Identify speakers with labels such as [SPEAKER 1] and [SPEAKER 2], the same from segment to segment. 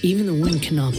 [SPEAKER 1] Even the wind cannot.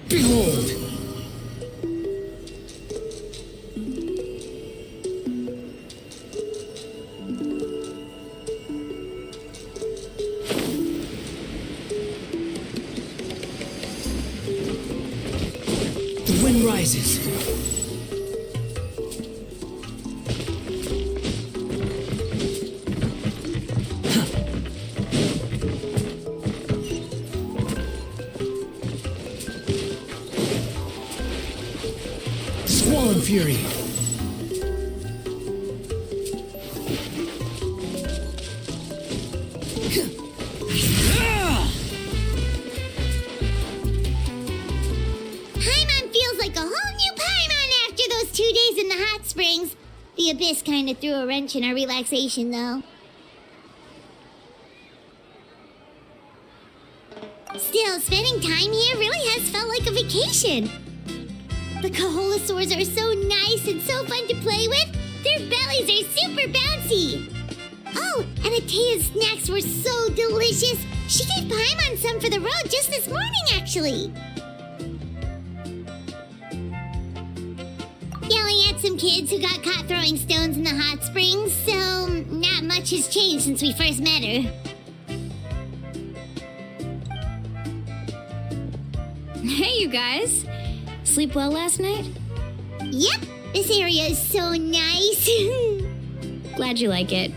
[SPEAKER 1] Behold! The wind rises. Squall fury.
[SPEAKER 2] The Abyss kinda threw a wrench in our relaxation, though. Still, spending time here really has felt like a vacation. The Kaholasaurs are so nice and so fun to play with. Their bellies are super bouncy. Oh, and Atea's snacks were so delicious. She gave Paimon some for the road just this morning, actually. Yelling at some kids who got caught throwing stones in the hot springs, so not much has changed since we first met her.
[SPEAKER 3] Hey, you guys. Sleep well last night?
[SPEAKER 2] Yep, this area is so nice.
[SPEAKER 3] Glad you like it.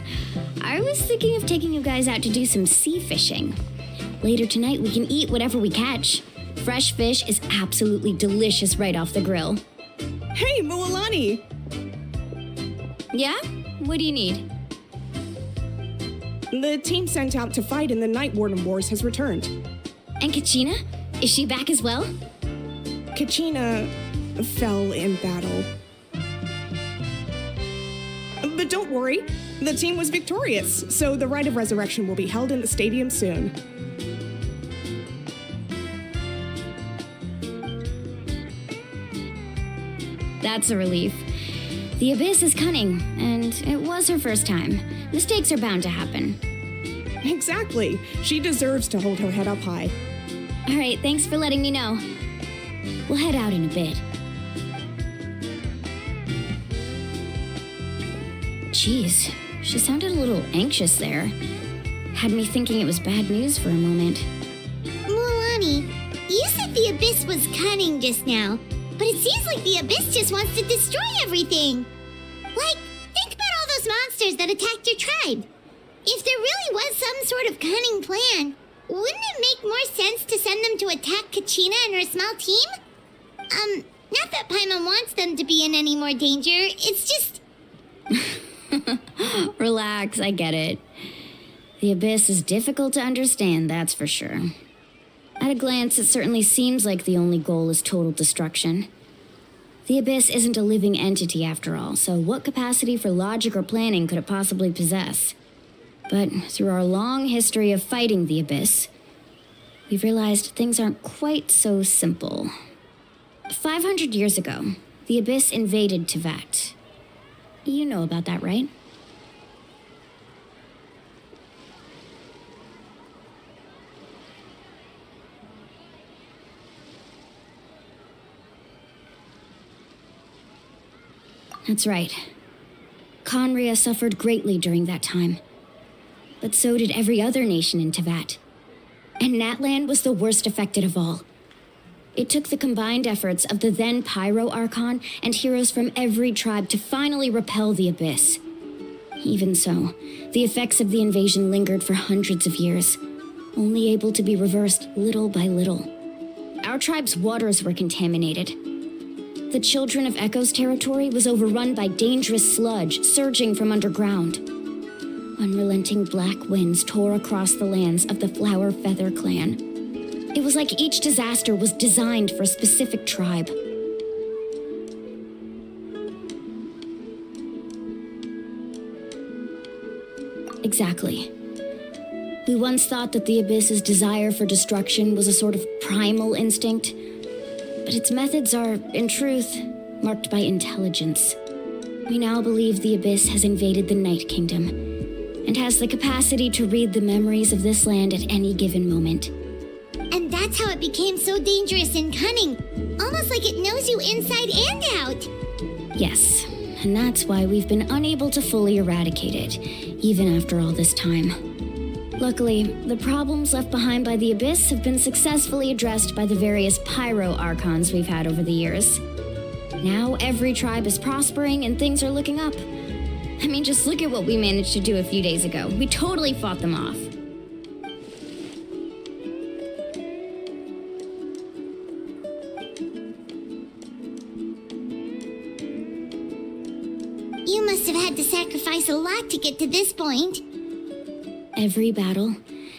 [SPEAKER 3] I was thinking of taking you guys out to do some sea fishing. Later tonight, we can eat whatever we catch. Fresh fish is absolutely delicious right off the grill.
[SPEAKER 4] Hey, Mualani!
[SPEAKER 3] Yeah? What do you need?
[SPEAKER 4] The team sent out to fight in the Night Warden Wars has returned.
[SPEAKER 3] And Kachina? Is she back as well?
[SPEAKER 4] Kachina fell in battle. But don't worry, the team was victorious, so the Rite of Resurrection will be held in the stadium soon.
[SPEAKER 3] That's a relief. The Abyss is cunning, and it was her first time. Mistakes are bound to happen.
[SPEAKER 4] Exactly. She deserves to hold her head up high.
[SPEAKER 3] All right, thanks for letting me know. We'll head out in a bit. Jeez, she sounded a little anxious there. Had me thinking it was bad news for a moment.
[SPEAKER 2] Mualani, you said the Abyss was cunning just now, but it seems like the Abyss just wants to destroy everything. Like, think about all those monsters that attacked your tribe. If there really was some sort of cunning plan, wouldn't it make more sense to send them to attack Kachina and her small team? Not that Paimon wants them to be in any more danger, it's just...
[SPEAKER 3] Relax, I get it. The Abyss is difficult to understand, that's for sure. At a glance, it certainly seems like the only goal is total destruction. The Abyss isn't a living entity after all, so what capacity for logic or planning could it possibly possess? But through our long history of fighting the Abyss, we've realized things aren't quite so simple. 500 years ago, the Abyss invaded Teyvat. You know about that, right? That's right. Conria suffered greatly during that time. But so did every other nation in Tevat. And Natlan was the worst affected of all. It took the combined efforts of the then Pyro Archon and heroes from every tribe to finally repel the Abyss. Even so, the effects of the invasion lingered for hundreds of years, only able to be reversed little by little. Our tribe's waters were contaminated. The Children of Echo's territory was overrun by dangerous sludge surging from underground. Unrelenting black winds tore across the lands of the Flower Feather clan. It was like each disaster was designed for a specific tribe. Exactly. We once thought that the Abyss's desire for destruction was a sort of primal instinct, but its methods are, in truth, marked by intelligence. We now believe the Abyss has invaded the Night Kingdom, and has the capacity to read the memories of this land at any given moment.
[SPEAKER 2] And that's how it became so dangerous and cunning. Almost like it knows you inside and out.
[SPEAKER 3] Yes, and that's why we've been unable to fully eradicate it, even after all this time. Luckily, the problems left behind by the Abyss have been successfully addressed by the various Pyro Archons we've had over the years. Now every tribe is prospering and things are looking up. I mean, just look at what we managed to do a few days ago. We totally fought them off.
[SPEAKER 2] You must have had to sacrifice a lot to get to this point.
[SPEAKER 3] Every battle,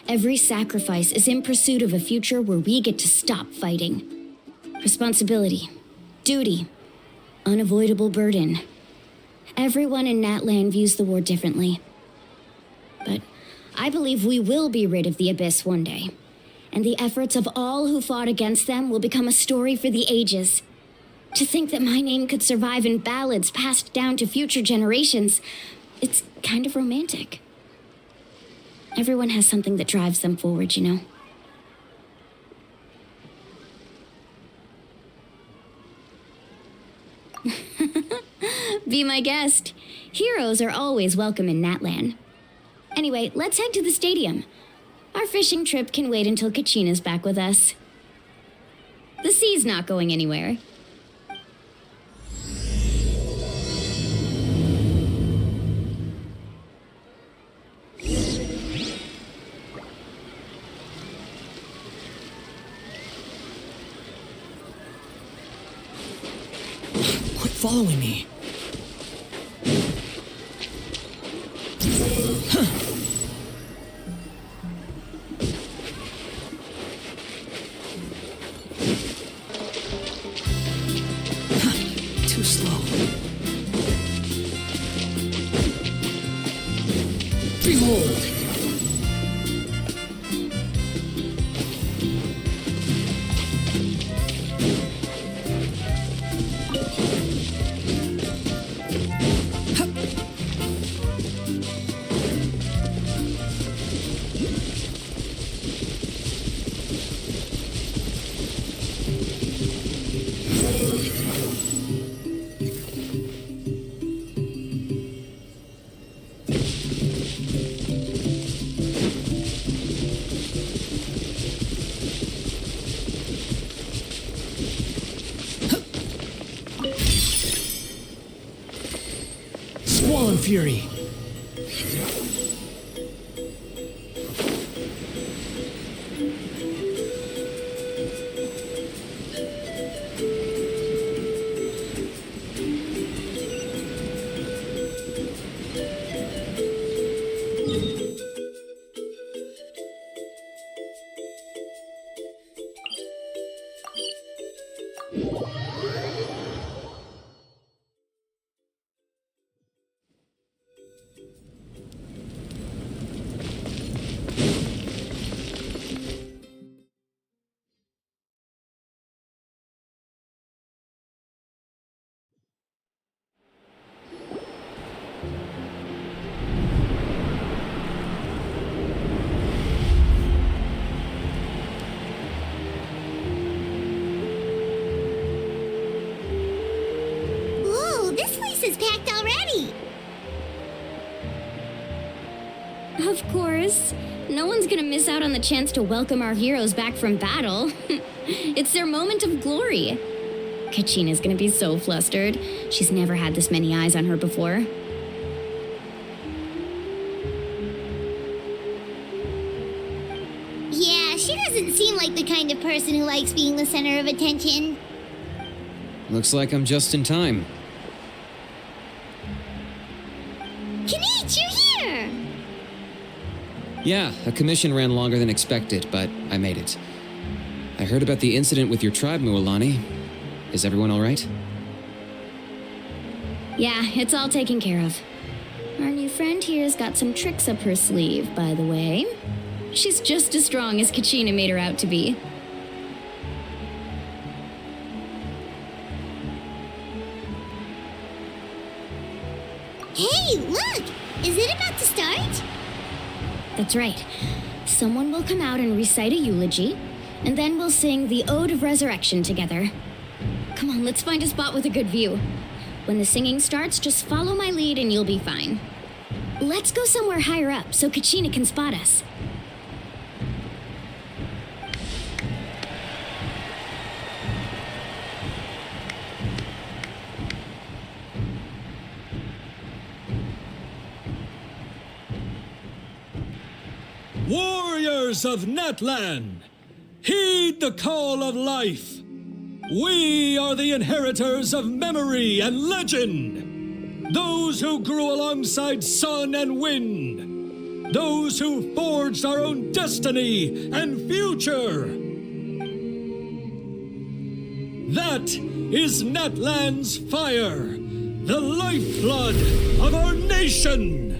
[SPEAKER 3] every sacrifice is in pursuit of a future where we get to stop fighting. Responsibility, duty, unavoidable burden. Everyone in Natlan views the war differently. But I believe we will be rid of the Abyss one day, and the efforts of all who fought against them will become a story for the ages. To think that my name could survive in ballads passed down to future generations, it's kind of romantic. Everyone has something that drives them forward, you know? Be my guest. Heroes are always welcome in Natlan. Anyway, let's head to the stadium. Our fishing trip can wait until Kachina's back with us. The sea's not going anywhere.
[SPEAKER 1] Quit following me. Too slow. Behold! Swollen Fury.
[SPEAKER 2] party.
[SPEAKER 3] Of course. No one's gonna miss out on the chance to welcome our heroes back from battle. It's their moment of glory. Kachina's gonna be so flustered. She's never had this many eyes on her before.
[SPEAKER 2] Yeah, she doesn't seem like the kind of person who likes being the center of attention.
[SPEAKER 5] Looks like I'm just in time.
[SPEAKER 2] Kinich, you're here!
[SPEAKER 5] Yeah, a commission ran longer than expected, but I made it. I heard about the incident with your tribe, Mualani. Is everyone all right?
[SPEAKER 3] Yeah, it's all taken care of. Our new friend here's got some tricks up her sleeve, by the way. She's just as strong as Kachina made her out to be.
[SPEAKER 2] Hey, look! Is it about to start?
[SPEAKER 3] That's right. Someone will come out and recite a eulogy, and then we'll sing the Ode of Resurrection together. Come on, let's find a spot with a good view. When the singing starts, just follow my lead and you'll be fine. Let's go somewhere higher up so Kachina can spot us.
[SPEAKER 6] Warriors of Natlan, heed the call of life. We are the inheritors of memory and legend. Those who grew alongside sun and wind. Those who forged our own destiny and future. That is Natlan's fire, the lifeblood of our nation.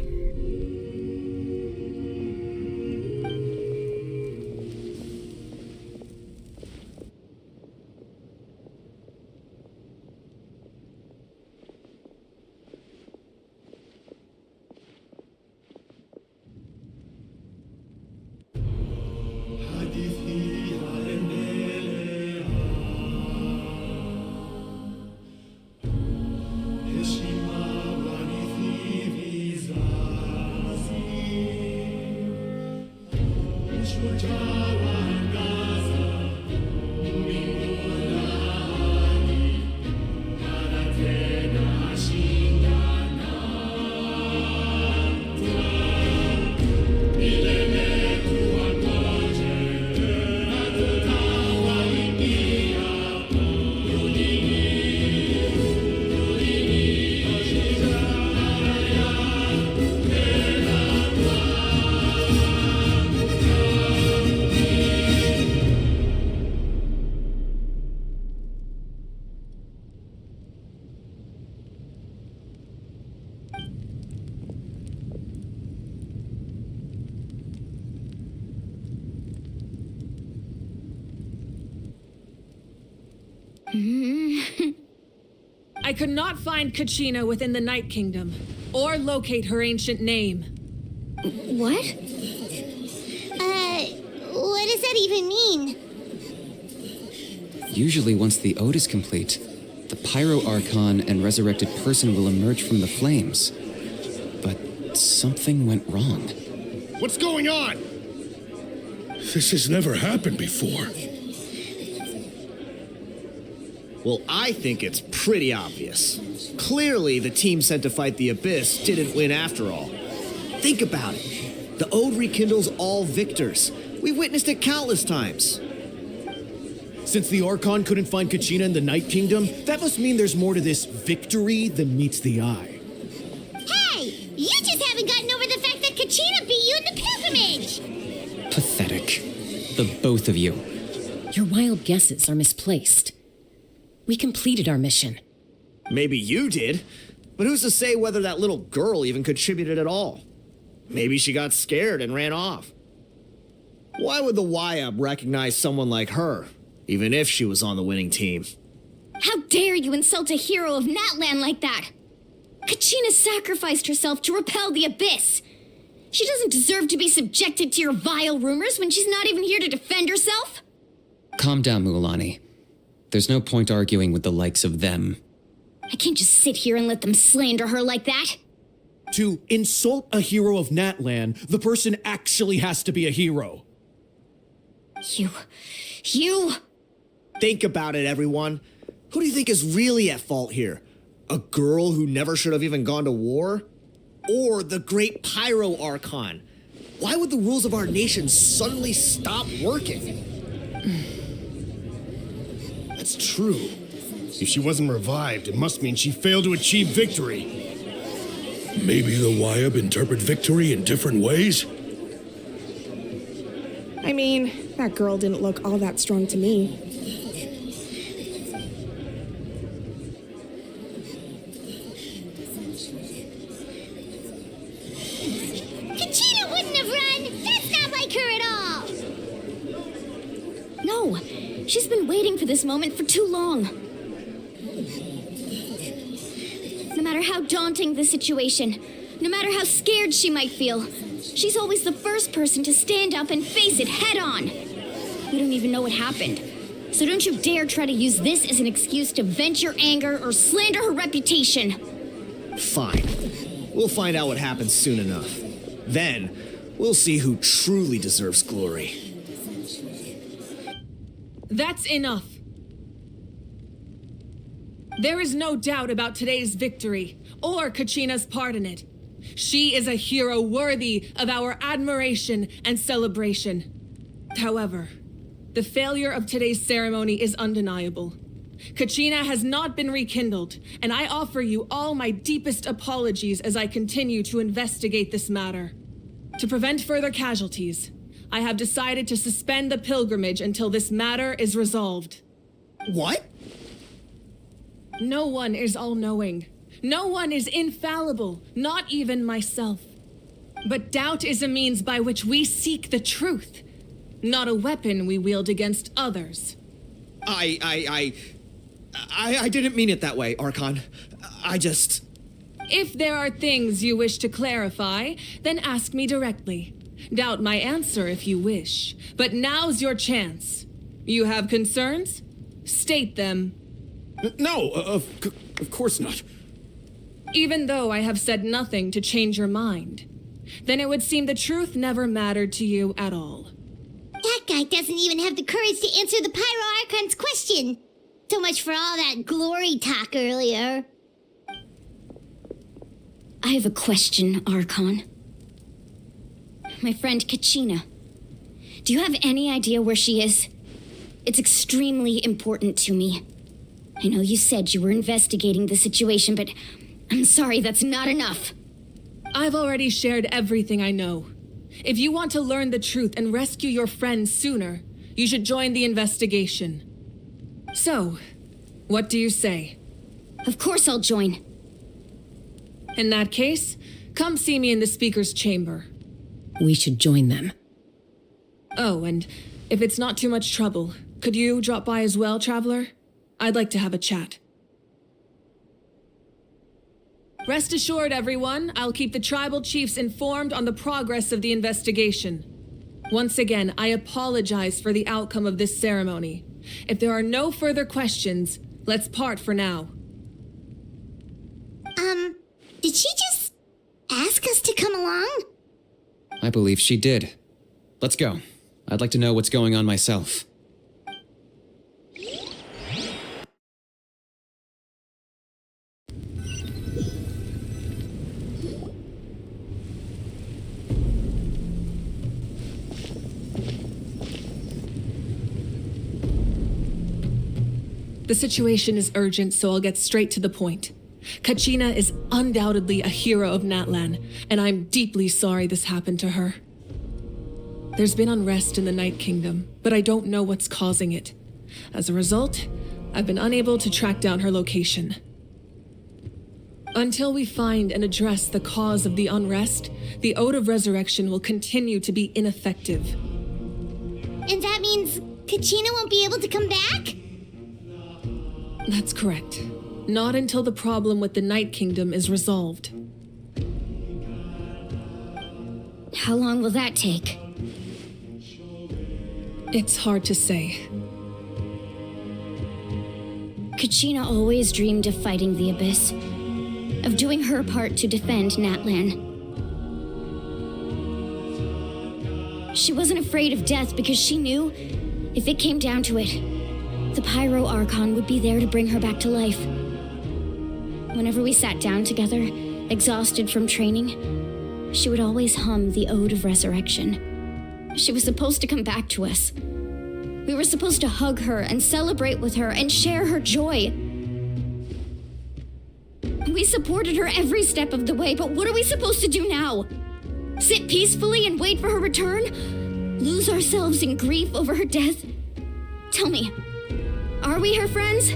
[SPEAKER 7] I could not find Kachina within the Night Kingdom, or locate her ancient name.
[SPEAKER 3] What?
[SPEAKER 2] What does that even mean?
[SPEAKER 5] Usually once the ode is complete, the Pyro Archon and resurrected person will emerge from the flames. But something went wrong.
[SPEAKER 8] What's going on? This has never happened before.
[SPEAKER 9] Well, I think it's pretty obvious. Clearly, the team sent to fight the Abyss didn't win after all. Think about it. The Ode rekindles all victors. We've witnessed it countless times. Since the Archon couldn't find Kachina in the Night Kingdom, that must mean there's more to this victory than meets the eye.
[SPEAKER 2] Hey! You just haven't gotten over the fact that Kachina beat you in the pilgrimage!
[SPEAKER 5] Pathetic. The both of you.
[SPEAKER 10] Your wild guesses are misplaced. We completed our mission.
[SPEAKER 9] Maybe you did, but who's to say whether that little girl even contributed at all? Maybe she got scared and ran off. Why would the YUB recognize someone like her, even if she was on the winning team?
[SPEAKER 3] How dare you insult a hero of Natlan like that? Kachina sacrificed herself to repel the Abyss. She doesn't deserve to be subjected to your vile rumors when she's not even here to defend herself.
[SPEAKER 5] Calm down, Mualani. There's no point arguing with the likes of them.
[SPEAKER 3] I can't just sit here and let them slander her like that.
[SPEAKER 11] To insult a hero of Natlan, the person actually has to be a hero.
[SPEAKER 3] You...
[SPEAKER 9] Think about it, everyone. Who do you think is really at fault here? A girl who never should have even gone to war? Or the great Pyro Archon? Why would the rules of our nation suddenly stop working?
[SPEAKER 8] That's true. If she wasn't revived, it must mean she failed to achieve victory. Maybe the Wyab interpret victory in different ways?
[SPEAKER 4] I mean, that girl didn't look all that strong to me.
[SPEAKER 2] Kachina wouldn't have run! That's not like her at all!
[SPEAKER 3] No, she's been waiting for this moment for too long. No matter how daunting the situation, no matter how scared she might feel, she's always the first person to stand up and face it head on. You don't even know what happened, so don't you dare try to use this as an excuse to vent your anger or slander her reputation.
[SPEAKER 9] Fine. We'll find out what happens soon enough. Then, we'll see who truly deserves glory.
[SPEAKER 7] That's enough. There is no doubt about today's victory, or Kachina's part in it. She is a hero worthy of our admiration and celebration. However, the failure of today's ceremony is undeniable. Kachina has not been rekindled, and I offer you all my deepest apologies as I continue to investigate this matter. To prevent further casualties, I have decided to suspend the pilgrimage until this matter is resolved.
[SPEAKER 9] What?
[SPEAKER 7] No one is all-knowing. No one is infallible, not even myself. But doubt is a means by which we seek the truth, not a weapon we wield against others.
[SPEAKER 9] I didn't mean it that way, Archon. I just...
[SPEAKER 7] If there are things you wish to clarify, then ask me directly. Doubt my answer if you wish. But now's your chance. You have concerns? State them.
[SPEAKER 11] No, of course not.
[SPEAKER 7] Even though I have said nothing to change your mind, then it would seem the truth never mattered to you at all.
[SPEAKER 2] That guy doesn't even have the courage to answer the Pyro Archon's question. So much for all that glory talk earlier.
[SPEAKER 3] I have a question, Archon. My friend Kachina. Do you have any idea where she is? It's extremely important to me. I know you said you were investigating the situation, but I'm sorry, that's not enough.
[SPEAKER 7] I've already shared everything I know. If you want to learn the truth and rescue your friend sooner, you should join the investigation. So, what do you say?
[SPEAKER 3] Of course I'll join.
[SPEAKER 7] In that case, come see me in the speaker's chamber.
[SPEAKER 10] We should join them.
[SPEAKER 7] Oh, and if it's not too much trouble, could you drop by as well, Traveler? I'd like to have a chat. Rest assured, everyone, I'll keep the tribal chiefs informed on the progress of the investigation. Once again, I apologize for the outcome of this ceremony. If there are no further questions, let's part for now.
[SPEAKER 2] Did she just ask us to come along?
[SPEAKER 5] I believe she did. Let's go. I'd like to know what's going on myself.
[SPEAKER 7] The situation is urgent, so I'll get straight to the point. Kachina is undoubtedly a hero of Natlan, and I'm deeply sorry this happened to her. There's been unrest in the Night Kingdom, but I don't know what's causing it. As a result, I've been unable to track down her location. Until we find and address the cause of the unrest, the Ode of Resurrection will continue to be ineffective.
[SPEAKER 2] And that means Kachina won't be able to come back?
[SPEAKER 7] That's correct. Not until the problem with the Night Kingdom is resolved.
[SPEAKER 3] How long will that take?
[SPEAKER 7] It's hard to say.
[SPEAKER 3] Kachina always dreamed of fighting the Abyss, of doing her part to defend Natlan. She wasn't afraid of death because she knew, if it came down to it, the Pyro Archon would be there to bring her back to life. Whenever we sat down together, exhausted from training, she would always hum the Ode of Resurrection. She was supposed to come back to us. We were supposed to hug her and celebrate with her and share her joy. We supported her every step of the way, but what are we supposed to do now? Sit peacefully and wait for her return? Lose ourselves in grief over her death? Tell me, are we her friends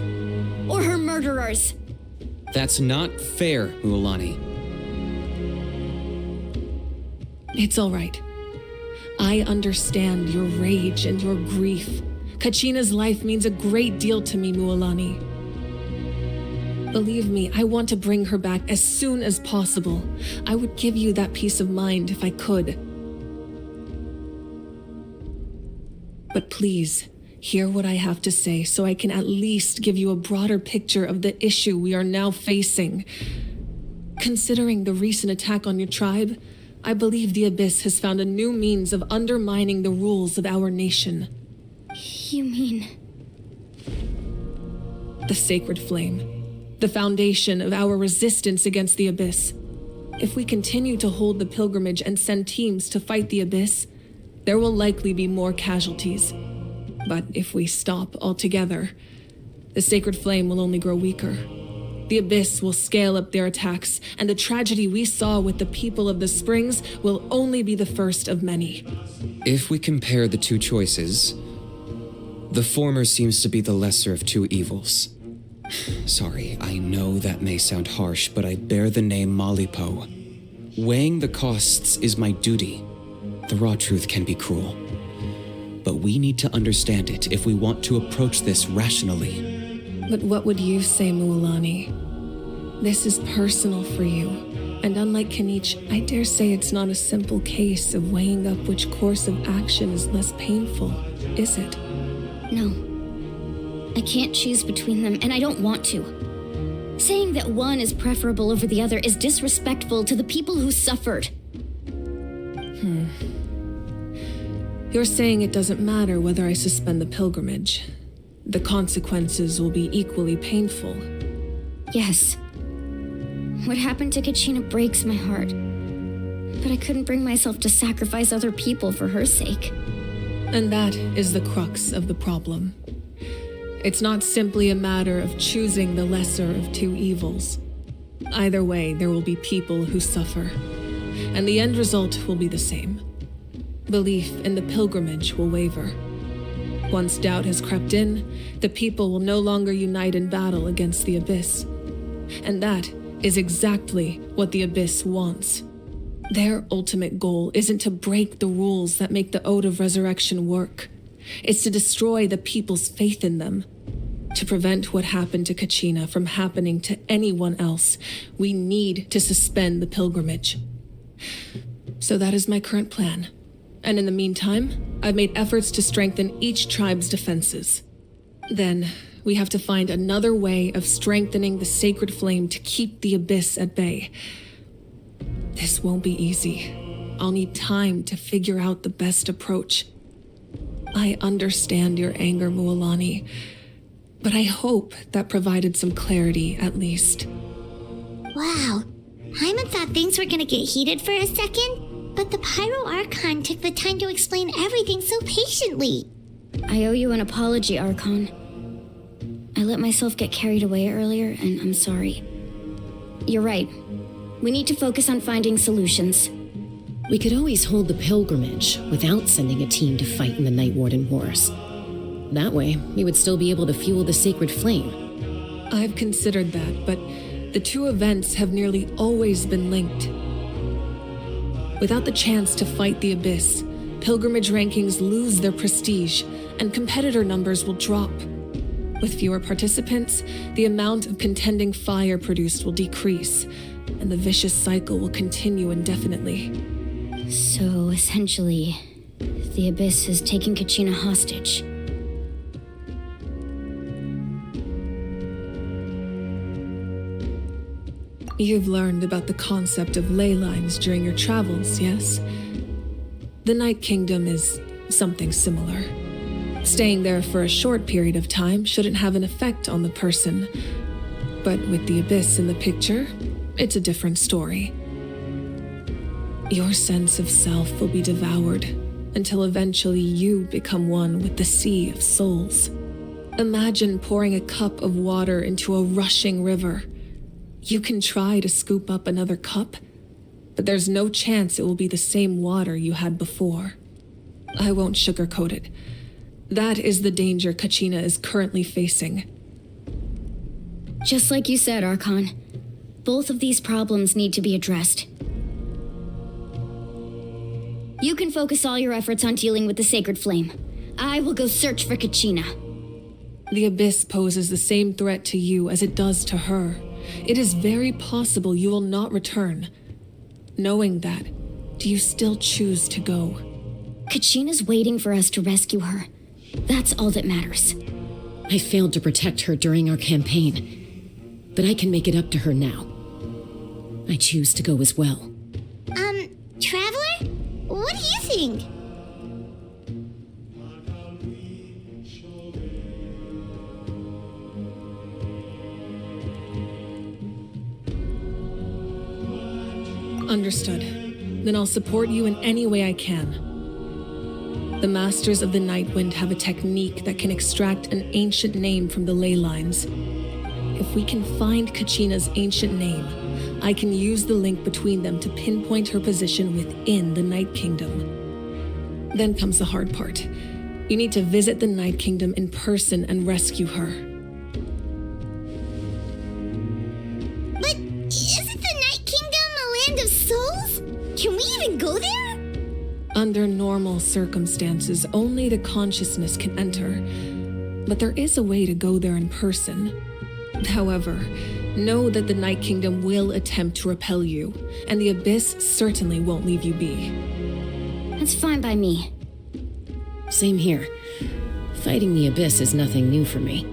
[SPEAKER 3] or her murderers?
[SPEAKER 5] That's not fair, Mualani.
[SPEAKER 7] It's all right. I understand your rage and your grief. Kachina's life means a great deal to me, Mualani. Believe me, I want to bring her back as soon as possible. I would give you that peace of mind if I could. But please, hear what I have to say so I can at least give you a broader picture of the issue we are now facing. Considering the recent attack on your tribe, I believe the Abyss has found a new means of undermining the rules of our nation.
[SPEAKER 3] You mean?
[SPEAKER 7] The Sacred Flame. The foundation of our resistance against the Abyss. If we continue to hold the pilgrimage and send teams to fight the Abyss, there will likely be more casualties. But if we stop altogether, the Sacred Flame will only grow weaker. The Abyss will scale up their attacks, and the tragedy we saw with the people of the Springs will only be the first of many.
[SPEAKER 5] If we compare the two choices, the former seems to be the lesser of two evils. Sorry, I know that may sound harsh, but I bear the name Malipo. Weighing the costs is my duty. The raw truth can be cruel. But we need to understand it if we want to approach this rationally.
[SPEAKER 7] But what would you say, Mualani? This is personal for you, and unlike Kanich, I dare say it's not a simple case of weighing up which course of action is less painful, is it?
[SPEAKER 3] No. I can't choose between them, and I don't want to. Saying that one is preferable over the other is disrespectful to the people who suffered.
[SPEAKER 7] You're saying it doesn't matter whether I suspend the pilgrimage. The consequences will be equally painful.
[SPEAKER 3] Yes. What happened to Kachina breaks my heart. But I couldn't bring myself to sacrifice other people for her sake.
[SPEAKER 7] And that is the crux of the problem. It's not simply a matter of choosing the lesser of two evils. Either way, there will be people who suffer. And the end result will be the same. Belief in the pilgrimage will waver. Once doubt has crept in, the people will no longer unite in battle against the Abyss. And that is exactly what the Abyss wants. Their ultimate goal isn't to break the rules that make the Ode of Resurrection work. It's to destroy the people's faith in them. To prevent what happened to Kachina from happening to anyone else, we need to suspend the pilgrimage. So that is my current plan. And in the meantime, I've made efforts to strengthen each tribe's defenses. Then, we have to find another way of strengthening the Sacred Flame to keep the Abyss at bay. This won't be easy. I'll need time to figure out the best approach. I understand your anger, Mualani, but I hope that provided some clarity at least.
[SPEAKER 2] Wow. Hyman thought things were gonna get heated for a second, but the Pyro Archon took the time to explain everything so patiently.
[SPEAKER 3] I owe you an apology, Archon. I let myself get carried away earlier, and I'm sorry. You're right. We need to focus on finding solutions.
[SPEAKER 10] We could always hold the pilgrimage without sending a team to fight in the Night Warden Wars. That way, we would still be able to fuel the Sacred Flame.
[SPEAKER 7] I've considered that, but the two events have nearly always been linked. Without the chance to fight the Abyss, pilgrimage rankings lose their prestige, and competitor numbers will drop. With fewer participants, the amount of contending fire produced will decrease, and the vicious cycle will continue indefinitely.
[SPEAKER 3] So, essentially, the Abyss has taken Kachina hostage.
[SPEAKER 7] You've learned about the concept of ley lines during your travels, yes? The Night Kingdom is something similar. Staying there for a short period of time shouldn't have an effect on the person. But with the Abyss in the picture, it's a different story. Your sense of self will be devoured until eventually you become one with the sea of souls. Imagine pouring a cup of water into a rushing river. You can try to scoop up another cup, but there's no chance it will be the same water you had before. I won't sugarcoat it. That is the danger Kachina is currently facing.
[SPEAKER 3] Just like you said, Archon, both of these problems need to be addressed. You can focus all your efforts on dealing with the Sacred Flame. I will go search for Kachina.
[SPEAKER 7] The Abyss poses the same threat to you as it does to her. It is very possible you will not return. Knowing that, do you still choose to go?
[SPEAKER 3] Kachina's waiting for us to rescue her. That's all that matters.
[SPEAKER 10] I failed to protect her during our campaign, but I can make it up to her now. I choose to go as well.
[SPEAKER 2] Traveler? What do you think?
[SPEAKER 7] Understood. Then I'll support you in any way I can. The Masters of the Nightwind have a technique that can extract an ancient name from the ley lines. If we can find Kachina's ancient name, I can use the link between them to pinpoint her position within the Night Kingdom. Then comes the hard part. You need to visit the Night Kingdom in person and rescue her.
[SPEAKER 2] But isn't the Night Kingdom a land of souls? Can we even go there?
[SPEAKER 7] Under normal circumstances, only the consciousness can enter. But there is a way to go there in person. However, know that the Night Kingdom will attempt to repel you, and the Abyss certainly won't leave you be.
[SPEAKER 3] That's fine by me.
[SPEAKER 10] Same here. Fighting the Abyss is nothing new for me.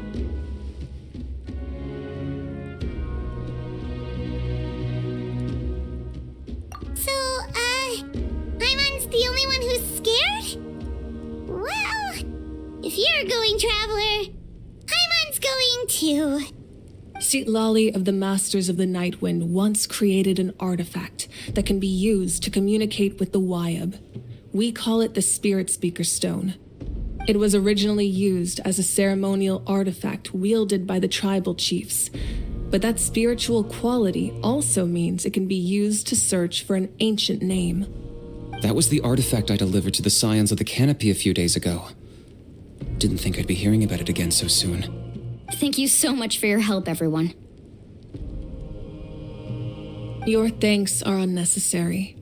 [SPEAKER 2] So, Paimon's the only one who's scared? Well, if you're going, Traveler, Paimon's going too.
[SPEAKER 7] Citlali of the Masters of the Nightwind once created an artifact that can be used to communicate with the Wyab. We call it the Spirit Speaker Stone. It was originally used as a ceremonial artifact wielded by the tribal chiefs, but that spiritual quality also means it can be used to search for an ancient name.
[SPEAKER 5] That was the artifact I delivered to the Scions of the Canopy a few days ago. Didn't think I'd be hearing about it again so soon.
[SPEAKER 3] Thank you so much for your help, everyone.
[SPEAKER 7] Your thanks are unnecessary.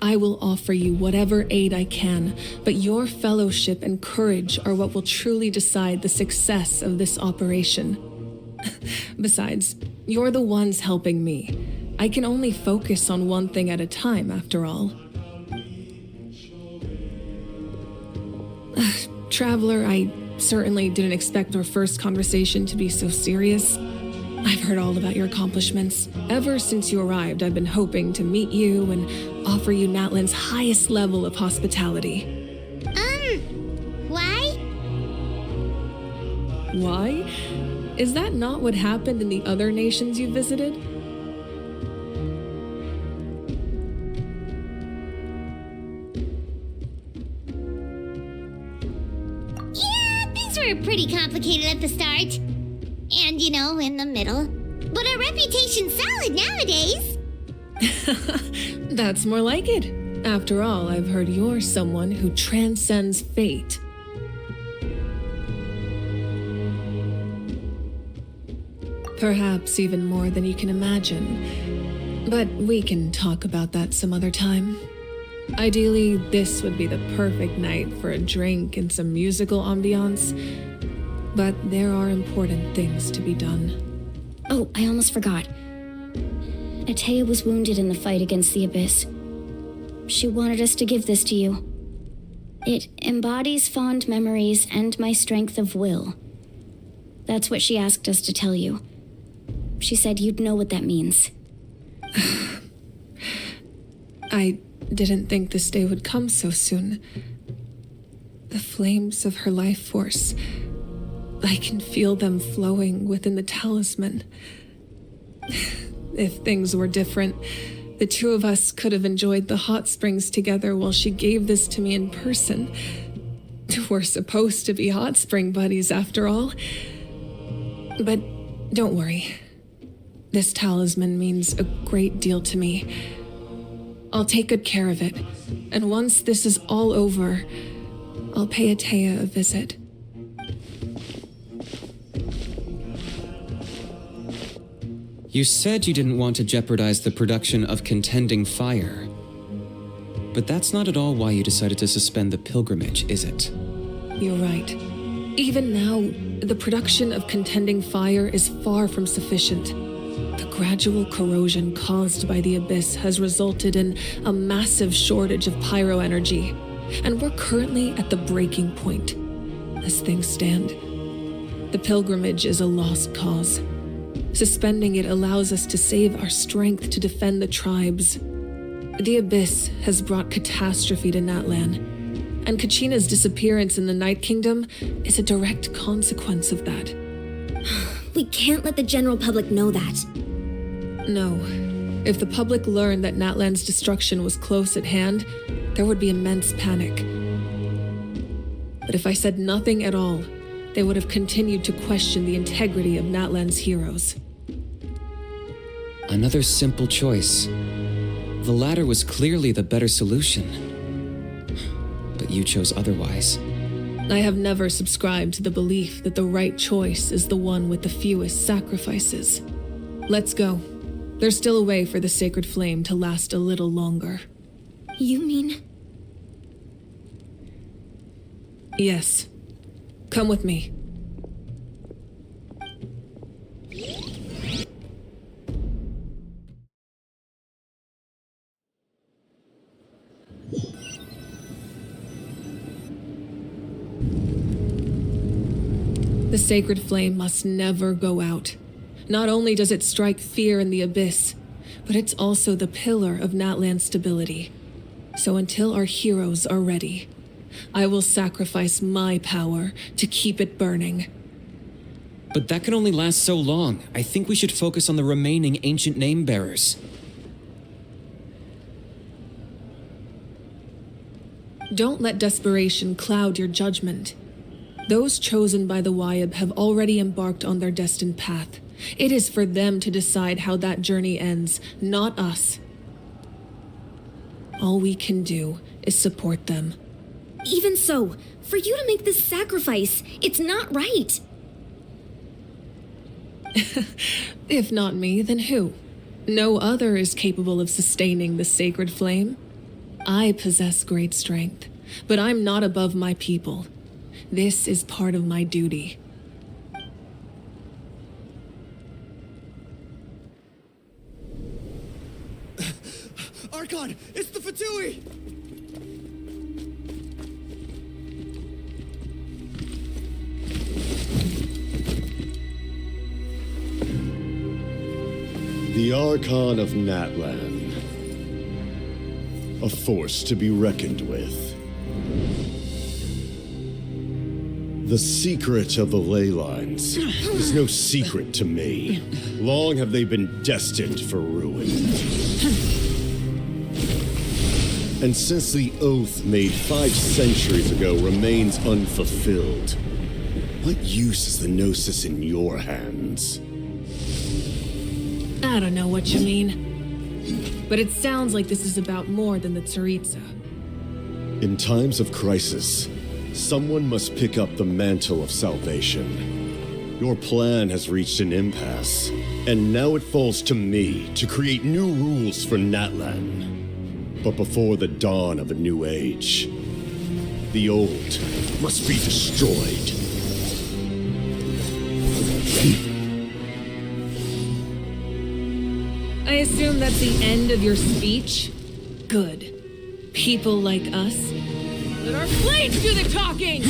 [SPEAKER 7] I will offer you whatever aid I can, but your fellowship and courage are what will truly decide the success of this operation. Besides, you're the ones helping me. I can only focus on one thing at a time, after all. Traveler, I certainly didn't expect our first conversation to be so serious. I've heard all about your accomplishments. Ever since you arrived, I've been hoping to meet you and offer you Natlan's highest level of hospitality.
[SPEAKER 2] Why?
[SPEAKER 7] Why? Is that not what happened in the other nations you visited?
[SPEAKER 2] Yeah, things were pretty complicated at the start. And, in the middle. But our reputation's solid nowadays.
[SPEAKER 7] That's more like it. After all, I've heard you're someone who transcends fate. Perhaps even more than you can imagine. But we can talk about that some other time. Ideally, this would be the perfect night for a drink and some musical ambiance. But there are important things to be done.
[SPEAKER 3] Oh, I almost forgot. Atea was wounded in the fight against the Abyss. She wanted us to give this to you. It embodies fond memories and my strength of will. That's what she asked us to tell you. She said you'd know what that means.
[SPEAKER 7] I didn't think this day would come so soon. The flames of her life force, I can feel them flowing within the talisman. If things were different, the two of us could have enjoyed the hot springs together while she gave this to me in person. We're supposed to be hot spring buddies after all. But don't worry. This talisman means a great deal to me. I'll take good care of it, and once this is all over, I'll pay Atea a visit.
[SPEAKER 5] You said you didn't want to jeopardize the production of contending fire. But that's not at all why you decided to suspend the pilgrimage, is it?
[SPEAKER 7] You're right. Even now, the production of contending fire is far from sufficient. The gradual corrosion caused by the abyss has resulted in a massive shortage of pyro energy, and we're currently at the breaking point. As things stand, the pilgrimage is a lost cause. Suspending it allows us to save our strength to defend the tribes. The abyss has brought catastrophe to Natlan, and Kachina's disappearance in the Night Kingdom is a direct consequence of that.
[SPEAKER 2] We can't let the general public know that.
[SPEAKER 7] No. If the public learned that Natlan's destruction was close at hand, there would be immense panic. But if I said nothing at all, they would have continued to question the integrity of Natlan's heroes.
[SPEAKER 5] Another simple choice. The latter was clearly the better solution. But you chose otherwise.
[SPEAKER 7] I have never subscribed to the belief that the right choice is the one with the fewest sacrifices. Let's go. There's still a way for the sacred flame to last a little longer.
[SPEAKER 2] You mean?
[SPEAKER 7] Yes. Come with me. The sacred flame must never go out. Not only does it strike fear in the abyss, but it's also the pillar of Natlan's stability. So until our heroes are ready, I will sacrifice my power to keep it burning.
[SPEAKER 5] But that can only last so long. I think we should focus on the remaining ancient name bearers.
[SPEAKER 7] Don't let desperation cloud your judgment. Those chosen by the Wayab have already embarked on their destined path. It is for them to decide how that journey ends, not us. All we can do is support them.
[SPEAKER 2] Even so, for you to make this sacrifice, it's not right.
[SPEAKER 7] If not me, then who? No other is capable of sustaining the sacred flame. I possess great strength, but I'm not above my people. This is part of my duty.
[SPEAKER 11] Archon, it's the Fatui!
[SPEAKER 8] The Archon of Natlan. A force to be reckoned with. The secret of the ley lines is no secret to me. Long have they been destined for ruin. And since the oath made 5 centuries ago remains unfulfilled, what use is the Gnosis in your hands?
[SPEAKER 7] I don't know what you mean. But it sounds like this is about more than the Tsaritsa.
[SPEAKER 8] In times of crisis, someone must pick up the mantle of salvation. Your plan has reached an impasse, and now it falls to me to create new rules for Natlan. But before the dawn of a new age, the old must be destroyed.
[SPEAKER 7] I assume that's the end of your speech? Good. People like us. Let our blades do the talking!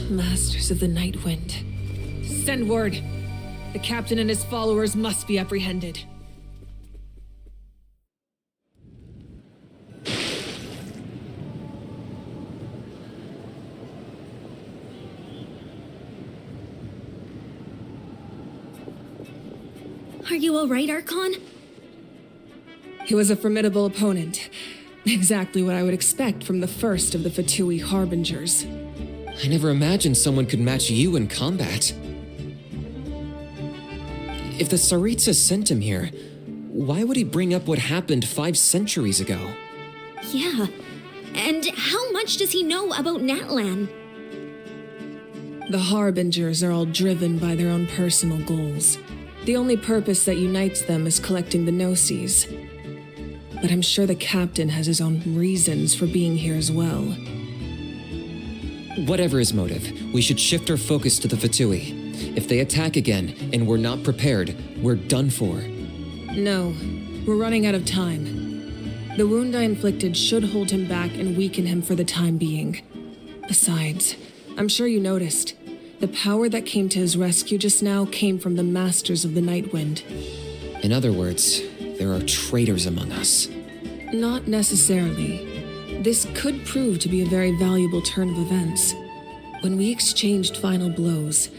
[SPEAKER 7] Masters of the Night Wind. Send word. The captain and his followers must be apprehended.
[SPEAKER 3] Are you all right, Archon?
[SPEAKER 7] He was a formidable opponent. Exactly what I would expect from the first of the Fatui Harbingers.
[SPEAKER 5] I never imagined someone could match you in combat. If the Tsaritsa sent him here, why would he bring up what happened 5 centuries ago?
[SPEAKER 3] Yeah. And how much does he know about Natlan?
[SPEAKER 7] The Harbingers are all driven by their own personal goals. The only purpose that unites them is collecting the Gnosis. But I'm sure the captain has his own reasons for being here as well.
[SPEAKER 5] Whatever his motive, we should shift our focus to the Fatui. If they attack again and we're not prepared, we're done for.
[SPEAKER 7] No, we're running out of time. The wound I inflicted should hold him back and weaken him for the time being. Besides, I'm sure you noticed, the power that came to his rescue just now came from the Masters of the Night Wind.
[SPEAKER 5] In other words, there are traitors among us.
[SPEAKER 7] Not necessarily. This could prove to be a very valuable turn of events. When we exchanged final blows,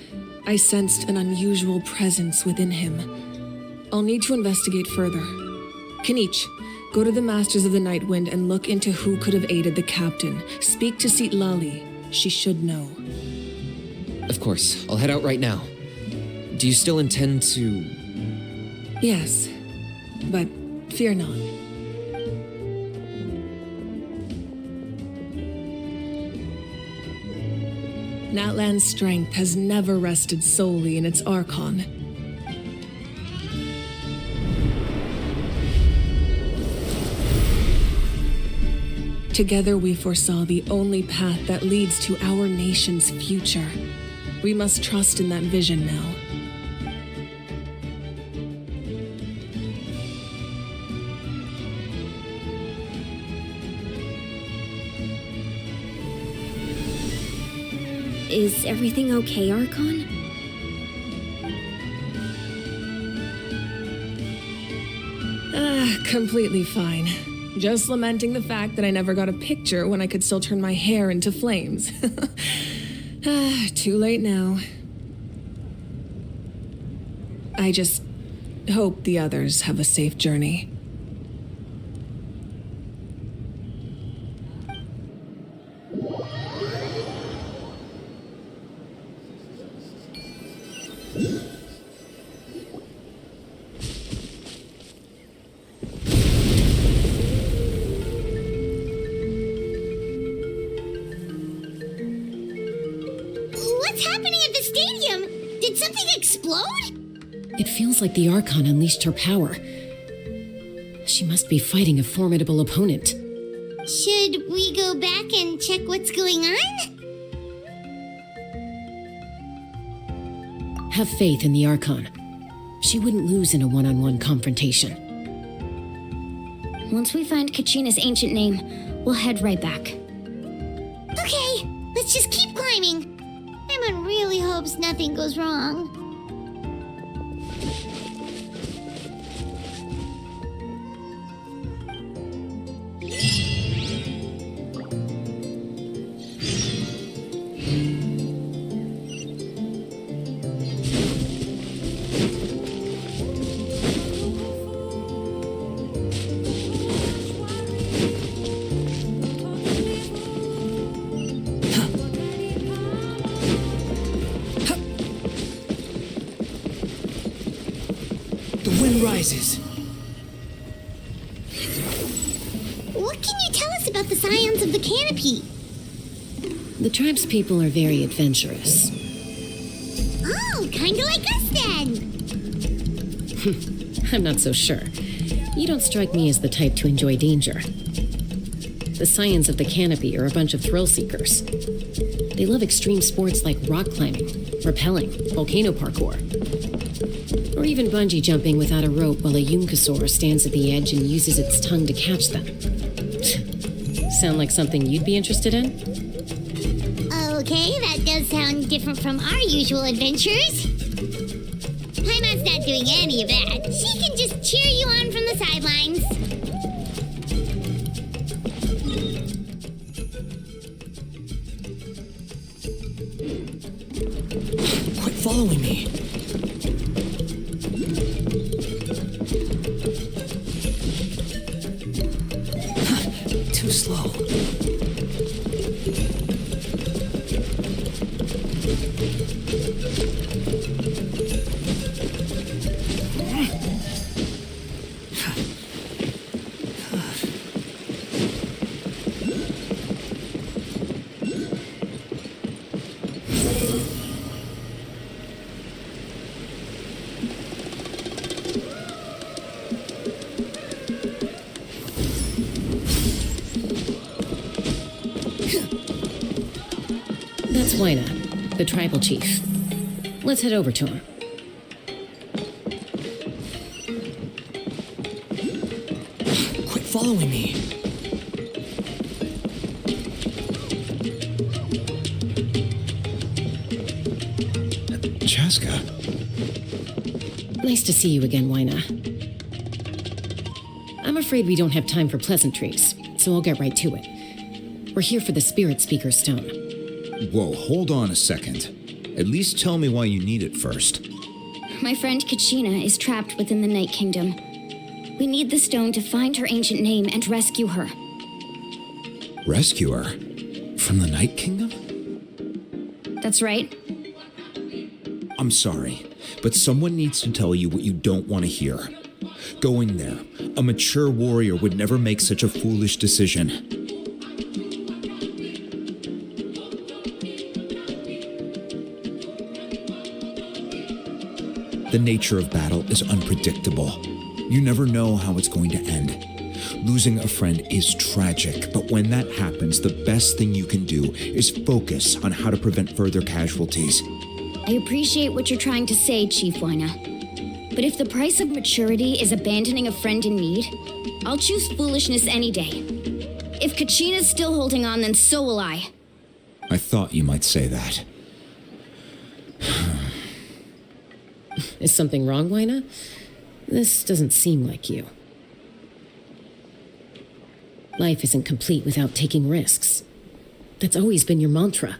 [SPEAKER 7] I sensed an unusual presence within him. I'll need to investigate further. Kanich, go to the Masters of the Night Wind and look into who could have aided the captain. Speak to Sitlali. She should know.
[SPEAKER 5] Of course, I'll head out right now. Do you still intend to...
[SPEAKER 7] Yes, but fear not. Natlan's strength has never rested solely in its Archon. Together we foresaw the only path that leads to our nation's future. We must trust in that vision now.
[SPEAKER 3] Is everything okay, Archon?
[SPEAKER 7] Completely fine. Just lamenting the fact that I never got a picture when I could still turn my hair into flames. Too late now. I just hope the others have a safe journey.
[SPEAKER 2] What's happening at the stadium? Did something explode?
[SPEAKER 10] It feels like the Archon unleashed her power. She must be fighting a formidable opponent.
[SPEAKER 2] Should we go back and check what's going on?
[SPEAKER 10] Have faith in the Archon. She wouldn't lose in a one-on-one confrontation.
[SPEAKER 3] Once we find Kachina's ancient name, we'll head right back.
[SPEAKER 2] Okay, let's just keep climbing. Emma really hopes nothing goes wrong.
[SPEAKER 1] Rises.
[SPEAKER 2] What can you tell us about the scions of the canopy?
[SPEAKER 10] The tribe's people are very adventurous.
[SPEAKER 2] Oh, kinda like us then.
[SPEAKER 10] I'm not so sure. You don't strike me as the type to enjoy danger. The scions of the canopy are a bunch of thrill seekers. They love extreme sports like rock climbing, rappelling, volcano parkour, or even bungee jumping without a rope while a Yunkasaur stands at the edge and uses its tongue to catch them. Sound like something you'd be interested in?
[SPEAKER 2] Okay, that does sound different from our usual adventures. Paimon's not doing any of that. She can just cheer you on from the sidelines.
[SPEAKER 1] Quit following me. Too slow.
[SPEAKER 10] That's Waina, the tribal chief. Let's head over to him.
[SPEAKER 1] Quit following me.
[SPEAKER 12] Chaska.
[SPEAKER 10] Nice to see you again, Waina. I'm afraid we don't have time for pleasantries, so I'll get right to it. We're here for the Spirit Speaker Stone.
[SPEAKER 12] Whoa, hold on a second. At least tell me why you need it first.
[SPEAKER 3] My friend Kachina is trapped within the Night Kingdom. We need the stone to find her ancient name and rescue her.
[SPEAKER 12] Rescue her? From the Night Kingdom?
[SPEAKER 3] That's right.
[SPEAKER 12] I'm sorry, but someone needs to tell you what you don't want to hear. Going there, a mature warrior would never make such a foolish decision. The nature of battle is unpredictable. You never know how it's going to end. Losing a friend is tragic, but when that happens, the best thing you can do is focus on how to prevent further casualties.
[SPEAKER 3] I appreciate what you're trying to say, Chief Waina. But if the price of maturity is abandoning a friend in need, I'll choose foolishness any day. If Kachina's still holding on, then so will I.
[SPEAKER 12] I thought you might say that.
[SPEAKER 10] Is something wrong, Waina? This doesn't seem like you. Life isn't complete without taking risks. That's always been your mantra.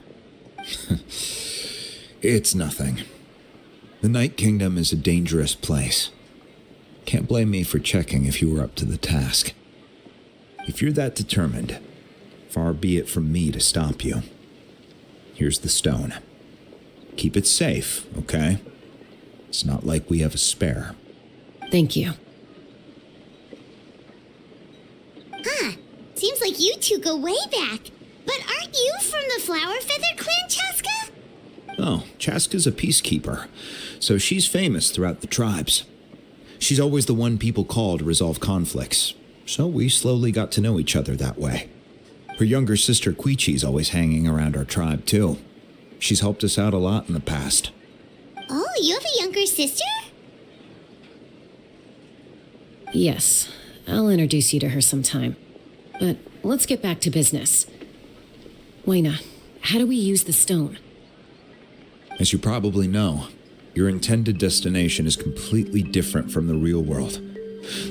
[SPEAKER 12] It's nothing. The Night Kingdom is a dangerous place. Can't blame me for checking if you were up to the task. If you're that determined, far be it from me to stop you. Here's the stone. Keep it safe, okay? It's not like we have a spare.
[SPEAKER 10] Thank you.
[SPEAKER 2] Huh. Seems like you two go way back. But aren't you from the Flower Feather clan, Chaska?
[SPEAKER 12] Oh, Chaska's a peacekeeper, so she's famous throughout the tribes. She's always the one people call to resolve conflicts, so we slowly got to know each other that way. Her younger sister Quichi's always hanging around our tribe, too. She's helped us out a lot in the past.
[SPEAKER 2] Oh, you have a younger sister?
[SPEAKER 10] Yes, I'll introduce you to her sometime. But let's get back to business. Wayna, how do we use the stone?
[SPEAKER 12] As you probably know, your intended destination is completely different from the real world.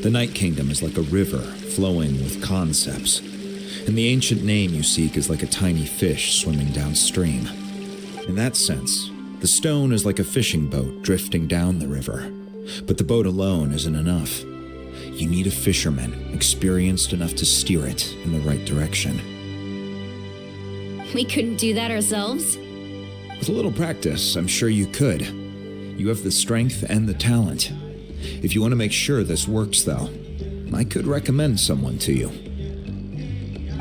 [SPEAKER 12] The Night Kingdom is like a river flowing with concepts, and the ancient name you seek is like a tiny fish swimming downstream. In that sense, the stone is like a fishing boat drifting down the river, but the boat alone isn't enough. You need a fisherman experienced enough to steer it in the right direction.
[SPEAKER 3] We couldn't do that ourselves?
[SPEAKER 12] With a little practice, I'm sure you could. You have the strength and the talent. If you want to make sure this works, though, I could recommend someone to you.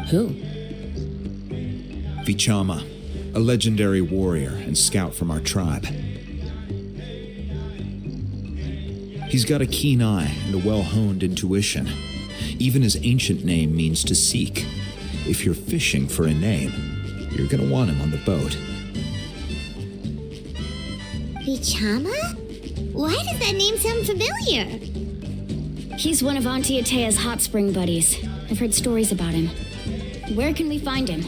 [SPEAKER 10] Who?
[SPEAKER 12] Vichama, a legendary warrior and scout from our tribe. He's got a keen eye and a well-honed intuition. Even his ancient name means to seek. If you're fishing for a name, you're gonna want him on the boat.
[SPEAKER 2] Vichama? Why does that name sound familiar?
[SPEAKER 3] He's one of Auntie Atea's hot spring buddies. I've heard stories about him. Where can we find him?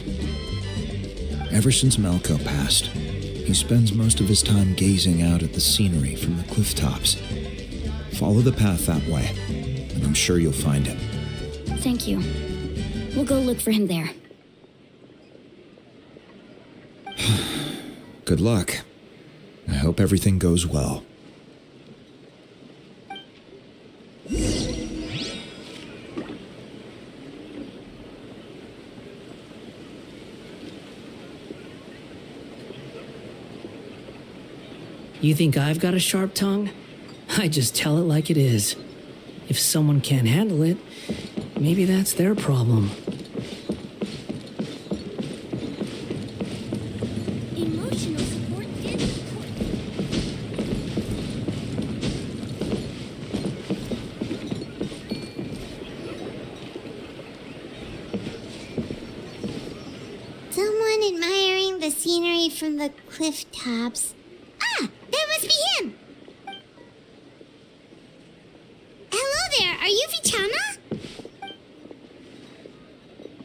[SPEAKER 12] Ever since Malco passed, he spends most of his time gazing out at the scenery from the cliff tops. Follow the path that way, and I'm sure you'll find him.
[SPEAKER 3] Thank you. We'll go look for him there.
[SPEAKER 12] Good luck. I hope everything goes well.
[SPEAKER 1] You think I've got a sharp tongue? I just tell it like it is. If someone can't handle it, maybe that's their problem.
[SPEAKER 2] Emotional support Someone admiring the scenery from the cliff tops. Ah, that must be him! Hello there, are you Vichama?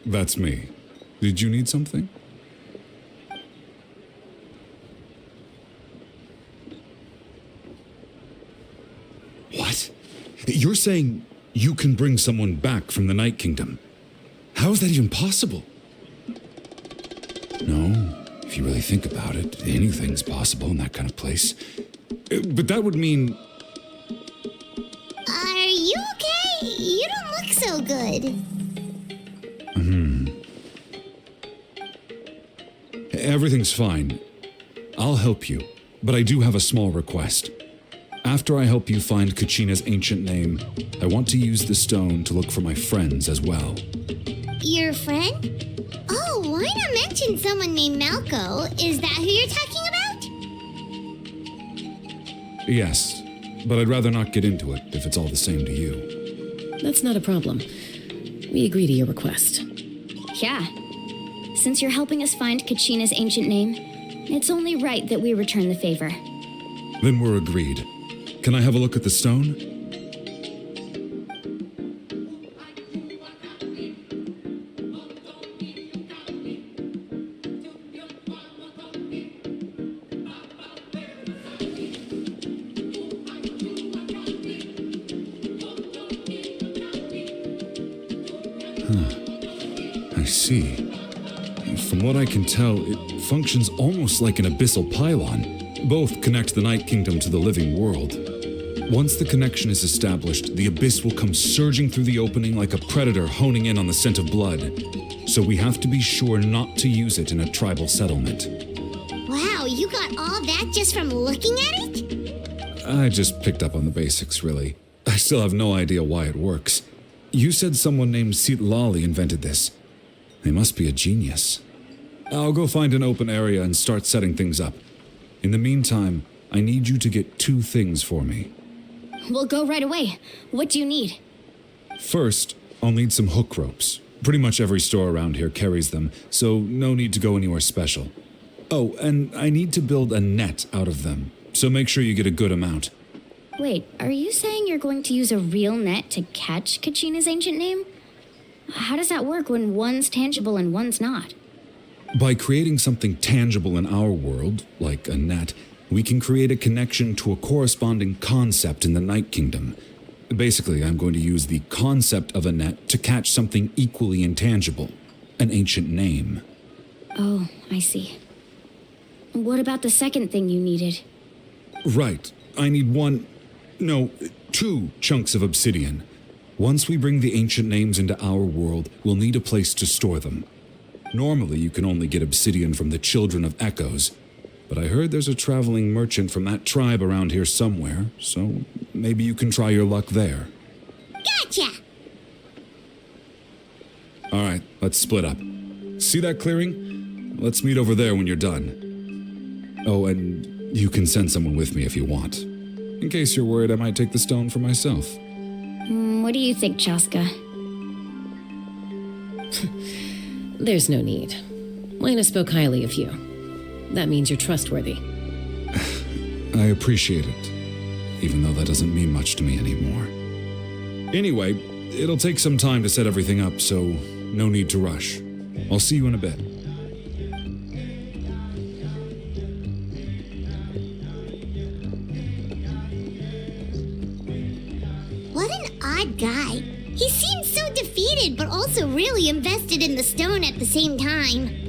[SPEAKER 13] That's me. Did you need something? What? You're saying you can bring someone back from the Night Kingdom? How is that even possible? No, if you really think about it, anything's possible in that kind of place. But that would mean...
[SPEAKER 2] Are you okay? You don't look so good.
[SPEAKER 13] Everything's fine. I'll help you, but I do have a small request. After I help you find Kachina's ancient name, I want to use the stone to look for my friends as well.
[SPEAKER 2] Your friend? Oh, why not mention someone named Malco? Is that who you're talking about?
[SPEAKER 13] Yes, but I'd rather not get into it if it's all the same to you.
[SPEAKER 10] That's not a problem. We agree to your request.
[SPEAKER 3] Yeah. Since you're helping us find Kachina's ancient name, it's only right that we return the favor.
[SPEAKER 13] Then we're agreed. Can I have a look at the stone? I see. From what I can tell, it functions almost like an abyssal pylon. Both connect the Night Kingdom to the living world. Once the connection is established, the abyss will come surging through the opening like a predator honing in on the scent of blood. So we have to be sure not to use it in a tribal settlement.
[SPEAKER 2] Wow, you got all that just from looking at it?
[SPEAKER 13] I just picked up on the basics, really. I still have no idea why it works. You said someone named Sitlali invented this. They must be a genius. I'll go find an open area and start setting things up. In the meantime, I need you to get 2 things for me.
[SPEAKER 3] We'll go right away. What do you need?
[SPEAKER 13] First, I'll need some hook ropes. Pretty much every store around here carries them, so no need to go anywhere special. Oh, and I need to build a net out of them, so make sure you get a good amount.
[SPEAKER 3] Wait, are you saying you're going to use a real net to catch Kachina's ancient name? How does that work when one's tangible and one's not?
[SPEAKER 13] By creating something tangible in our world, like a net, we can create a connection to a corresponding concept in the Night Kingdom. Basically, I'm going to use the concept of a net to catch something equally intangible, an ancient name.
[SPEAKER 3] Oh, I see. What about the second thing you needed?
[SPEAKER 13] Right. I need 2 chunks of obsidian. Once we bring the ancient names into our world, we'll need a place to store them. Normally, you can only get obsidian from the Children of Echoes, but I heard there's a traveling merchant from that tribe around here somewhere, so maybe you can try your luck there.
[SPEAKER 2] Gotcha!
[SPEAKER 13] All right, let's split up. See that clearing? Let's meet over there when you're done. Oh, and you can send someone with me if you want. In case you're worried I might take the stone for myself.
[SPEAKER 3] What do you think, Chaska?
[SPEAKER 10] There's no need. Lena spoke highly of you. That means you're trustworthy.
[SPEAKER 13] I appreciate it, even though that doesn't mean much to me anymore. Anyway, it'll take some time to set everything up, so no need to rush. I'll see you in a bit.
[SPEAKER 2] What an odd guy. He seems so defeated, but also really invested in the stone at the same time.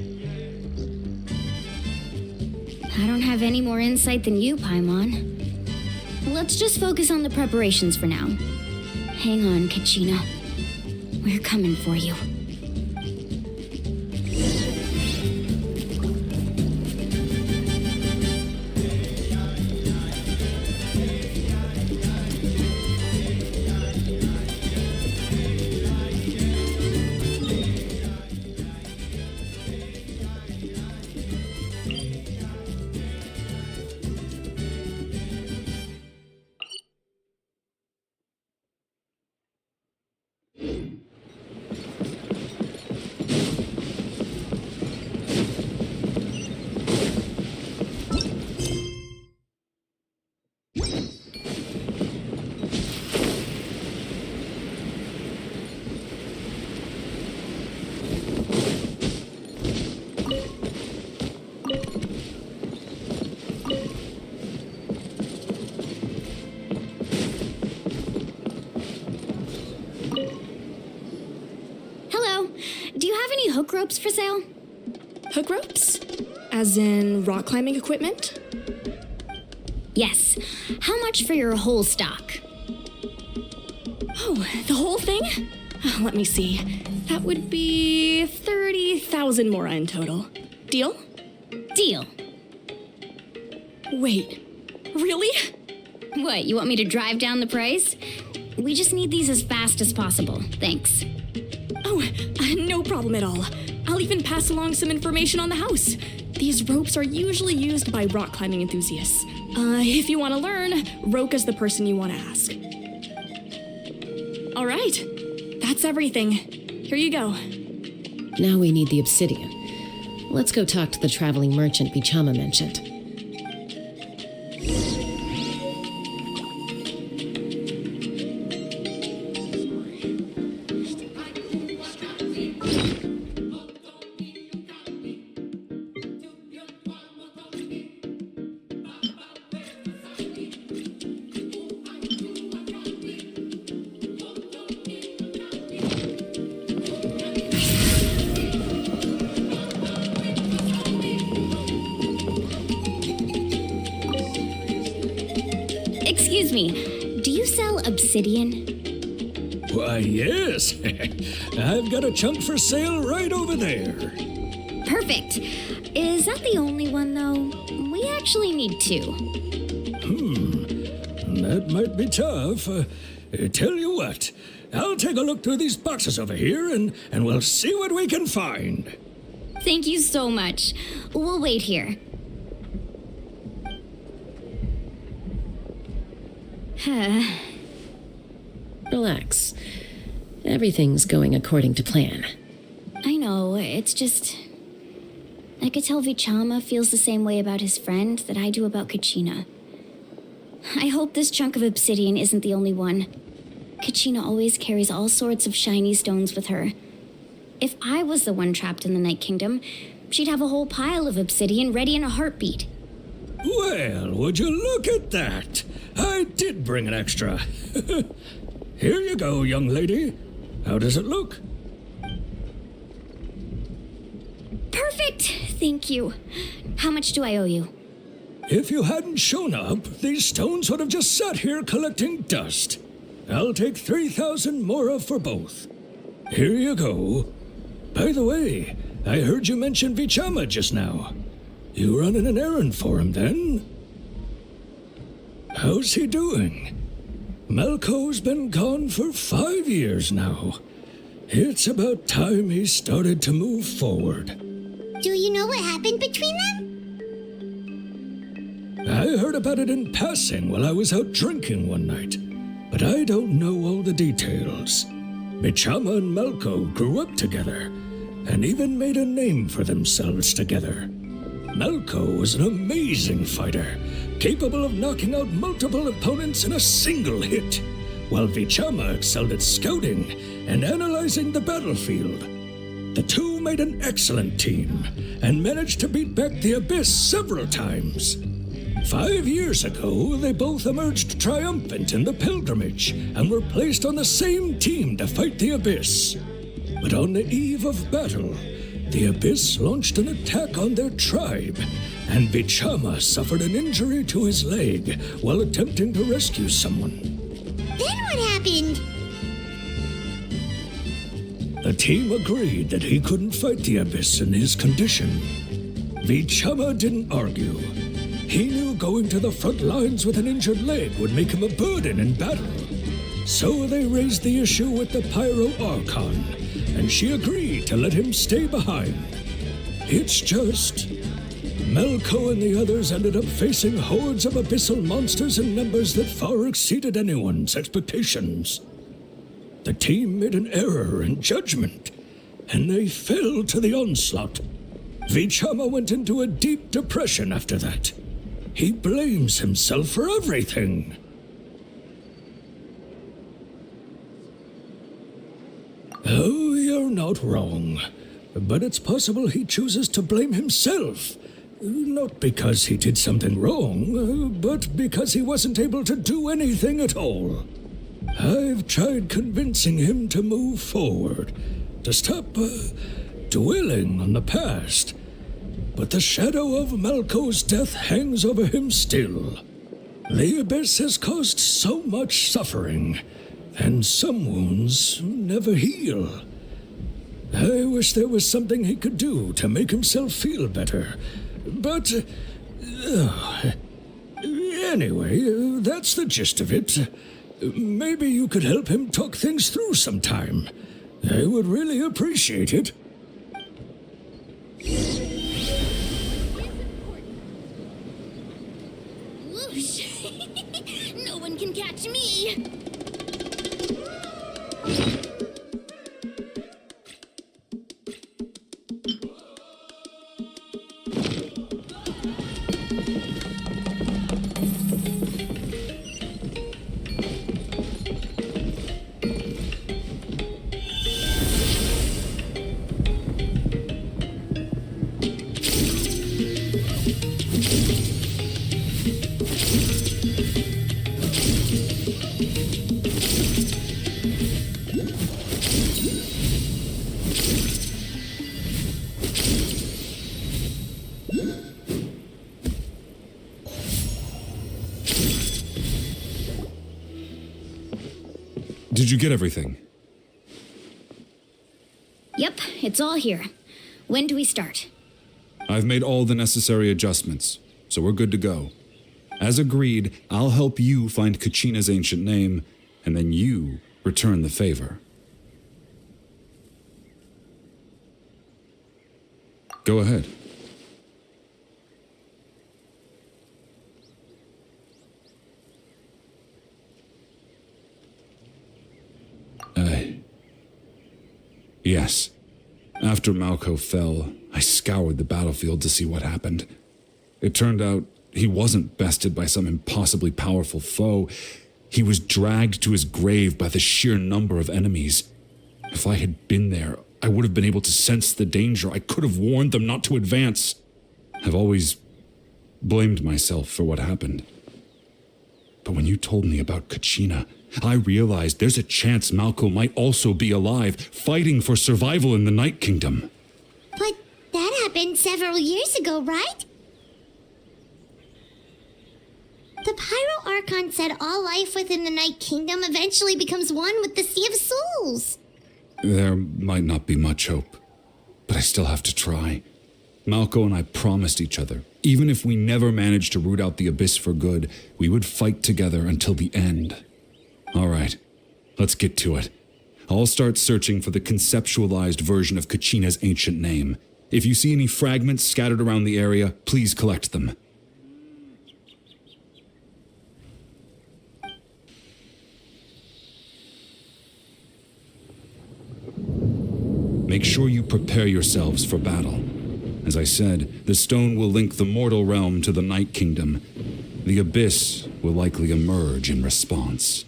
[SPEAKER 3] I don't have any more insight than you, Paimon. Let's just focus on the preparations for now. Hang on, Kachina. We're coming for you. Hook ropes for sale?
[SPEAKER 4] Hook ropes? As in rock climbing equipment?
[SPEAKER 3] Yes. How much for your whole stock?
[SPEAKER 4] Oh, the whole thing? Let me see. That would be 30,000 mora in total. Deal?
[SPEAKER 3] Deal.
[SPEAKER 4] Wait, really?
[SPEAKER 3] What, you want me to drive down the price? We just need these as fast as possible. Thanks.
[SPEAKER 4] Oh, no problem at all. I'll even pass along some information on the house. These ropes are usually used by rock climbing enthusiasts. If you want to learn, Roka's the person you want to ask. All right, that's everything. Here you go.
[SPEAKER 10] Now we need the obsidian. Let's go talk to the traveling merchant Bichama mentioned.
[SPEAKER 3] Excuse me, do you sell obsidian?
[SPEAKER 6] Why, yes. I've got a chunk for sale right over there.
[SPEAKER 3] Perfect. Is that the only one, though? We actually need two.
[SPEAKER 6] That might be tough. Tell you what, I'll take a look through these boxes over here and we'll see what we can find.
[SPEAKER 3] Thank you so much. We'll wait here.
[SPEAKER 10] Relax. Everything's going according to plan.
[SPEAKER 3] I know, it's just... I could tell Vichama feels the same way about his friend that I do about Kachina. I hope this chunk of obsidian isn't the only one. Kachina always carries all sorts of shiny stones with her. If I was the one trapped in the Night Kingdom, she'd have a whole pile of obsidian ready in a heartbeat.
[SPEAKER 6] Well, would you look at that? I did bring an extra. Here you go, young lady. How does it look?
[SPEAKER 3] Perfect! Thank you. How much do I owe you?
[SPEAKER 6] If you hadn't shown up, these stones would have just sat here collecting dust. I'll take 3,000 mora for both. Here you go. By the way, I heard you mention Vichama just now. You running an errand for him, then? How's he doing? Malco's been gone for 5 years now. It's about time he started to move forward.
[SPEAKER 2] Do you know what happened between them?
[SPEAKER 6] I heard about it in passing while I was out drinking one night, but I don't know all the details. Vichama and Malco grew up together, and even made a name for themselves together. Malco was an amazing fighter, capable of knocking out multiple opponents in a single hit, while Vichama excelled at scouting and analyzing the battlefield. The two made an excellent team, and managed to beat back the Abyss several times. 5 years ago, they both emerged triumphant in the pilgrimage, and were placed on the same team to fight the Abyss. But on the eve of battle, the Abyss launched an attack on their tribe, and Vichama suffered an injury to his leg while attempting to rescue someone.
[SPEAKER 2] Then what happened?
[SPEAKER 6] The team agreed that he couldn't fight the Abyss in his condition. Vichama didn't argue. He knew going to the front lines with an injured leg would make him a burden in battle. So they raised the issue with the Pyro Archon, and she agreed to let him stay behind. It's just... Malco and the others ended up facing hordes of abyssal monsters in numbers that far exceeded anyone's expectations. The team made an error in judgment, and they fell to the onslaught. Vichama went into a deep depression after that. He blames himself for everything. Oh, you're not wrong. But it's possible he chooses to blame himself. Not because he did something wrong, but because he wasn't able to do anything at all. I've tried convincing him to move forward, to stop dwelling on the past. But the shadow of Malco's death hangs over him still. The Abyss has caused so much suffering, and some wounds never heal. I wish there was something he could do to make himself feel better. But... anyway, that's the gist of it. Maybe you could help him talk things through sometime. I would really appreciate it.
[SPEAKER 3] Whoosh! No one can catch me!
[SPEAKER 13] Did you get everything?
[SPEAKER 3] Yep, it's all here. When do we start?
[SPEAKER 13] I've made all the necessary adjustments, so we're good to go. As agreed, I'll help you find Kachina's ancient name, and then you return the favor. Go ahead. mess. After Malco fell, I scoured the battlefield to see what happened. It turned out he wasn't bested by some impossibly powerful foe. He was dragged to his grave by the sheer number of enemies. If I had been there, I would have been able to sense the danger. I could have warned them not to advance. I've always blamed myself for what happened. But when you told me about Kachina, I realized there's a chance Malco might also be alive, fighting for survival in the Night Kingdom.
[SPEAKER 2] But that happened several years ago, right? The Pyro Archon said all life within the Night Kingdom eventually becomes one with the Sea of Souls.
[SPEAKER 13] There might not be much hope, but I still have to try. Malco and I promised each other, even if we never managed to root out the Abyss for good, we would fight together until the end. All right, let's get to it. I'll start searching for the conceptualized version of Kachina's ancient name. If you see any fragments scattered around the area, please collect them. Make sure you prepare yourselves for battle. As I said, the stone will link the mortal realm to the Night Kingdom. The Abyss will likely emerge in response.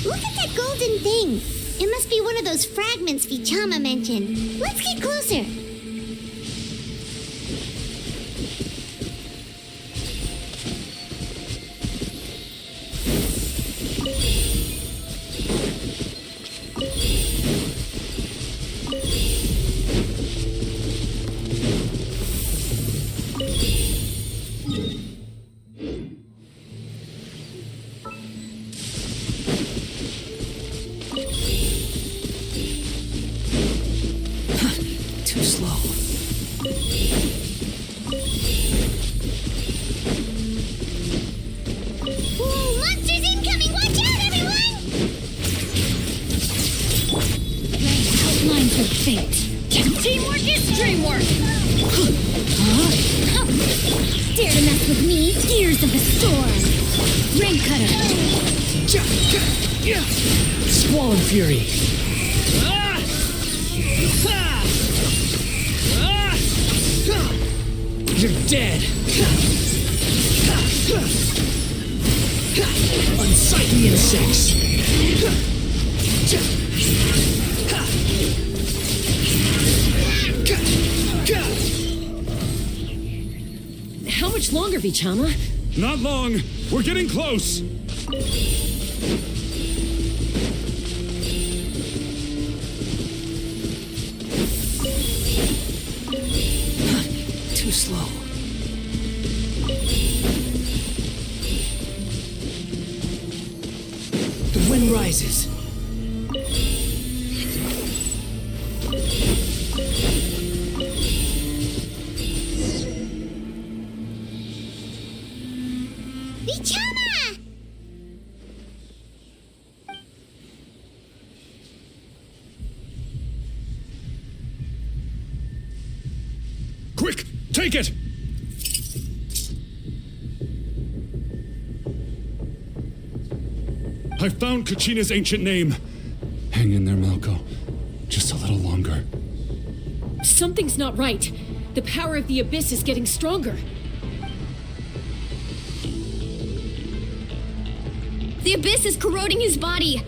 [SPEAKER 2] Look at that golden thing. It must be one of those fragments Vichama mentioned. Let's get closer.
[SPEAKER 1] Too slow.
[SPEAKER 2] Whoa, monsters incoming! Watch out, everyone!
[SPEAKER 3] Outlines of fate. Teamwork is dreamwork! Dare to mess with me? Gears of the storm! Rain cutter!
[SPEAKER 1] Squall and Fury. You're dead. Unsightly insects.
[SPEAKER 10] How much longer, Vichama?
[SPEAKER 13] Not long. We're getting close.
[SPEAKER 1] Too slow. The wind rises.
[SPEAKER 2] Vichama!
[SPEAKER 13] Quick, take it! I found Kachina's ancient name. Hang in there, Malco. Just a little longer.
[SPEAKER 10] Something's not right. The power of the Abyss is getting stronger.
[SPEAKER 3] The Abyss is corroding his body!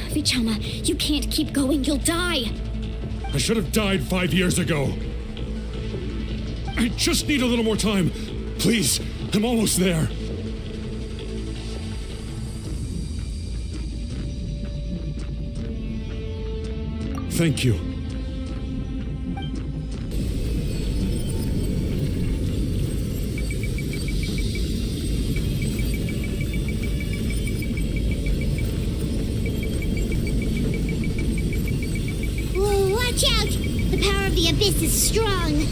[SPEAKER 3] Vichama, you can't keep going, you'll die!
[SPEAKER 13] I should have died 5 years ago. I just need a little more time. Please, I'm almost there. Thank you.
[SPEAKER 2] Whoa, watch out! The power of the Abyss is strong.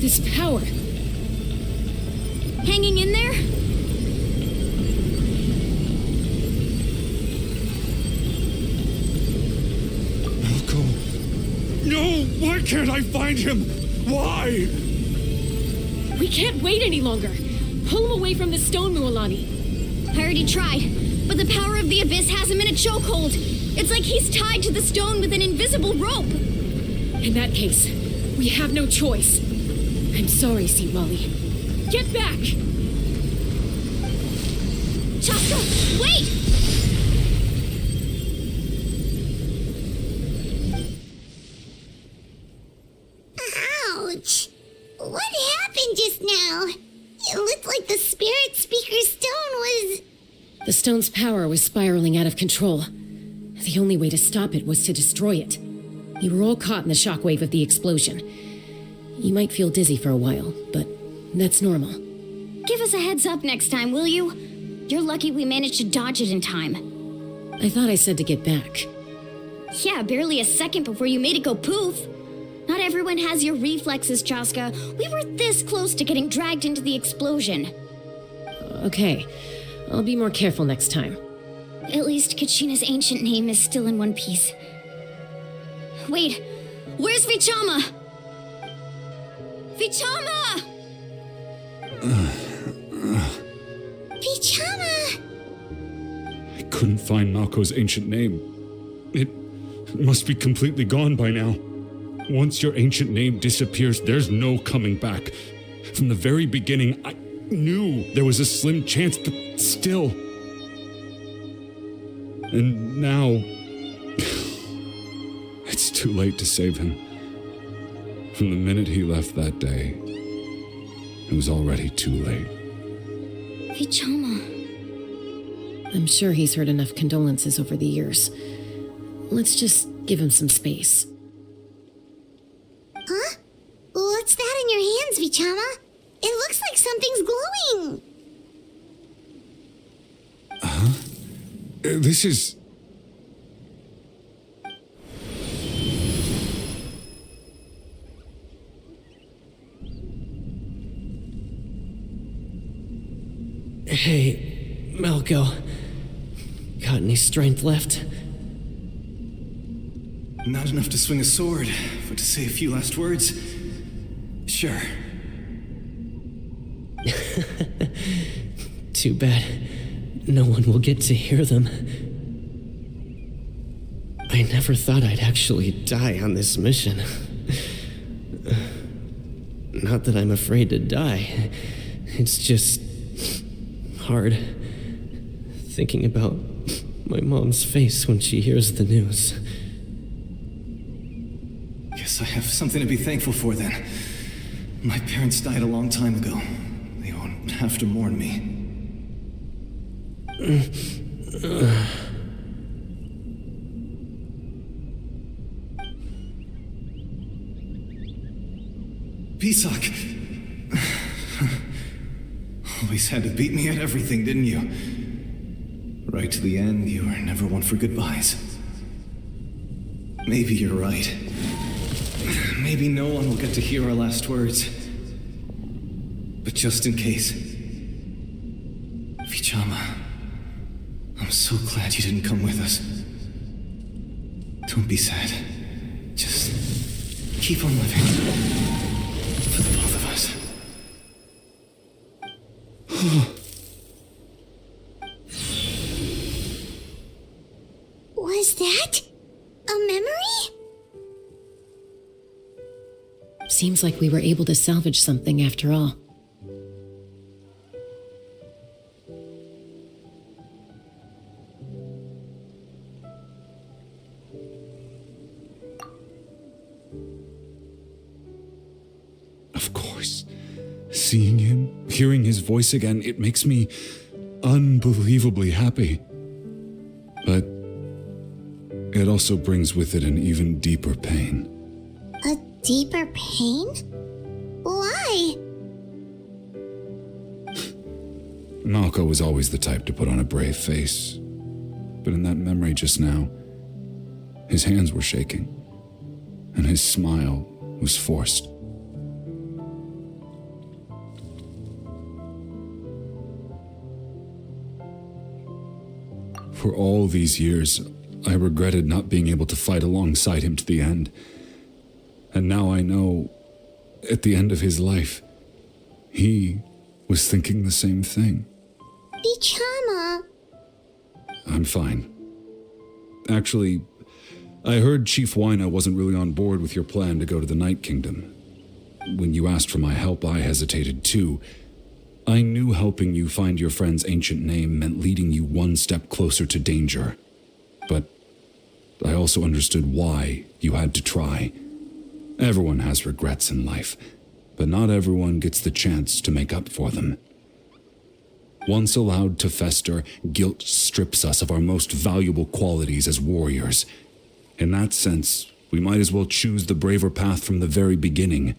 [SPEAKER 10] This power.
[SPEAKER 3] Hanging in there?
[SPEAKER 13] Malcolm. No! Why can't I find him? Why?
[SPEAKER 10] We can't wait any longer. Pull him away from the stone, Mualani.
[SPEAKER 3] I already tried, but the power of the Abyss has him in a chokehold. It's like he's tied to the stone with an invisible rope.
[SPEAKER 10] In that case, we have no choice. I'm sorry, Sea Molly. Get back!
[SPEAKER 3] Chaska, wait!
[SPEAKER 2] Ouch! What happened just now? It looked like the spirit speaker's stone was...
[SPEAKER 10] The stone's power was spiraling out of control. The only way to stop it was to destroy it. You were all caught in the shockwave of the explosion. You might feel dizzy for a while, but that's normal.
[SPEAKER 3] Give us a heads up next time, will you? You're lucky we managed to dodge it in time.
[SPEAKER 10] I thought I said to get back.
[SPEAKER 3] Yeah, barely a second before you made it go poof. Not everyone has your reflexes, Chaska. We were this close to getting dragged into the explosion.
[SPEAKER 10] Okay, I'll be more careful next time.
[SPEAKER 3] At least Kachina's ancient name is still in one piece. Wait, where's Vichama? Vichama!
[SPEAKER 2] Vichama!
[SPEAKER 13] I couldn't find Nako's ancient name. It must be completely gone by now. Once your ancient name disappears, there's no coming back. From the very beginning, I knew there was a slim chance, but still. And now, it's too late to save him. From the minute he left that day, it was already too late.
[SPEAKER 3] Vichama.
[SPEAKER 10] I'm sure he's heard enough condolences over the years. Let's just give him some space.
[SPEAKER 2] Huh? What's that in your hands, Vichama? It looks like something's glowing.
[SPEAKER 13] This is...
[SPEAKER 1] Hey, Malco. Got any strength left?
[SPEAKER 14] Not enough to swing a sword, but to say a few last words? Sure.
[SPEAKER 1] Too bad. No one will get to hear them. I never thought I'd actually die on this mission. Not that I'm afraid to die. It's just hard thinking about my mom's face when she hears the news.
[SPEAKER 14] Guess I have something to be thankful for then. My parents died a long time ago. They won't have to mourn me. Pisak! Always had to beat me at everything, didn't you? Right to the end, you were never one for goodbyes. Maybe you're right. Maybe no one will get to hear our last words. But just in case... Vichama, I'm so glad you didn't come with us. Don't be sad. Just keep on living. For the both of us.
[SPEAKER 2] Was that a memory?
[SPEAKER 10] Seems like we were able to salvage something after all.
[SPEAKER 13] Of course. Seeing him, hearing his voice again, it makes me unbelievably happy. But it also brings with it an even deeper pain.
[SPEAKER 2] A deeper pain? Why?
[SPEAKER 13] Malco was always the type to put on a brave face. But in that memory just now, his hands were shaking, and his smile was forced. For all these years, I regretted not being able to fight alongside him to the end. And now I know, at the end of his life, he was thinking the same thing.
[SPEAKER 2] Vichama.
[SPEAKER 13] I'm fine. Actually, I heard Chief Wyna wasn't really on board with your plan to go to the Night Kingdom. When you asked for my help, I hesitated too. I knew helping you find your friend's ancient name meant leading you one step closer to danger. But I also understood why you had to try. Everyone has regrets in life, but not everyone gets the chance to make up for them. Once allowed to fester, guilt strips us of our most valuable qualities as warriors. In that sense, we might as well choose the braver path from the very beginning.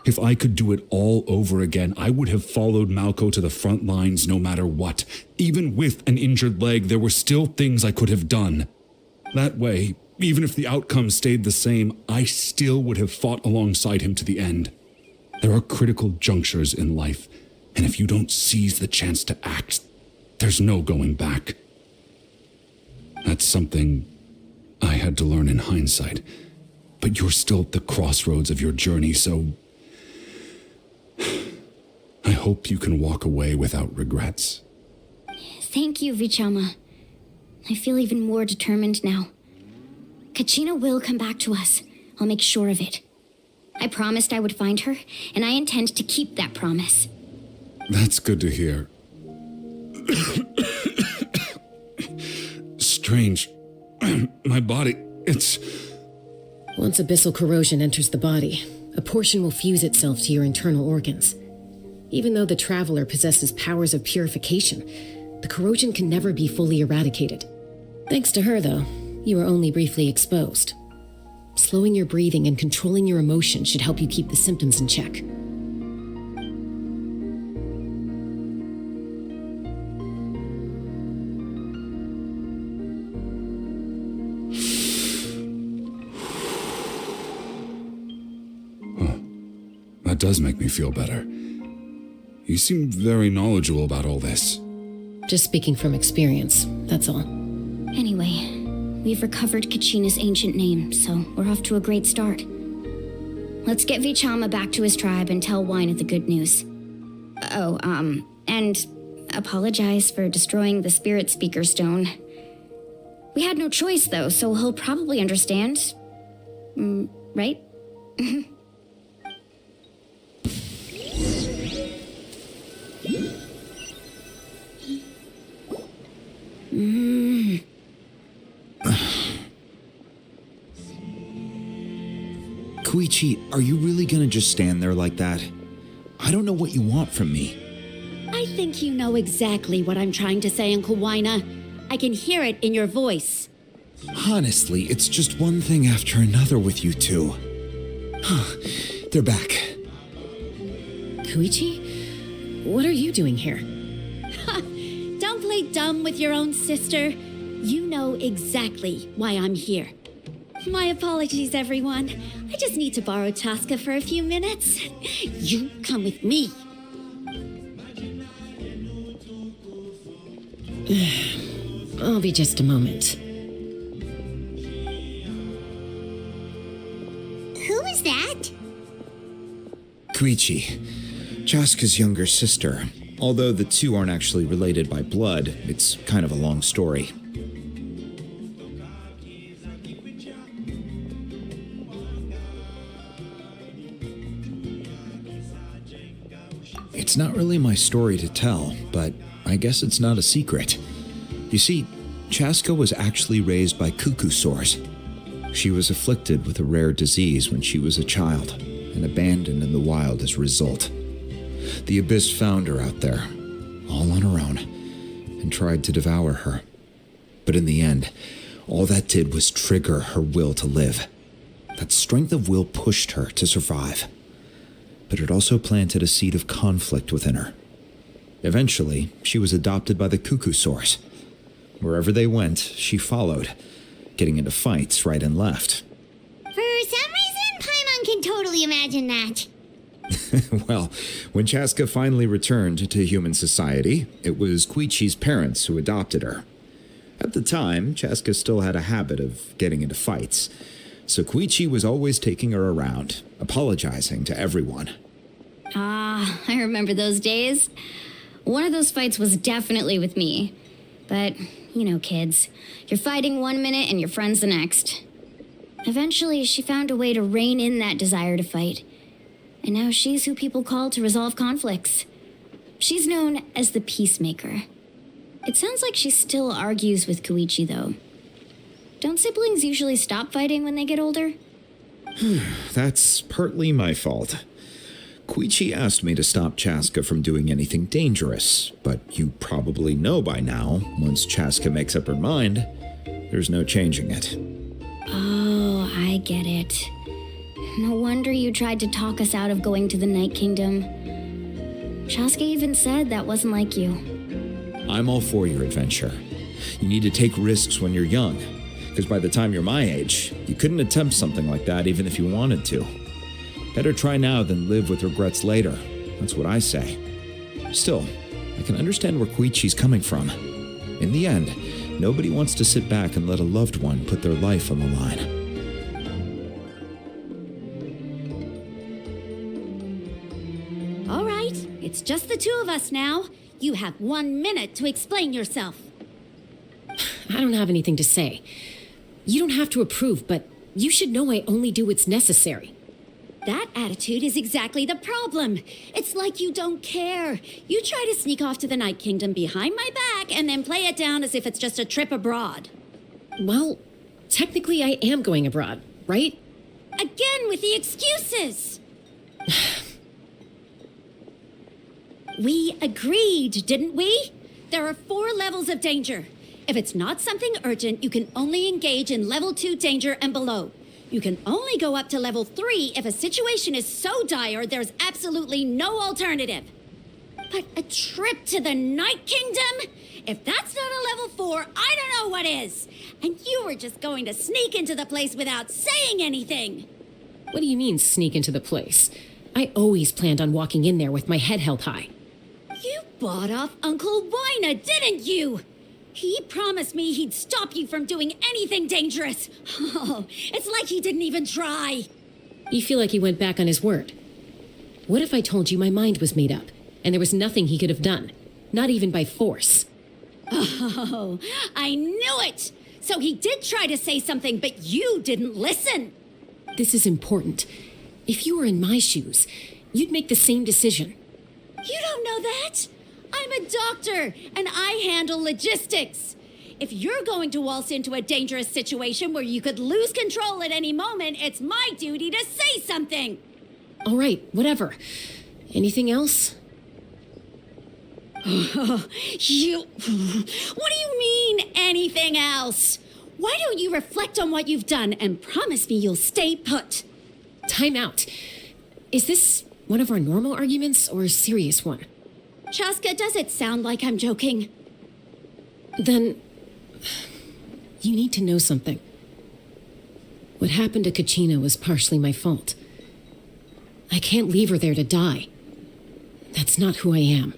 [SPEAKER 13] If I could do it all over again, I would have followed Malco to the front lines no matter what. Even with an injured leg, there were still things I could have done. That way, even if the outcome stayed the same, I still would have fought alongside him to the end. There are critical junctures in life, and if you don't seize the chance to act, there's no going back. That's something I had to learn in hindsight, but you're still at the crossroads of your journey, so I hope you can walk away without regrets.
[SPEAKER 3] Thank you, Vichama. I feel even more determined now. Kachina will come back to us. I'll make sure of it. I promised I would find her, and I intend to keep that promise.
[SPEAKER 13] That's good to hear. Strange. My body, it's...
[SPEAKER 10] Once abyssal corrosion enters the body, a portion will fuse itself to your internal organs. Even though the Traveler possesses powers of purification, the corrosion can never be fully eradicated. Thanks to her, though, you are only briefly exposed. Slowing your breathing and controlling your emotions should help you keep the symptoms in check.
[SPEAKER 13] That does make me feel better. You seem very knowledgeable about all this.
[SPEAKER 10] Just speaking from experience, that's all.
[SPEAKER 3] Anyway, we've recovered Kachina's ancient name, so we're off to a great start. Let's get Vichama back to his tribe and tell Wyna the good news. And apologize for destroying the Spirit Speaker Stone. We had no choice, though, so he'll probably understand. Right?
[SPEAKER 12] Koichi, are you really gonna just stand there like that? I don't know what you want from me.
[SPEAKER 15] I think you know exactly what I'm trying to say, Uncle Wyna. I can hear it in your voice.
[SPEAKER 12] Honestly, it's just one thing after another with you two. They're back.
[SPEAKER 10] Koichi? What are you doing here?
[SPEAKER 15] Don't play dumb with your own sister. You know exactly why I'm here. My apologies, everyone. I just need to borrow Tosca for a few minutes. You come with me.
[SPEAKER 10] I'll be just a moment.
[SPEAKER 2] Who is that?
[SPEAKER 12] Koichi, Chaska's younger sister. Although the two aren't actually related by blood, it's kind of a long story. It's not really my story to tell, but I guess it's not a secret. You see, Chaska was actually raised by cuckoo sores. She was afflicted with a rare disease when she was a child, and abandoned in the wild as a result. The Abyss found her out there, all on her own, and tried to devour her. But in the end, all that did was trigger her will to live. That strength of will pushed her to survive. But it also planted a seed of conflict within her. Eventually, she was adopted by the cuckoo sores. Wherever they went, she followed, getting into fights right and left.
[SPEAKER 2] For some reason, Paimon can totally imagine that.
[SPEAKER 12] Well, when Chaska finally returned to human society, it was Koichi's parents who adopted her. At the time, Chaska still had a habit of getting into fights, so Koichi was always taking her around, apologizing to everyone.
[SPEAKER 3] Ah, I remember those days. One of those fights was definitely with me. But, you know, kids. You're fighting one minute and your friend's the next. Eventually, she found a way to rein in that desire to fight. And now she's who people call to resolve conflicts. She's known as the Peacemaker. It sounds like she still argues with Koichi, though. Don't siblings usually stop fighting when they get older?
[SPEAKER 12] That's partly my fault. Koichi asked me to stop Chaska from doing anything dangerous, but you probably know by now, once Chaska makes up her mind, there's no changing it.
[SPEAKER 3] Oh, I get it. No wonder you tried to talk us out of going to the Night Kingdom. Chaska even said that wasn't like you.
[SPEAKER 12] I'm all for your adventure. You need to take risks when you're young, because by the time you're my age, you couldn't attempt something like that even if you wanted to. Better try now than live with regrets later. That's what I say. Still, I can understand where Koichi's coming from. In the end, nobody wants to sit back and let a loved one put their life on the line.
[SPEAKER 15] All right, it's just the two of us now. You have 1 minute to explain yourself.
[SPEAKER 10] I don't have anything to say. You don't have to approve, but you should know I only do what's necessary.
[SPEAKER 15] That attitude is exactly the problem. It's like you don't care. You try to sneak off to the Night Kingdom behind my back and then play it down as if it's just a trip abroad.
[SPEAKER 10] Well, technically I am going abroad, right?
[SPEAKER 15] Again with the excuses. We agreed, didn't we? There are 4 levels of danger. If it's not something urgent, you can only engage in level 2 danger and below. You can only go up to level 3 if a situation is so dire there's absolutely no alternative. But a trip to the Night Kingdom? If that's not a level 4, I don't know what is. And you were just going to sneak into the place without saying anything.
[SPEAKER 10] What do you mean, sneak into the place? I always planned on walking in there with my head held high.
[SPEAKER 15] You bought off Uncle Wina, didn't you? He promised me he'd stop you from doing anything dangerous. Oh, it's like he didn't even try.
[SPEAKER 10] You feel like he went back on his word. What if I told you my mind was made up, and there was nothing he could have done? Not even by force.
[SPEAKER 15] Oh, I knew it! So he did try to say something, but you didn't listen.
[SPEAKER 10] This is important. If you were in my shoes, you'd make the same decision.
[SPEAKER 15] You don't know that? I'm a doctor, and I handle logistics. If you're going to waltz into a dangerous situation where you could lose control at any moment, it's my duty to say something.
[SPEAKER 10] All right, whatever. Anything else?
[SPEAKER 15] What do you mean, anything else? Why don't you reflect on what you've done and promise me you'll stay put?
[SPEAKER 10] Time out. Is this one of our normal arguments or a serious one?
[SPEAKER 15] Chaska, does it sound like I'm joking?
[SPEAKER 10] Then, you need to know something. What happened to Kachina was partially my fault. I can't leave her there to die. That's not who I am.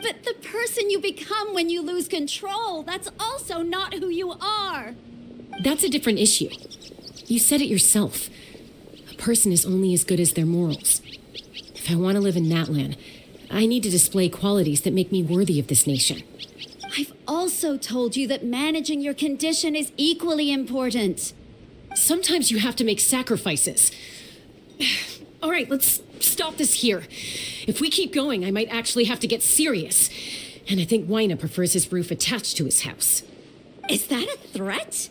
[SPEAKER 15] But the person you become when you lose control, that's also not who you are.
[SPEAKER 10] That's a different issue. You said it yourself. A person is only as good as their morals. If I want to live in Natlan, I need to display qualities that make me worthy of this nation.
[SPEAKER 15] I've also told you that managing your condition is equally important.
[SPEAKER 10] Sometimes you have to make sacrifices. All right, let's stop this here. If we keep going, I might actually have to get serious. And I think Wina prefers his roof attached to his house.
[SPEAKER 15] Is that a threat?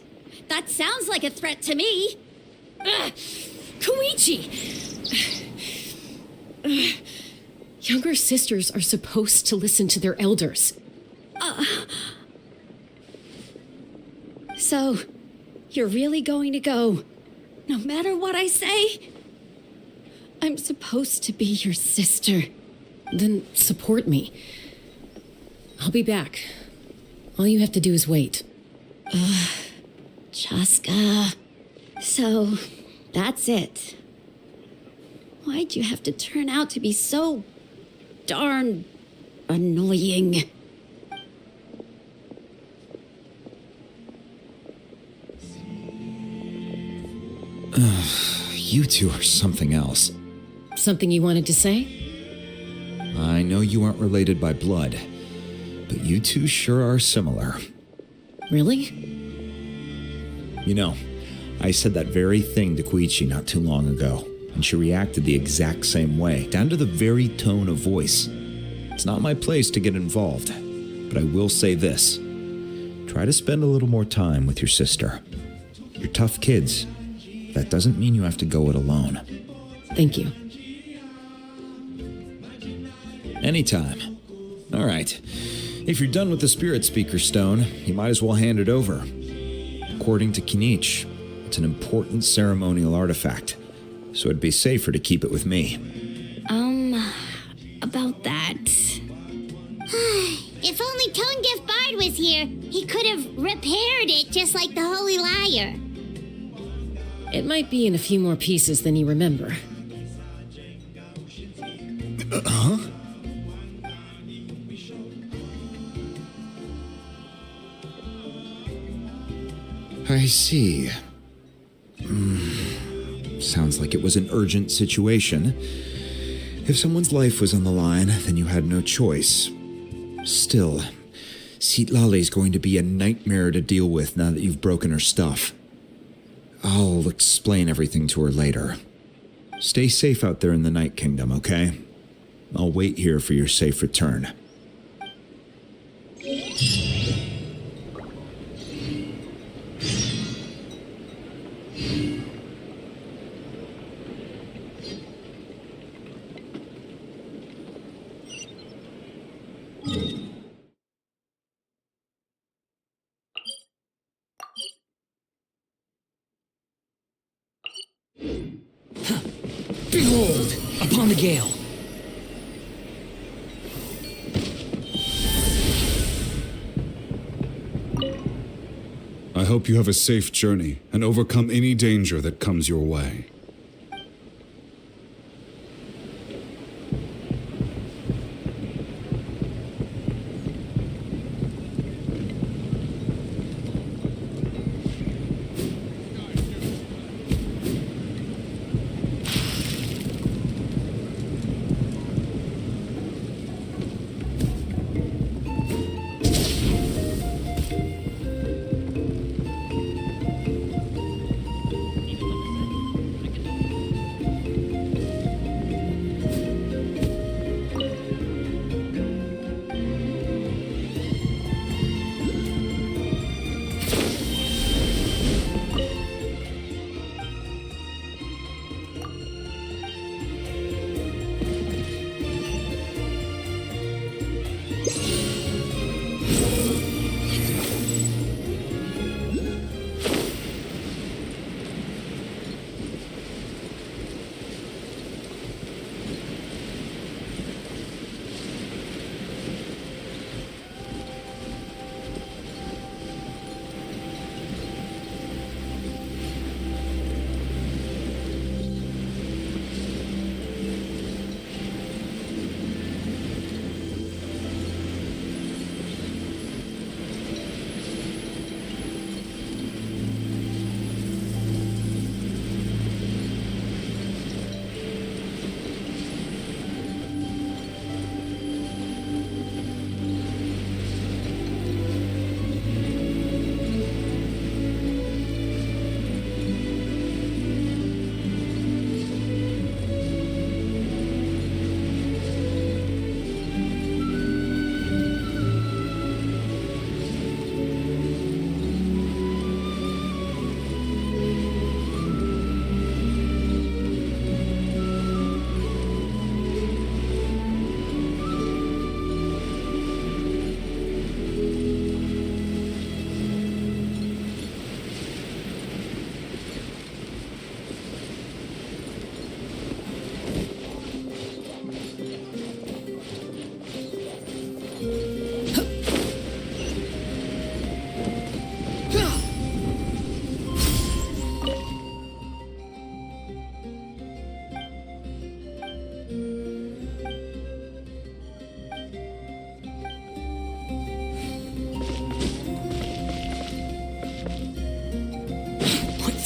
[SPEAKER 15] That sounds like a threat to me.
[SPEAKER 10] Koichi! Younger sisters are supposed to listen to their elders.
[SPEAKER 15] So, you're really going to go, no matter what I say? I'm supposed to be your sister.
[SPEAKER 10] Then support me. I'll be back. All you have to do is wait.
[SPEAKER 15] Chaska. So, that's it. Why'd you have to turn out to be so darn annoying?
[SPEAKER 12] You two are something else.
[SPEAKER 10] Something you wanted to say?
[SPEAKER 12] I know you aren't related by blood, but you two sure are similar.
[SPEAKER 10] Really?
[SPEAKER 12] You know, I said that very thing to Koichi not too long ago, and she reacted the exact same way, down to the very tone of voice. It's not my place to get involved, but I will say this. Try to spend a little more time with your sister. You're tough kids. That doesn't mean you have to go it alone.
[SPEAKER 10] Thank you.
[SPEAKER 12] Anytime. All right. If you're done with the Spirit Speaker Stone, you might as well hand it over. According to Kinich, it's an important ceremonial artifact, so it'd be safer to keep it with me.
[SPEAKER 3] About that.
[SPEAKER 2] If only Tone-Deaf Bard was here, he could have repaired it just like the Holy Liar.
[SPEAKER 10] It might be in a few more pieces than you remember.
[SPEAKER 12] Huh? I see. Sounds like it was an urgent situation. If someone's life was on the line, then you had no choice. Still, Citlali's going to be a nightmare to deal with now that you've broken her stuff. I'll explain everything to her later. Stay safe out there in the Night Kingdom, okay? I'll wait here for your safe return.
[SPEAKER 16] Behold, upon the gale.
[SPEAKER 13] I hope you have a safe journey and overcome any danger that comes your way.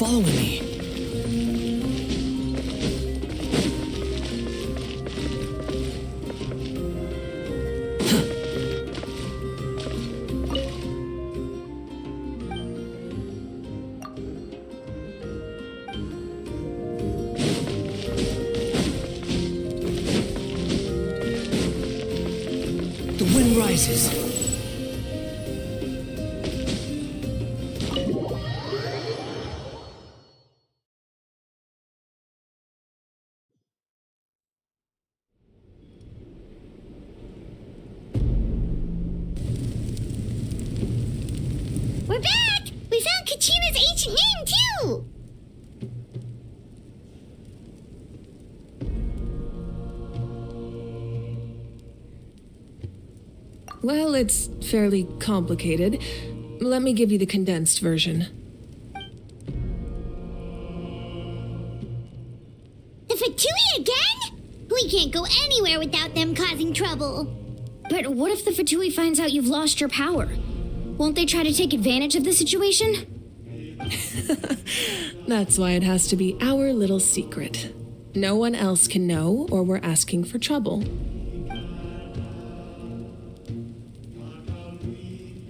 [SPEAKER 7] following me.
[SPEAKER 1] The wind rises.
[SPEAKER 2] We're back! We found Kachina's ancient name, too!
[SPEAKER 7] Well, it's fairly complicated. Let me give you the condensed version.
[SPEAKER 2] The Fatui again? We can't go anywhere without them causing trouble.
[SPEAKER 3] But what if the Fatui finds out you've lost your power? Won't they try to take advantage of the situation?
[SPEAKER 7] That's why it has to be our little secret. No one else can know, or we're asking for trouble.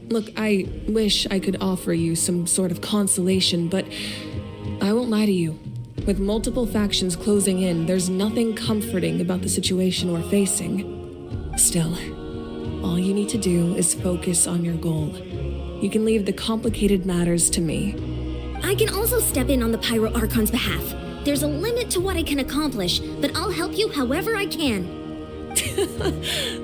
[SPEAKER 7] Look, I wish I could offer you some sort of consolation, but I won't lie to you. With multiple factions closing in, there's nothing comforting about the situation we're facing. Still, all you need to do is focus on your goal. You can leave the complicated matters to me.
[SPEAKER 3] I can also step in on the Pyro Archon's behalf. There's a limit to what I can accomplish, but I'll help you however I can.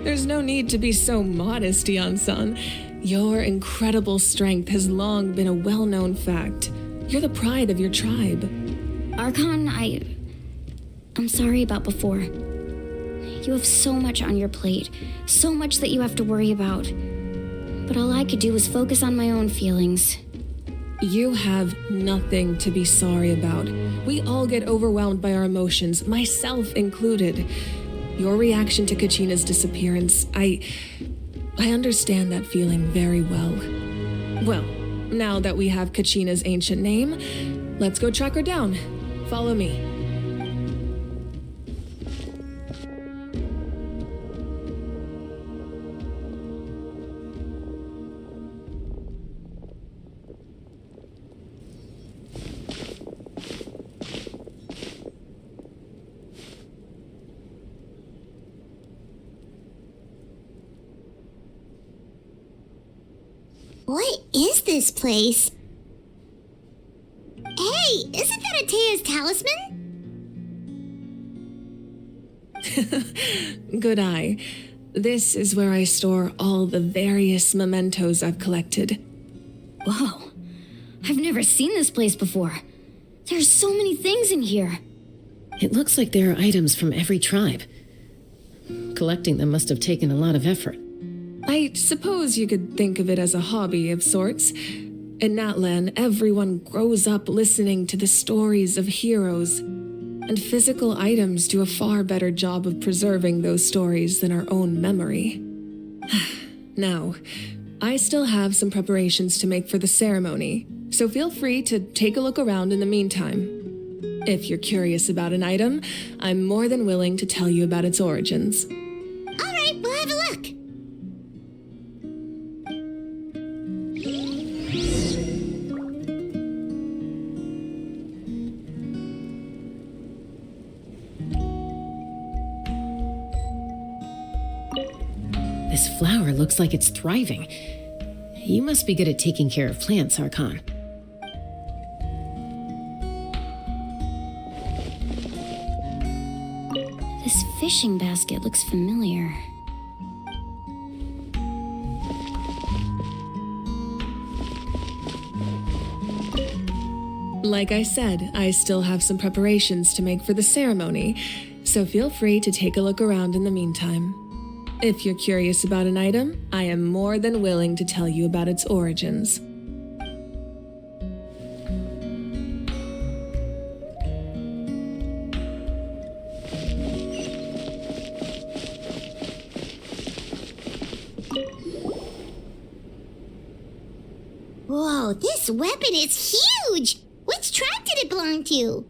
[SPEAKER 7] There's no need to be so modest, Yan-san. Your incredible strength has long been a well-known fact. You're the pride of your tribe.
[SPEAKER 3] Archon, I'm sorry about before. You have so much on your plate, so much that you have to worry about. But all I could do was focus on my own feelings.
[SPEAKER 7] You have nothing to be sorry about. We all get overwhelmed by our emotions, myself included. Your reaction to Kachina's disappearance, I understand that feeling very well. Well, now that we have Kachina's ancient name, let's go track her down. Follow me.
[SPEAKER 2] What is this place? Hey, isn't that Atea's talisman?
[SPEAKER 7] Good eye. This is where I store all the various mementos I've collected.
[SPEAKER 3] Whoa. I've never seen this place before. There's so many things in here.
[SPEAKER 10] It looks like there are items from every tribe. Collecting them must have taken a lot of effort.
[SPEAKER 7] I suppose you could think of it as a hobby of sorts. In Natlan, everyone grows up listening to the stories of heroes, and physical items do a far better job of preserving those stories than our own memory. Now, I still have some preparations to make for the ceremony, so feel free to take a look around in the meantime. If you're curious about an item, I'm more than willing to tell you about its origins.
[SPEAKER 2] All right, we'll have a look.
[SPEAKER 10] This flower looks like it's thriving. You must be good at taking care of plants, Archon.
[SPEAKER 3] This fishing basket looks familiar.
[SPEAKER 7] Like I said, I still have some preparations to make for the ceremony, so feel free to take a look around in the meantime. If you're curious about an item, I am more than willing to tell you about its origins.
[SPEAKER 2] Whoa, this weapon is huge! Which tribe did it belong to?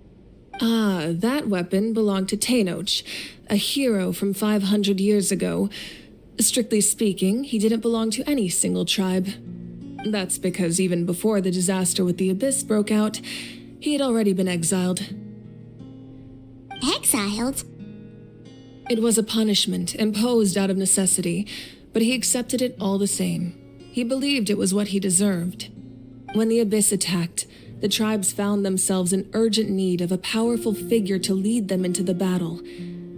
[SPEAKER 7] Ah, that weapon belonged to Tenoch, a hero from 500 years ago. Strictly speaking, he didn't belong to any single tribe. That's because even before the disaster with the Abyss broke out, he had already been exiled.
[SPEAKER 2] Exiled?
[SPEAKER 7] It was a punishment imposed out of necessity, but he accepted it all the same. He believed it was what he deserved. When the Abyss attacked, the tribes found themselves in urgent need of a powerful figure to lead them into the battle,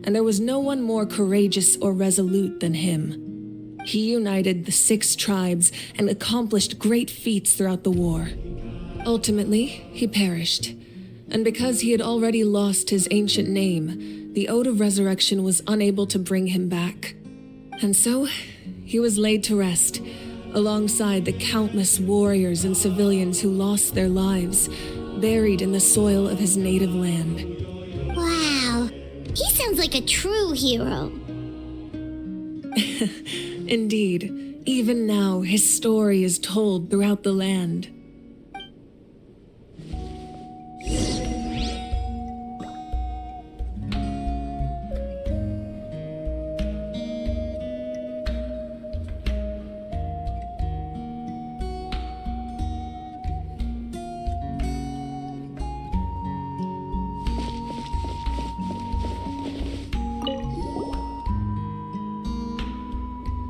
[SPEAKER 7] and there was no one more courageous or resolute than him. He united the 6 tribes and accomplished great feats throughout the war. Ultimately, he perished, and because he had already lost his ancient name, the Ode of Resurrection was unable to bring him back. And so, he was laid to rest, alongside the countless warriors and civilians who lost their lives, buried in the soil of his native land.
[SPEAKER 2] Wow, he sounds like a true hero.
[SPEAKER 7] Indeed, even now his story is told throughout the land.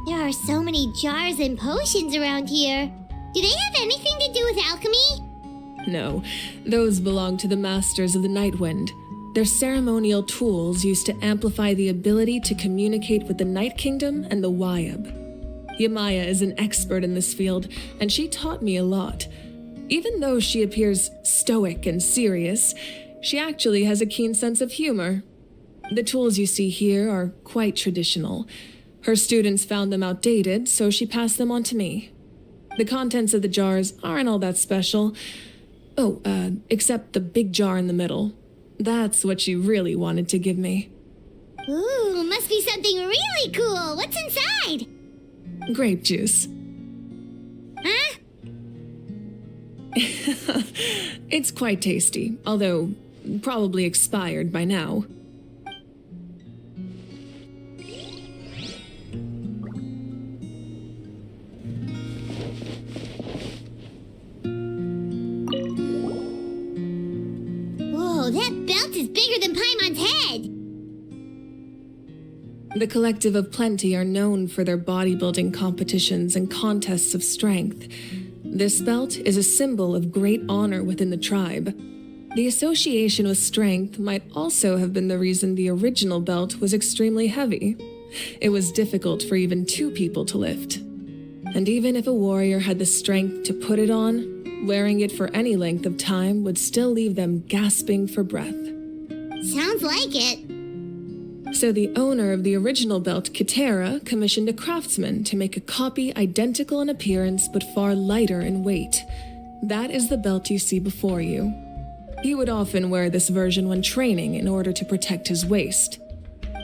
[SPEAKER 2] There are so many jars and potions around here. Do they have anything to do with alchemy?
[SPEAKER 7] No, those belong to the Masters of the Nightwind. They're ceremonial tools used to amplify the ability to communicate with the Night Kingdom and the Wyab. Yamaya is an expert in this field, and she taught me a lot. Even though she appears stoic and serious, she actually has a keen sense of humor. The tools you see here are quite traditional. Her students found them outdated, so she passed them on to me. The contents of the jars aren't all that special. Oh, except the big jar in the middle. That's what she really wanted to give me.
[SPEAKER 2] Ooh, must be something really cool. What's inside?
[SPEAKER 7] Grape juice.
[SPEAKER 2] Huh?
[SPEAKER 7] It's quite tasty, although probably expired by now.
[SPEAKER 2] Whoa, that belt is bigger than Paimon's head!
[SPEAKER 7] The Collective of Plenty are known for their bodybuilding competitions and contests of strength. This belt is a symbol of great honor within the tribe. The association with strength might also have been the reason the original belt was extremely heavy. It was difficult for even 2 people to lift. And even if a warrior had the strength to put it on, wearing it for any length of time would still leave them gasping for breath.
[SPEAKER 2] Sounds like it.
[SPEAKER 7] So the owner of the original belt, Kitera, commissioned a craftsman to make a copy identical in appearance but far lighter in weight. That is the belt you see before you. He would often wear this version when training in order to protect his waist.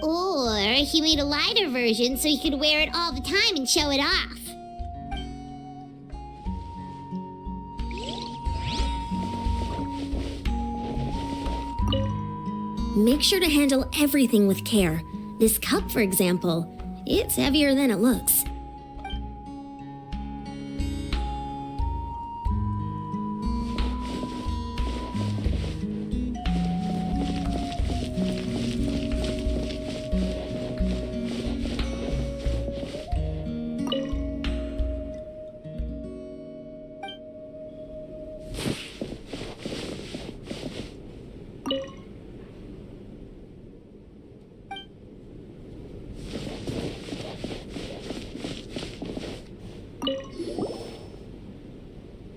[SPEAKER 2] Or he made a lighter version so he could wear it all the time and show it off.
[SPEAKER 16] Make sure to handle everything with care. This cup, for example, it's heavier than it looks.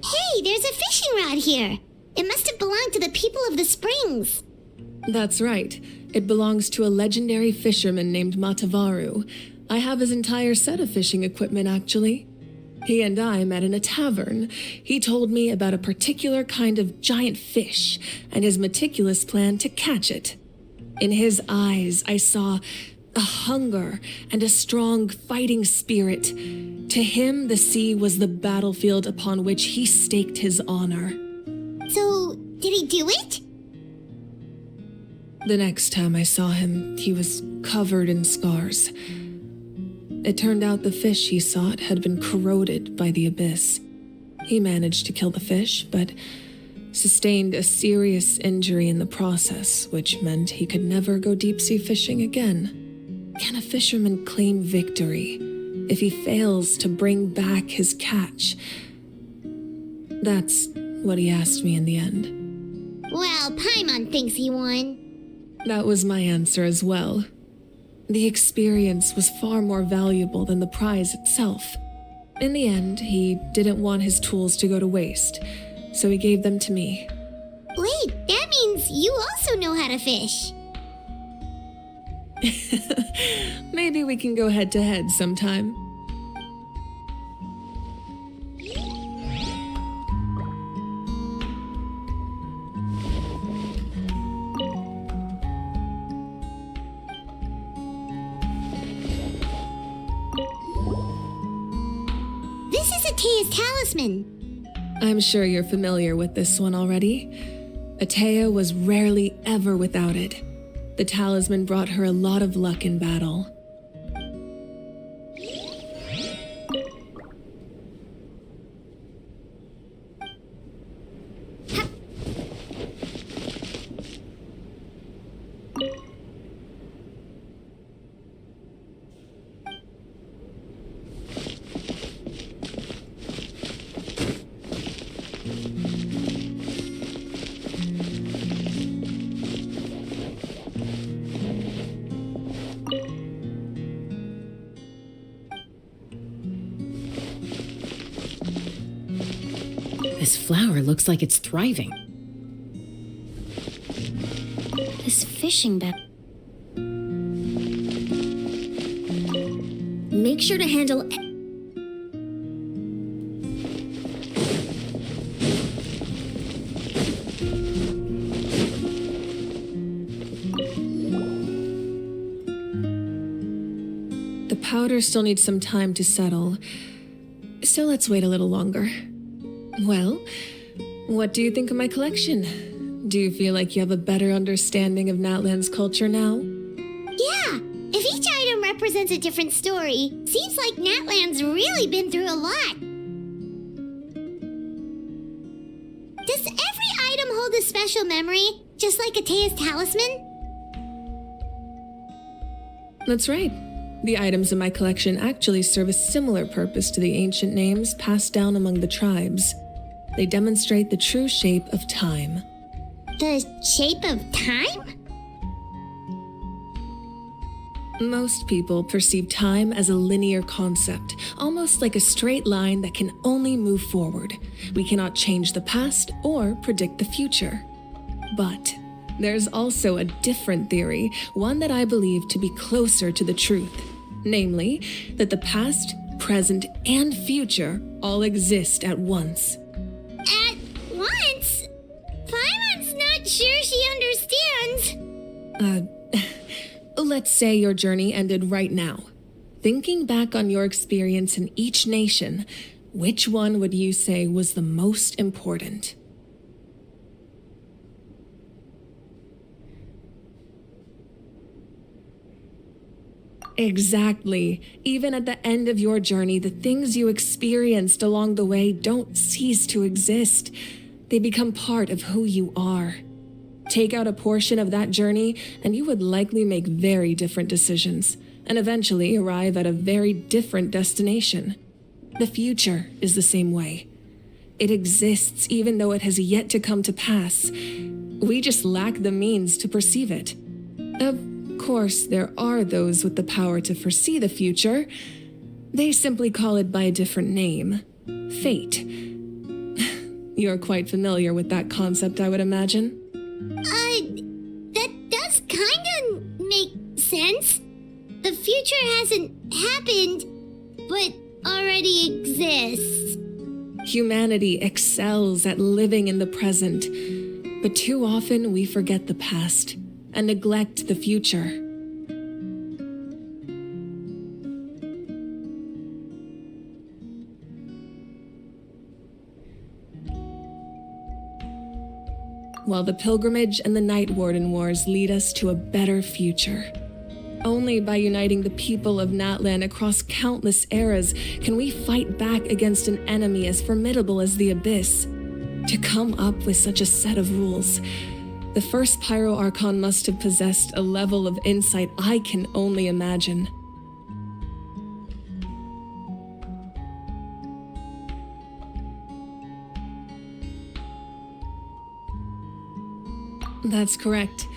[SPEAKER 2] Hey, there's a fishing rod here. It must have belonged to the people of the springs.
[SPEAKER 7] That's right. It belongs to a legendary fisherman named Matavaru. I have his entire set of fishing equipment, actually. He and I met in a tavern. He told me about a particular kind of giant fish and his meticulous plan to catch it. In his eyes, I saw a hunger and a strong fighting spirit. To him, the sea was the battlefield upon which he staked his honor.
[SPEAKER 2] So, Did he do it?
[SPEAKER 7] The next time I saw him, he was covered in scars. It turned out the fish he sought had been corroded by the abyss. He managed to kill the fish, but sustained a serious injury in the process, which meant he could never go deep-sea fishing again. Can a fisherman claim victory if he fails to bring back his catch? That's what he asked me in the end.
[SPEAKER 2] Well, Paimon thinks he won.
[SPEAKER 7] That was my answer as well. The experience was far more valuable than the prize itself. In the end, he didn't want his tools to go to waste, so he gave them to me.
[SPEAKER 2] Wait, that means you also know how to fish.
[SPEAKER 7] Maybe we can go head-to-head sometime.
[SPEAKER 2] This is Atea's talisman.
[SPEAKER 7] I'm sure you're familiar with this one already. Atea was rarely ever without it. The talisman brought her a lot of luck in battle.
[SPEAKER 10] This flower looks like it's thriving.
[SPEAKER 3] This fishing bag.
[SPEAKER 16] Make sure to handle.
[SPEAKER 7] The powder still needs some time to settle, so let's wait a little longer. Well, what do you think of my collection? Do you feel like you have a better understanding of Natlan's culture now?
[SPEAKER 2] Yeah, if each item represents a different story, seems like Natlan's really been through a lot. Does every item hold a special memory, just like Atea's talisman?
[SPEAKER 7] That's right. The items in my collection actually serve a similar purpose to the ancient names passed down among the tribes. They demonstrate the true shape of time.
[SPEAKER 2] The shape of time?
[SPEAKER 7] Most people perceive time as a linear concept, almost like a straight line that can only move forward. We cannot change the past or predict the future. But there's also a different theory, one that I believe to be closer to the truth. Namely, that the past, present, and future all exist at once.
[SPEAKER 2] At once? Paimon's not sure she understands.
[SPEAKER 7] Let's say your journey ended right now. Thinking back on your experience in each nation, which one would you say was the most important? Exactly. Even at the end of your journey, the things you experienced along the way don't cease to exist. They become part of who you are. Take out a portion of that journey, and you would likely make very different decisions, and eventually arrive at a very different destination. The future is the same way. It exists even though it has yet to come to pass. We just lack the means to perceive it. Of course, there are those with the power to foresee the future. They simply call it by a different name. Fate. You're quite familiar with that concept, I would imagine.
[SPEAKER 2] That does kinda make sense. The future hasn't happened, but already exists.
[SPEAKER 7] Humanity excels at living in the present, but too often we forget the past and neglect the future.
[SPEAKER 4] while the pilgrimage and the Night Warden Wars lead us to a better future. Only by uniting the people of Natlan across countless eras can we fight back against an enemy as formidable as the Abyss. To come up with such a set of rules, the first Pyro Archon must have possessed a level of insight I can only imagine. That's correct.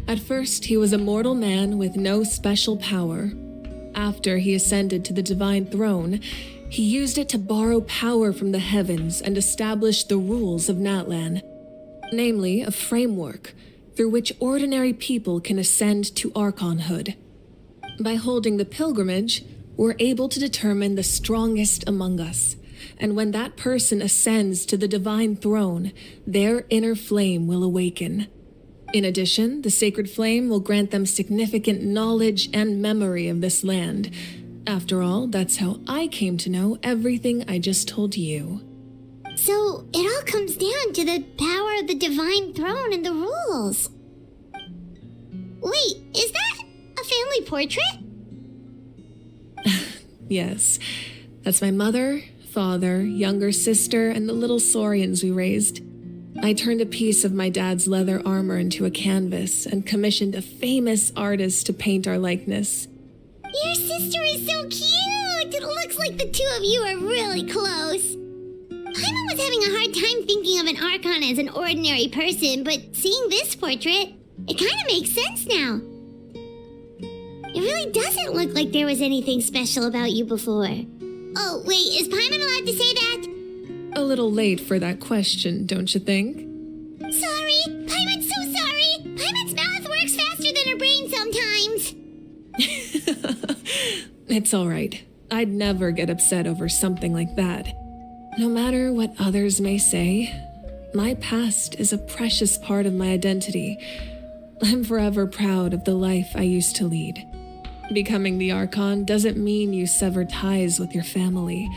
[SPEAKER 4] At first, he was a mortal man with no special power. After he ascended to the divine throne, he used it to borrow power from the heavens and establish the rules of Natlan, namely a framework through which ordinary people can ascend to Archonhood. By holding the pilgrimage, we're able to determine the strongest among us, and when that person ascends to the divine throne, their inner flame will awaken. In addition, the sacred flame will grant them significant knowledge and memory of this land. After all, that's how I came to know everything I just told you.
[SPEAKER 2] So, it all comes down to the power of the divine throne and the rules. Wait, is that a family portrait?
[SPEAKER 4] Yes, that's my mother, father, younger sister, and the little saurians we raised. I turned a piece of my dad's leather armor into a canvas and commissioned a famous artist to paint our likeness.
[SPEAKER 2] Your sister is so cute! It looks like the two of you are really close. Paimon was having a hard time thinking of an Archon as an ordinary person, but seeing this portrait, it kind of makes sense now. It really doesn't look like there was anything special about you before. Oh, wait, is Paimon allowed to say that?
[SPEAKER 4] A little late for that question, don't you think?
[SPEAKER 2] Sorry! Paimon's so sorry! Paimon's mouth works faster than her brain sometimes!
[SPEAKER 4] It's all right. I'd never get upset over something like that. No matter what others may say, my past is a precious part of my identity. I'm forever proud of the life I used to lead. Becoming the Archon doesn't mean you sever ties with your family.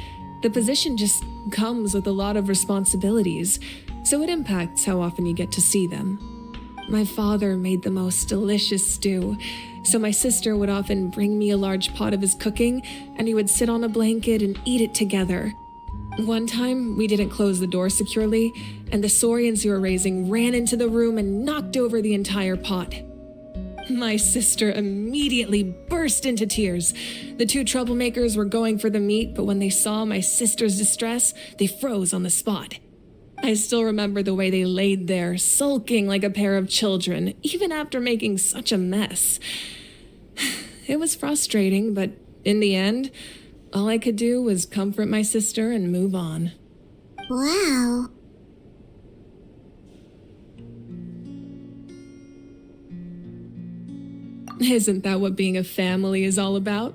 [SPEAKER 4] The position just comes with a lot of responsibilities, so it impacts how often you get to see them. My father made the most delicious stew, so my sister would often bring me a large pot of his cooking, and we would sit on a blanket and eat it together. One time, we didn't close the door securely, and the saurians we were raising ran into the room and knocked over the entire pot. My sister immediately burst into tears. The two troublemakers were going for the meat, but when they saw my sister's distress, they froze on the spot. I still remember the way they laid there, sulking like a pair of children, even after making such a mess. It was frustrating, but in the end, all I could do was comfort my sister and move on.
[SPEAKER 2] Wow.
[SPEAKER 4] Isn't that what being a family is all about?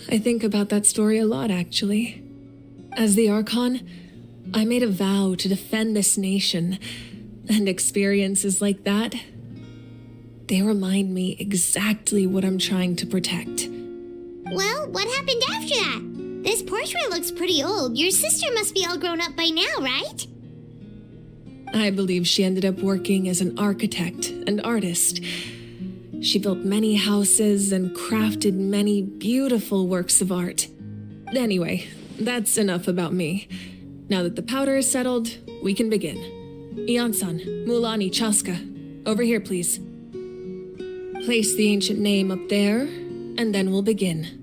[SPEAKER 4] I think about that story a lot, actually. As the Archon, I made a vow to defend this nation, and experiences like that, they remind me exactly what I'm trying to protect.
[SPEAKER 2] Well, what happened after that? This portrait looks pretty old. Your sister must be all grown up by now, right?
[SPEAKER 4] I believe she ended up working as an architect and artist. She built many houses and crafted many beautiful works of art. Anyway, that's enough about me. Now that the powder is settled, we can begin. Ian-san, Mulani, Chaska, over here, please. Place the ancient name up there, and then we'll begin.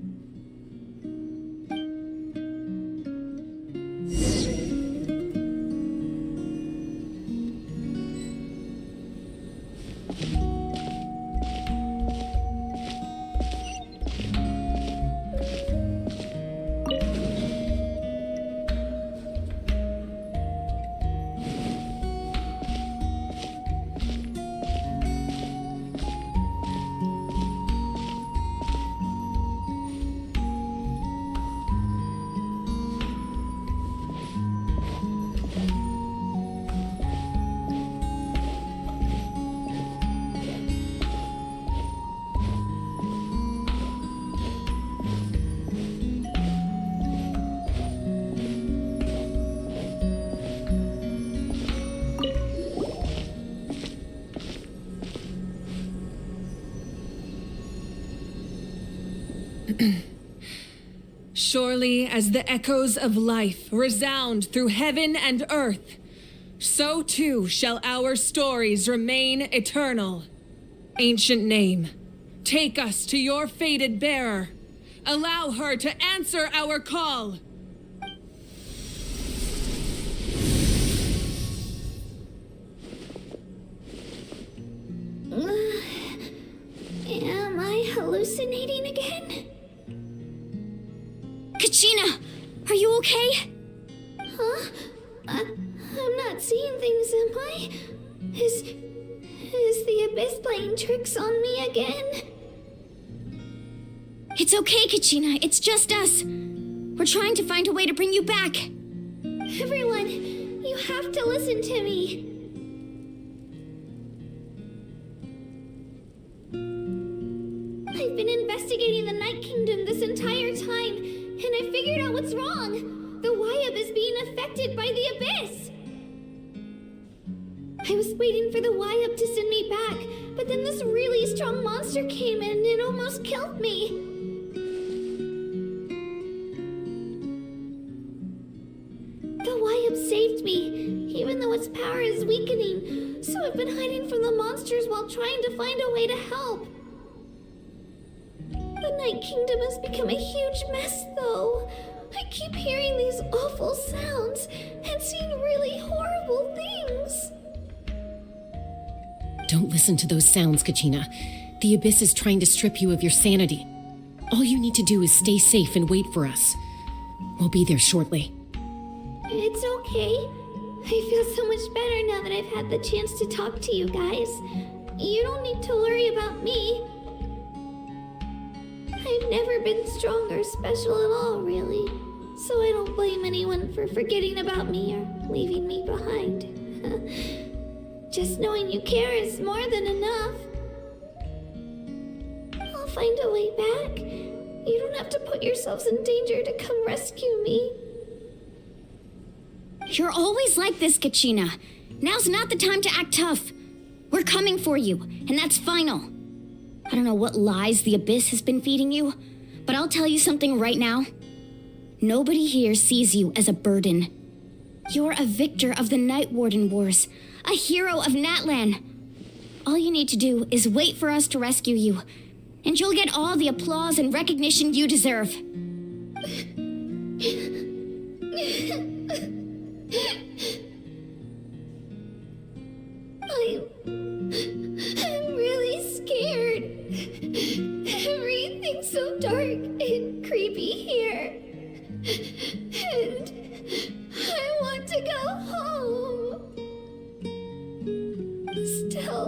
[SPEAKER 7] surely as the echoes of life resound through heaven and earth, so too shall our stories remain eternal. Ancient name, take us to your fated bearer. Allow her to answer our call.
[SPEAKER 2] Am I hallucinating again?
[SPEAKER 3] Kachina, are you okay?
[SPEAKER 2] Huh? I'm not seeing things, am I? Is the Abyss playing tricks on me again?
[SPEAKER 3] It's okay, Kachina. It's just us. We're trying to find a way to bring you back.
[SPEAKER 2] Everyone, you have to listen to me. I've been investigating the Night Kingdom this entire time, and I figured out what's wrong. The Wyab is being affected by the Abyss. I was waiting for the Wyab to send me back, but then this really strong monster came in and it almost killed me. The Wyab saved me, even though its power is weakening, so I've been hiding from the monsters while trying to find a way to help. The Night Kingdom has become a huge mess, though. I keep hearing these awful sounds and seeing really horrible things.
[SPEAKER 10] Don't listen to those sounds, Kachina. The Abyss is trying to strip you of your sanity. All you need to do is stay safe and wait for us. We'll be there shortly.
[SPEAKER 2] It's okay. I feel so much better now that I've had the chance to talk to you guys. You don't need to worry about me. I've never been strong or special at all, really. So I don't blame anyone for forgetting about me or leaving me behind. Just knowing you care is more than enough. I'll find a way back. You don't have to put yourselves in danger to come rescue me.
[SPEAKER 3] You're always like this, Kachina. Now's not the time to act tough. We're coming for you, and that's final. I don't know what lies the Abyss has been feeding you, but I'll tell you something right now. Nobody here sees you as a burden. You're a victor of the Night Warden Wars, a hero of Natlan. All you need to do is wait for us to rescue you, and you'll get all the applause and recognition you deserve.
[SPEAKER 2] I'm really scared. Everything's so dark and creepy here. And I want to go home. Still,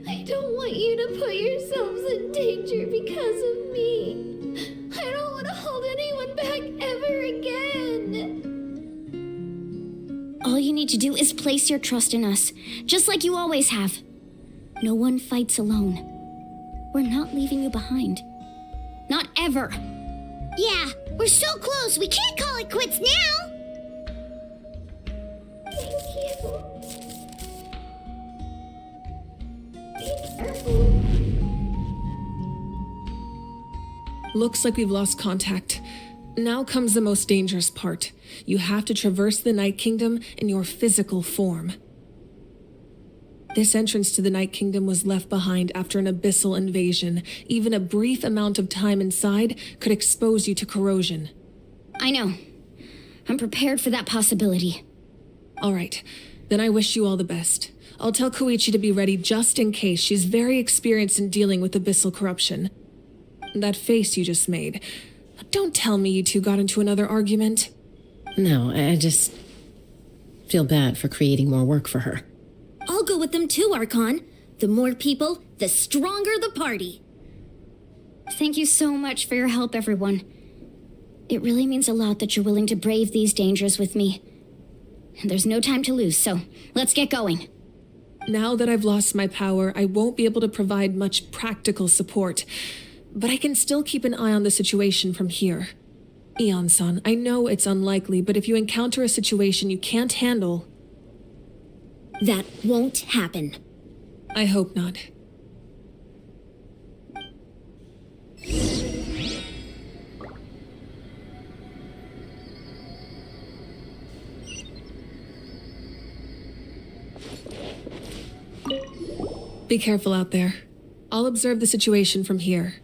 [SPEAKER 2] I don't want you to put yourselves in danger because of me. I don't want to hold anyone back ever again.
[SPEAKER 3] All you need to do is place your trust in us, just like you always have. No one fights alone. We're not leaving you behind. Not ever.
[SPEAKER 2] Yeah, we're so close, we can't call it quits now. Thank you. Be careful.
[SPEAKER 7] Looks like we've lost contact. Now comes the most dangerous part. You have to traverse the Night Kingdom in your physical form. This entrance to the Night Kingdom was left behind after an abyssal invasion. Even a brief amount of time inside could expose you to corrosion.
[SPEAKER 3] I know. I'm prepared for that possibility.
[SPEAKER 7] All right, then I wish you all the best. I'll tell Koichi to be ready just in case. She's very experienced in dealing with abyssal corruption. That face you just made. Don't tell me you two got into another argument.
[SPEAKER 10] No, I just feel bad for creating more work for her.
[SPEAKER 16] I'll go with them too, Archon. The more people, the stronger the party.
[SPEAKER 3] Thank you so much for your help, everyone. It really means a lot that you're willing to brave these dangers with me. There's no time to lose, so let's get going.
[SPEAKER 7] Now that I've lost my power, I won't be able to provide much practical support, but I can still keep an eye on the situation from here. Eon-san, I know it's unlikely, but if you encounter a situation you can't handle...
[SPEAKER 16] That won't happen.
[SPEAKER 7] I hope not. Be careful out there. I'll observe the situation from here.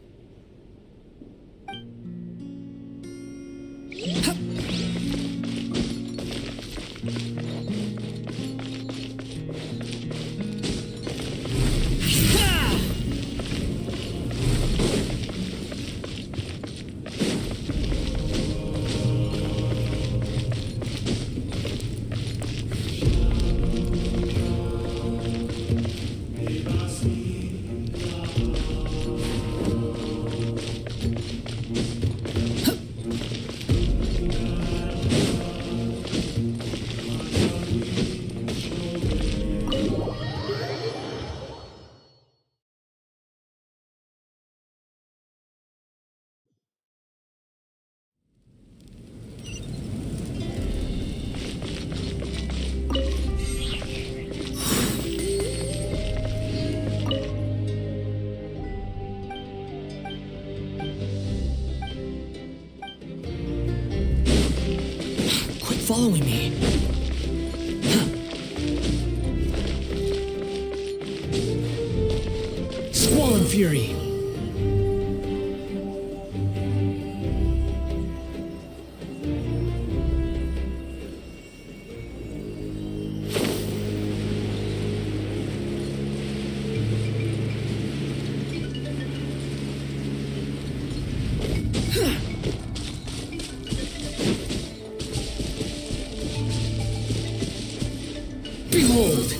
[SPEAKER 1] Following me. Squall and fury. Behold!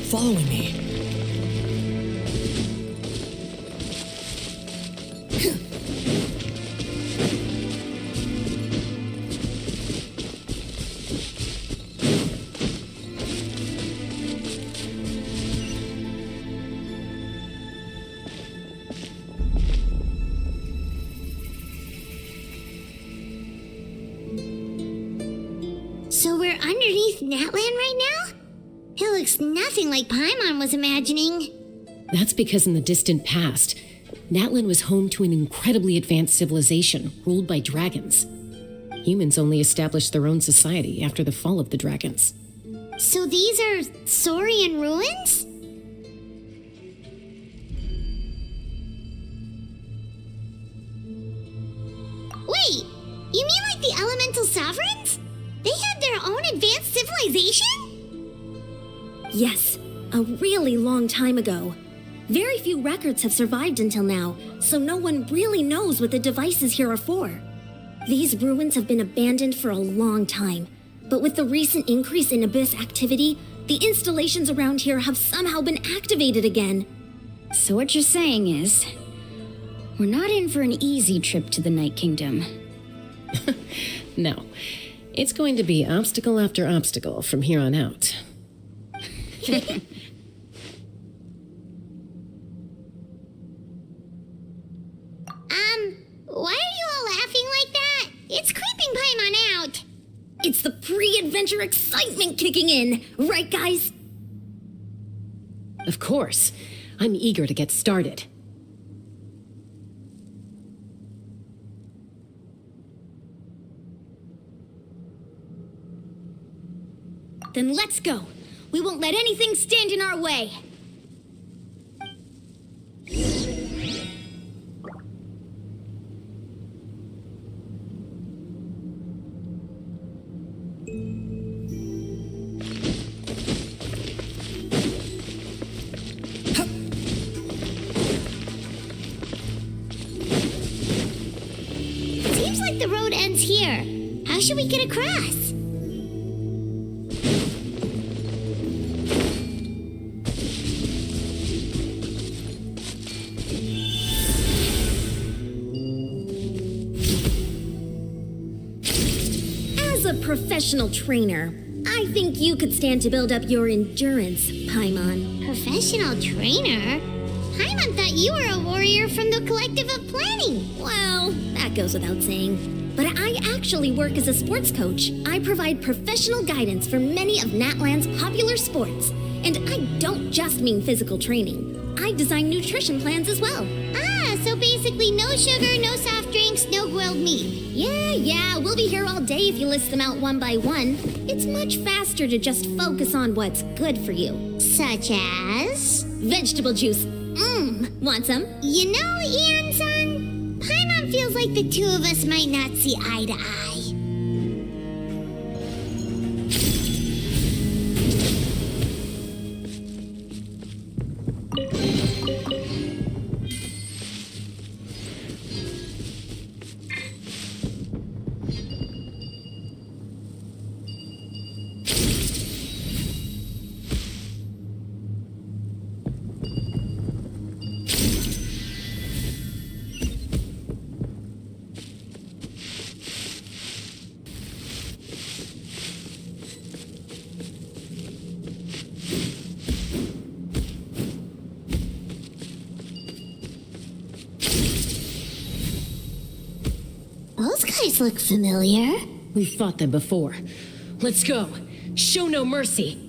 [SPEAKER 1] Following me.
[SPEAKER 2] So we're underneath Natlan right now? It looks nothing like Paimon was imagining.
[SPEAKER 10] That's because in the distant past, Natlan was home to an incredibly advanced civilization ruled by dragons. Humans only established their own society after the fall of the dragons.
[SPEAKER 2] So these are Saurian ruins? Wait, you mean like the elemental sovereigns? They had their own advanced civilization?
[SPEAKER 16] Yes, a really long time ago. Very few records have survived until now, so no one really knows what the devices here are for. These ruins have been abandoned for a long time, but with the recent increase in Abyss activity, the installations around here have somehow been activated again.
[SPEAKER 3] So what you're saying is, we're not in for an easy trip to the Night Kingdom.
[SPEAKER 10] No, it's going to be obstacle after obstacle from here on out.
[SPEAKER 2] Why are you all laughing like that? It's creeping Paimon out.
[SPEAKER 16] It's the pre-adventure excitement kicking in, right guys?
[SPEAKER 10] Of course. I'm eager to get started.
[SPEAKER 15] Then let's go. We won't let anything stand in our way.
[SPEAKER 2] Seems like the one's here. How should we get across?
[SPEAKER 16] As a professional trainer, I think you could stand to build up your endurance, Paimon.
[SPEAKER 2] Professional trainer? Paimon thought you were a warrior from the Collective of Planning.
[SPEAKER 16] Well, that goes without saying. But I actually work as a sports coach. I provide professional guidance for many of Natlan's popular sports. And I don't just mean physical training. I design nutrition plans as well.
[SPEAKER 2] Ah, so basically no sugar, no soft drinks, no grilled meat.
[SPEAKER 16] Yeah, we'll be here all day if you list them out one by one. It's much faster to just focus on what's good for you.
[SPEAKER 2] Such as?
[SPEAKER 16] Vegetable juice. Want some?
[SPEAKER 2] You know, Ian-san, Paimon feels like the two of us might not see eye to eye. Those guys look familiar.
[SPEAKER 10] We've fought them before. Let's go. Show no mercy.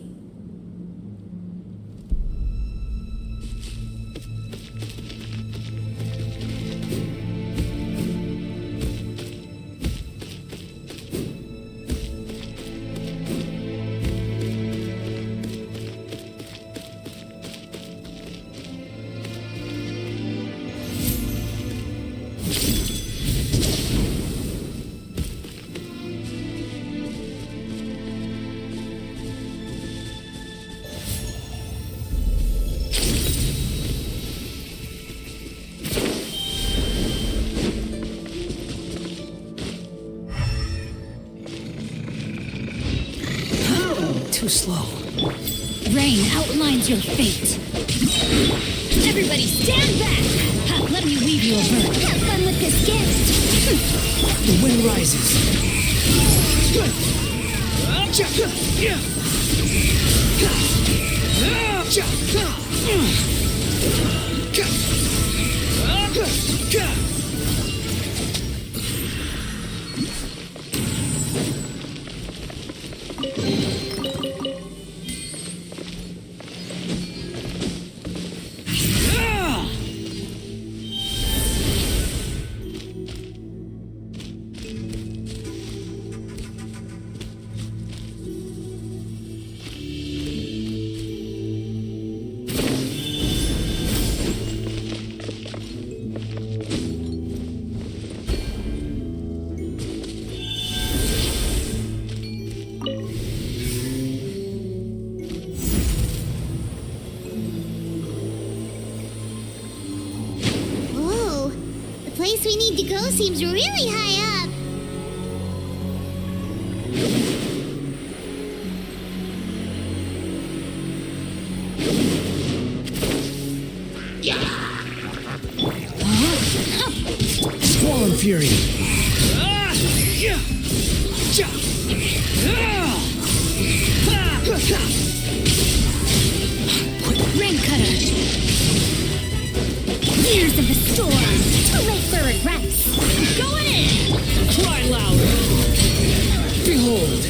[SPEAKER 10] Too slow.
[SPEAKER 3] Rain outlines your fate. Everybody stand back! Let me weave you a bird.
[SPEAKER 2] Have fun with this gift.
[SPEAKER 14] The wind rises.
[SPEAKER 2] We need to go seems really high up.
[SPEAKER 14] Squall and Fury.
[SPEAKER 3] Rain cutter. Years of the storm. Too late for regrets. Going in.
[SPEAKER 14] Cry loud. Behold.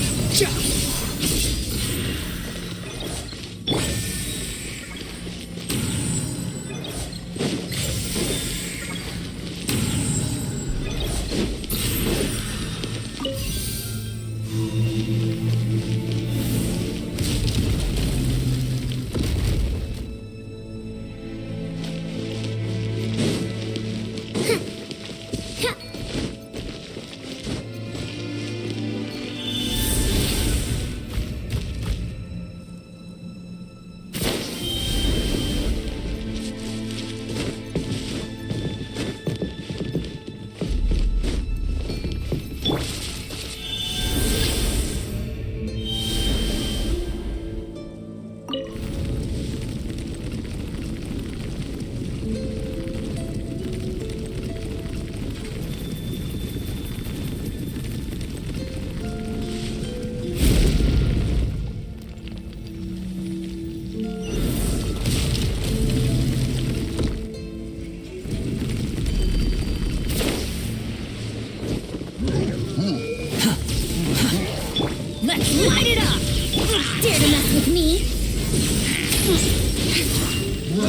[SPEAKER 3] No,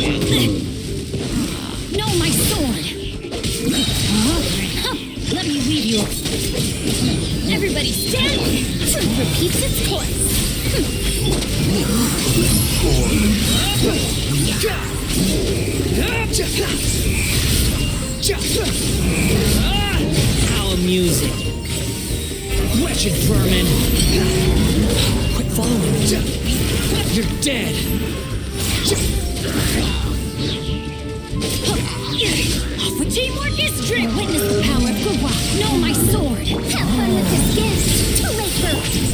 [SPEAKER 3] my sword! Let me lead you. Everybody stand! Truth repeats its course.
[SPEAKER 1] How amusing. Wretched vermin. Quit following. You're dead.
[SPEAKER 3] For teamwork is strength. Witness the power of Gura. Know my sword.
[SPEAKER 2] Have fun with this gift. Too late for...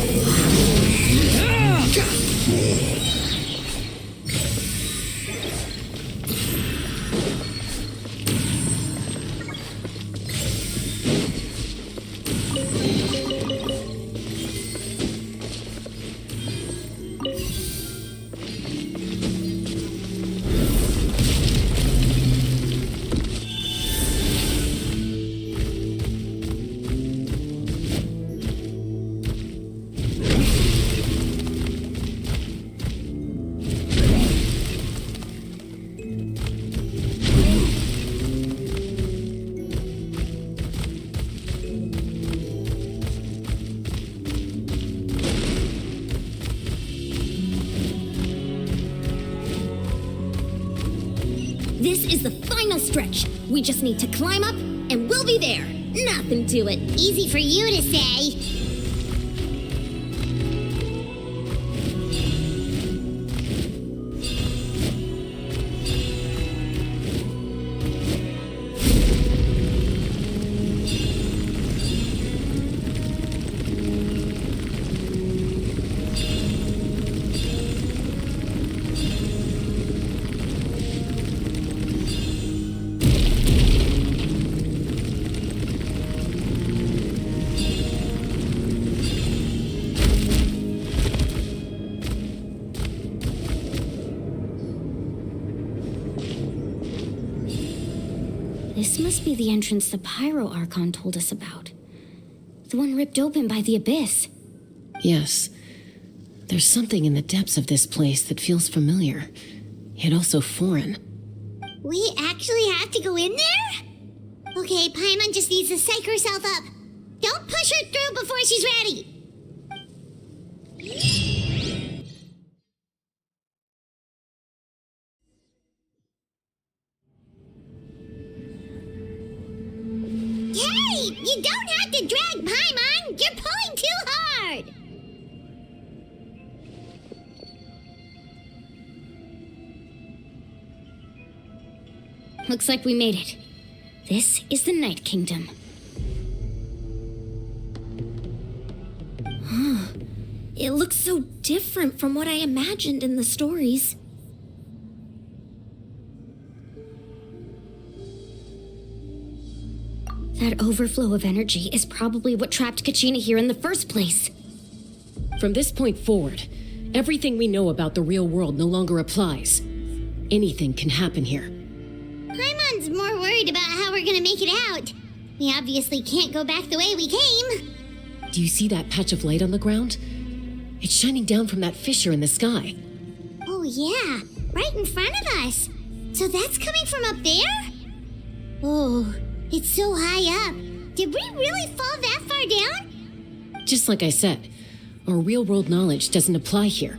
[SPEAKER 16] This is the final stretch. We just need to climb up, and we'll be there. Nothing to it.
[SPEAKER 2] Easy for you to say.
[SPEAKER 3] This must be the entrance the Pyro Archon told us about. The one ripped open by the Abyss.
[SPEAKER 10] Yes. There's something in the depths of this place that feels familiar, yet also foreign.
[SPEAKER 2] We actually have to go in there? Okay, Paimon just needs to psych herself up. Don't push her through before she's ready. Hey! You don't have to drag Paimon! You're pulling too hard!
[SPEAKER 3] Looks like we made it. This is the Night Kingdom.
[SPEAKER 16] It looks so different from what I imagined in the stories.
[SPEAKER 3] That overflow of energy is probably what trapped Kachina here in the first place.
[SPEAKER 10] From this point forward, everything we know about the real world no longer applies. Anything can happen here.
[SPEAKER 2] Paimon's more worried about how we're gonna make it out. We obviously can't go back the way we came.
[SPEAKER 10] Do you see that patch of light on the ground? It's shining down from that fissure in the sky.
[SPEAKER 2] Oh yeah, right in front of us. So that's coming from up there? Oh, it's so high up. Did we really fall that far down?
[SPEAKER 10] Just like I said, our real-world knowledge doesn't apply here.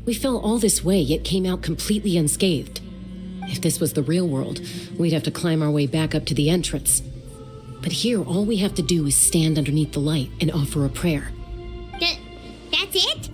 [SPEAKER 10] We fell all this way, yet came out completely unscathed. If this was the real world, we'd have to climb our way back up to the entrance. But here, all we have to do is stand underneath the light and offer a prayer.
[SPEAKER 2] That's it?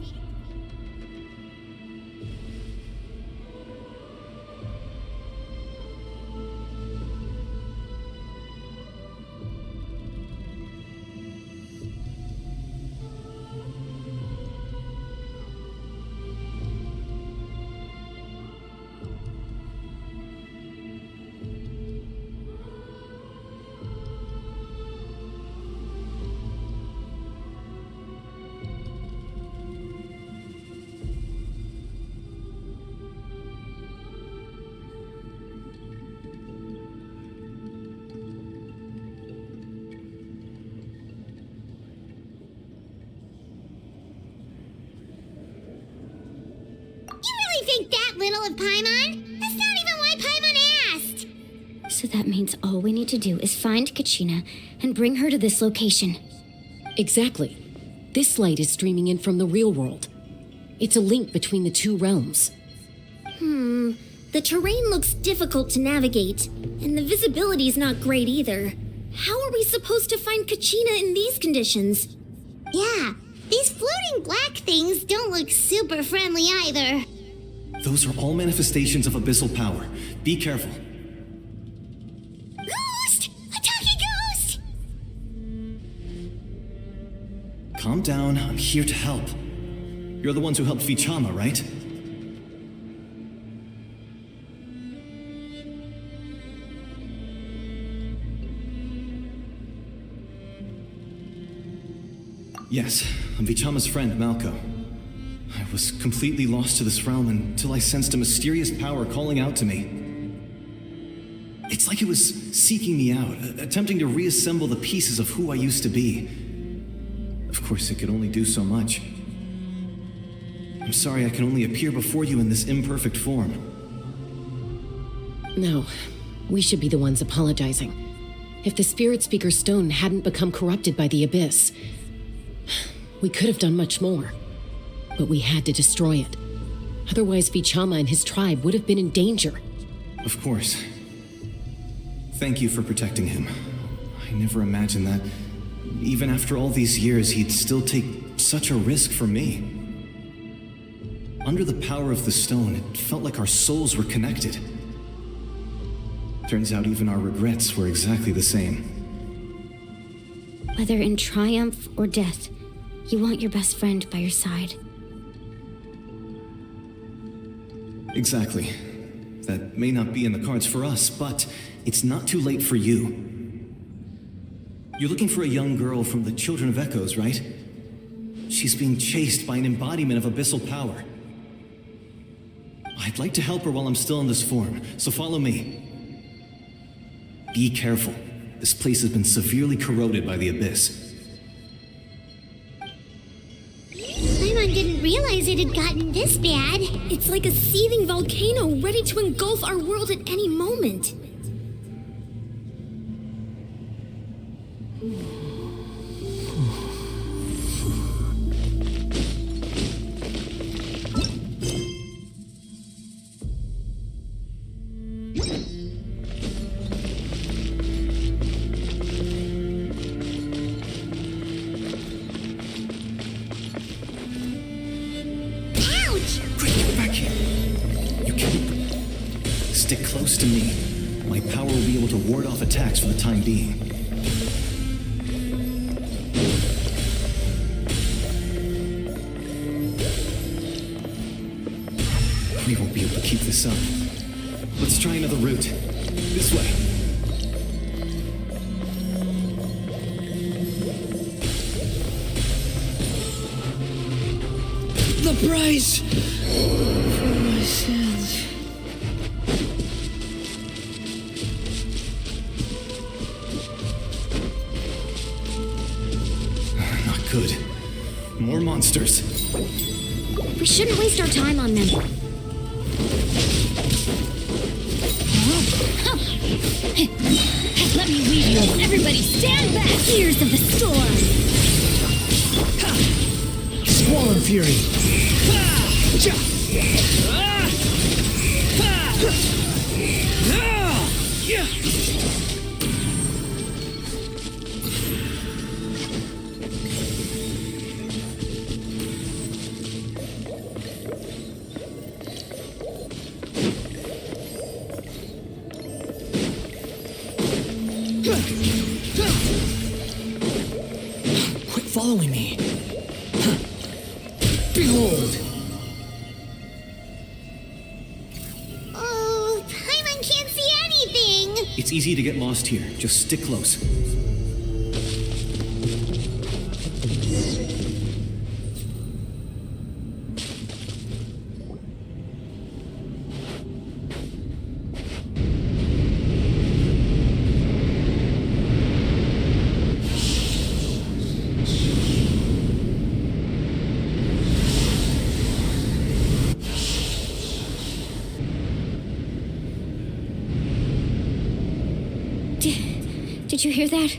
[SPEAKER 2] You really think that little of Paimon? That's not
[SPEAKER 3] So that means all we need to do is find Kachina and bring her to this location.
[SPEAKER 10] Exactly. This light is streaming in from the real world. It's a link between the two realms.
[SPEAKER 16] The terrain looks difficult to navigate, and the visibility's not great either. How are we supposed to find Kachina in these conditions?
[SPEAKER 2] Yeah, these floating black things don't look super friendly either.
[SPEAKER 14] Those are all manifestations of abyssal power. Be careful.
[SPEAKER 2] Ghost! A talking ghost!
[SPEAKER 14] Calm down, I'm here to help. You're the ones who helped Vichama, right? Yes, I'm Vichama's friend, Malko. I was completely lost to this realm until I sensed a mysterious power calling out to me. It's like it was seeking me out, attempting to reassemble the pieces of who I used to be. Of course, it could only do so much. I'm sorry I can only appear before you in this imperfect form.
[SPEAKER 10] No, we should be the ones apologizing. If the Spirit Speaker Stone hadn't become corrupted by the Abyss, we could have done much more. But we had to destroy it. Otherwise, Vichama and his tribe would have been in danger.
[SPEAKER 14] Of course. Thank you for protecting him. I never imagined that, even after all these years, he'd still take such a risk for me. Under the power of the stone, it felt like our souls were connected. Turns out even our regrets were exactly the same.
[SPEAKER 3] Whether in triumph or death, you want your best friend by your side.
[SPEAKER 14] Exactly. That may not be in the cards for us, but it's not too late for you. You're looking for a young girl from the Children of Echoes, right? She's being chased by an embodiment of abyssal power. I'd like to help her while I'm still in this form, so follow me. Be careful. This place has been severely corroded by the Abyss.
[SPEAKER 2] Paimon didn't realize it had gotten this bad.
[SPEAKER 16] It's like a seething volcano ready to engulf our world at any moment.
[SPEAKER 14] Stick close to me. My power will be able to ward off attacks for the time being. We won't be able to keep this up. Let's try another route. This way.
[SPEAKER 1] The price for my sins.
[SPEAKER 14] Not good. More monsters.
[SPEAKER 16] We shouldn't waste our time on them.
[SPEAKER 3] Let me lead you. Everybody stand back!
[SPEAKER 16] Tears of the storm!
[SPEAKER 1] Squall Fury. Quit following me. Behold!
[SPEAKER 2] Oh, Paimon can't see anything!
[SPEAKER 14] It's easy to get lost here. Just stick close.
[SPEAKER 16] Did you hear that?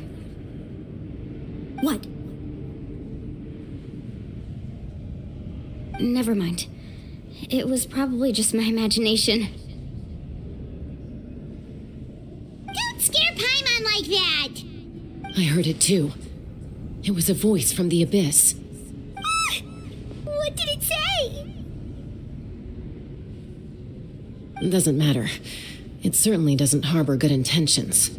[SPEAKER 16] What?
[SPEAKER 3] Never mind. It was probably just my imagination.
[SPEAKER 2] Don't scare Paimon like that!
[SPEAKER 10] I heard it too. It was a voice from the abyss.
[SPEAKER 2] What did it say?
[SPEAKER 10] It doesn't matter. It certainly doesn't harbor good intentions.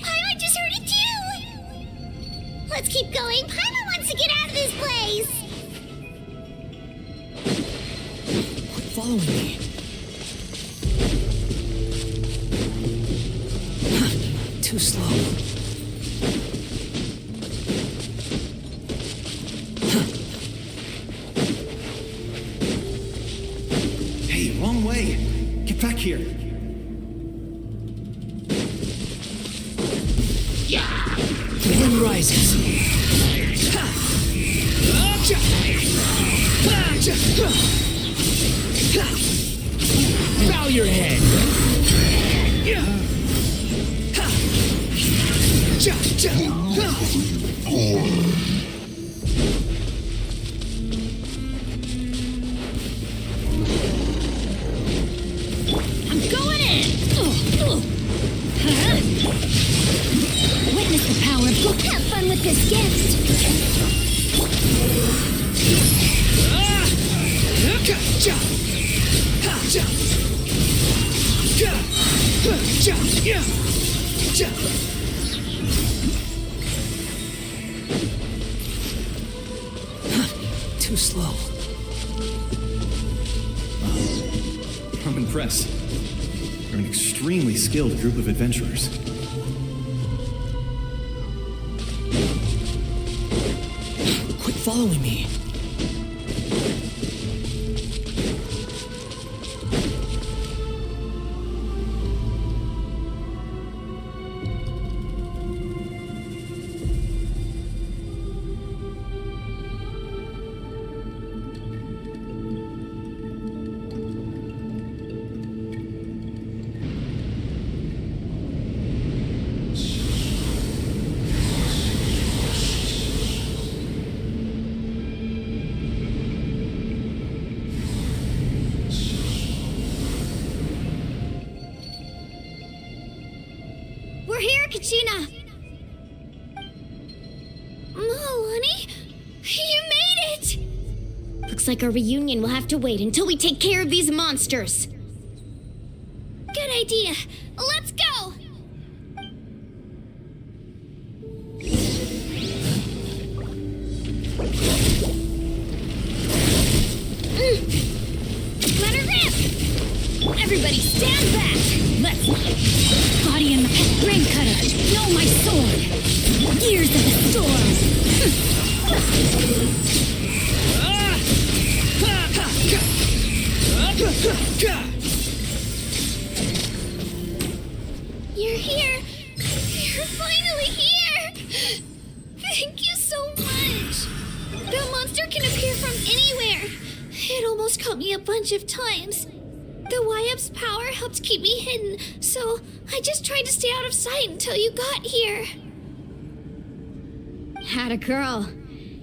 [SPEAKER 2] Paimon just heard it too! Let's keep going. Paimon wants to get out of this place!
[SPEAKER 11] Quit following me. Too slow.
[SPEAKER 14] Hey, wrong way! Get back here!
[SPEAKER 11] The wind rises. Bow your head.
[SPEAKER 3] I'm going in! Witness the power of book.
[SPEAKER 2] Have fun with this gift!
[SPEAKER 11] Too slow.
[SPEAKER 14] I'm impressed. You're an extremely skilled group of adventurers.
[SPEAKER 11] Quit following me.
[SPEAKER 2] We're here, Kachina! Honey, you made it!
[SPEAKER 3] Looks like our reunion will have to wait until we take care of these monsters.
[SPEAKER 2] Good idea. Let's go!
[SPEAKER 3] Let her rip! Everybody stand back! Let's... Body in the brain cutter! Know my sword! Gears of the storm!
[SPEAKER 2] You're here! You're finally here! Thank you so much! That monster can appear from anywhere! It almost caught me a bunch of times. The YF's power helped keep me hidden, so I just tried to stay out of sight until you got here.
[SPEAKER 3] Atta girl.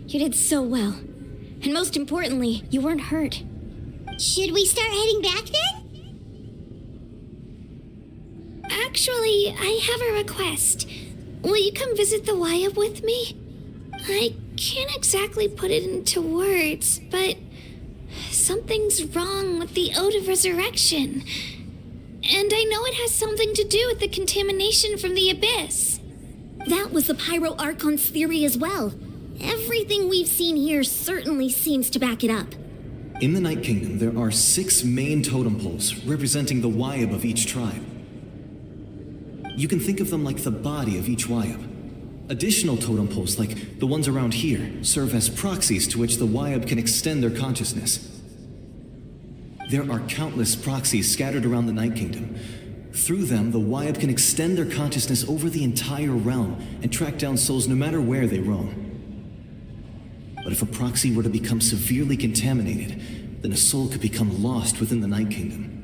[SPEAKER 3] You did so well. And most importantly, you weren't hurt.
[SPEAKER 2] Should we start heading back then? Actually, I have a request. Will you come visit the YF with me? I can't exactly put it into words, but something's wrong with the Ode of Resurrection. And I know it has something to do with the contamination from the Abyss.
[SPEAKER 16] That was the Pyro Archon's theory as well. Everything we've seen here certainly seems to back it up.
[SPEAKER 14] In the Night Kingdom, there are 6 main totem poles representing the Wyab of each tribe. You can think of them like the body of each Wyab. Additional totem poles, like the ones around here, serve as proxies to which the Wyab can extend their consciousness. There are countless proxies scattered around the Night Kingdom, Through them, the Wyab can extend their consciousness over the entire realm and track down souls no matter where they roam. But if a proxy were to become severely contaminated, then a soul could become lost within the Night Kingdom.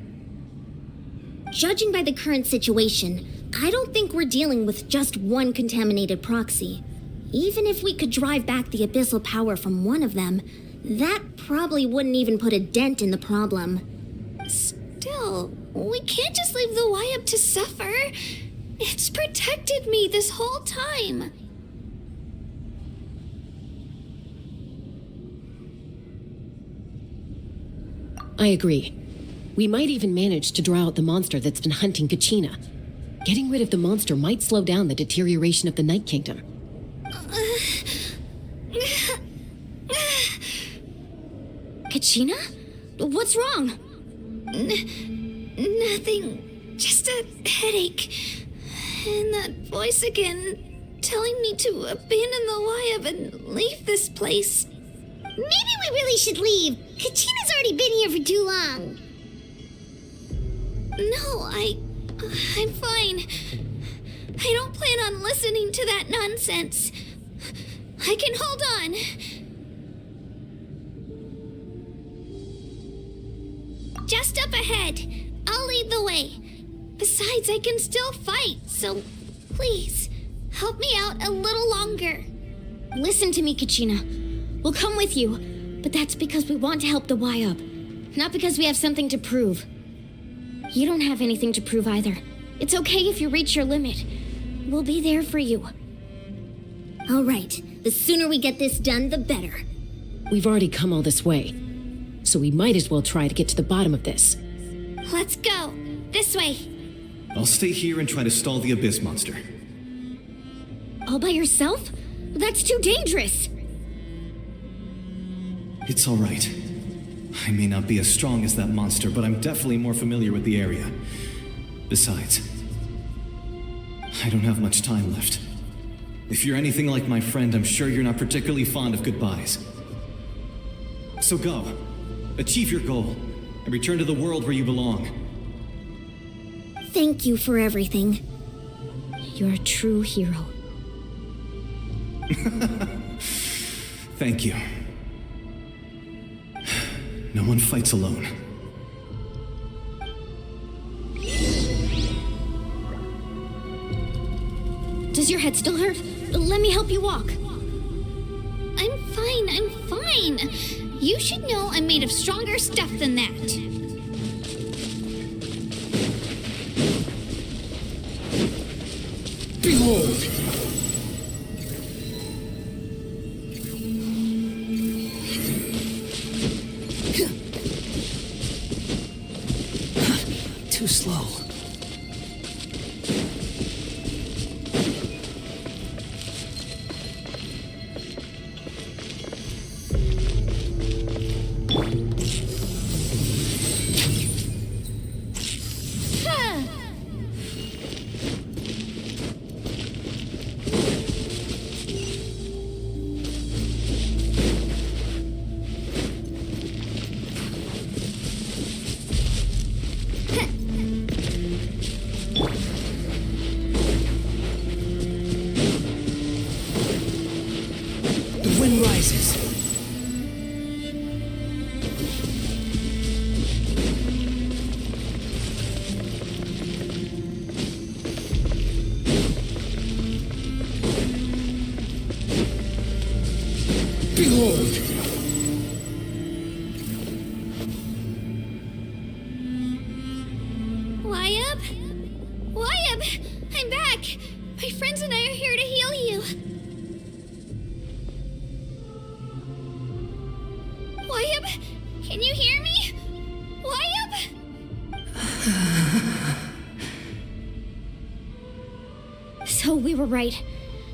[SPEAKER 16] Judging by the current situation, I don't think we're dealing with just one contaminated proxy. Even if we could drive back the abyssal power from one of them, that probably wouldn't even put a dent in the problem.
[SPEAKER 2] Still, we can't just leave the Wyab to suffer. It's protected me this whole time.
[SPEAKER 10] I agree. We might even manage to draw out the monster that's been hunting Kachina. Getting rid of the monster might slow down the deterioration of the Night Kingdom.
[SPEAKER 3] Kachina? What's wrong?
[SPEAKER 2] Nothing. Just a headache. And that voice again, telling me to abandon the Wyab and leave this place.
[SPEAKER 16] Maybe we really should leave. Kachina's already been here for too long.
[SPEAKER 2] No, I'm fine. I don't plan on listening to that nonsense. I can hold on. Just up ahead. I'll lead the way. Besides, I can still fight, so please, help me out a little longer.
[SPEAKER 3] Listen to me, Kachina. We'll come with you, but that's because we want to help the Wyab, not because we have something to prove. You don't have anything to prove either. It's okay if you reach your limit. We'll be there for you.
[SPEAKER 16] All right, the sooner we get this done, the better.
[SPEAKER 10] We've already come all this way, so we might as well try to get to the bottom of this.
[SPEAKER 2] Let's go. This way.
[SPEAKER 14] I'll stay here and try to stall the Abyss monster.
[SPEAKER 3] All by yourself? That's too dangerous.
[SPEAKER 14] It's all right. I may not be as strong as that monster, but I'm definitely more familiar with the area. Besides, I don't have much time left. If you're anything like my friend, I'm sure you're not particularly fond of goodbyes. So go. Achieve your goal, and return to the world where you belong.
[SPEAKER 16] Thank you for everything.
[SPEAKER 3] You're a true hero.
[SPEAKER 14] Thank you. No one fights alone.
[SPEAKER 3] Does your head still hurt? Let me help you walk.
[SPEAKER 2] I'm fine. You should know I'm made of stronger stuff than that.
[SPEAKER 11] Behold!
[SPEAKER 1] Too slow.
[SPEAKER 2] Wyab! I'm back! My friends and I are here to heal you. Wyab, can you hear me? Wyab?
[SPEAKER 3] So we were right.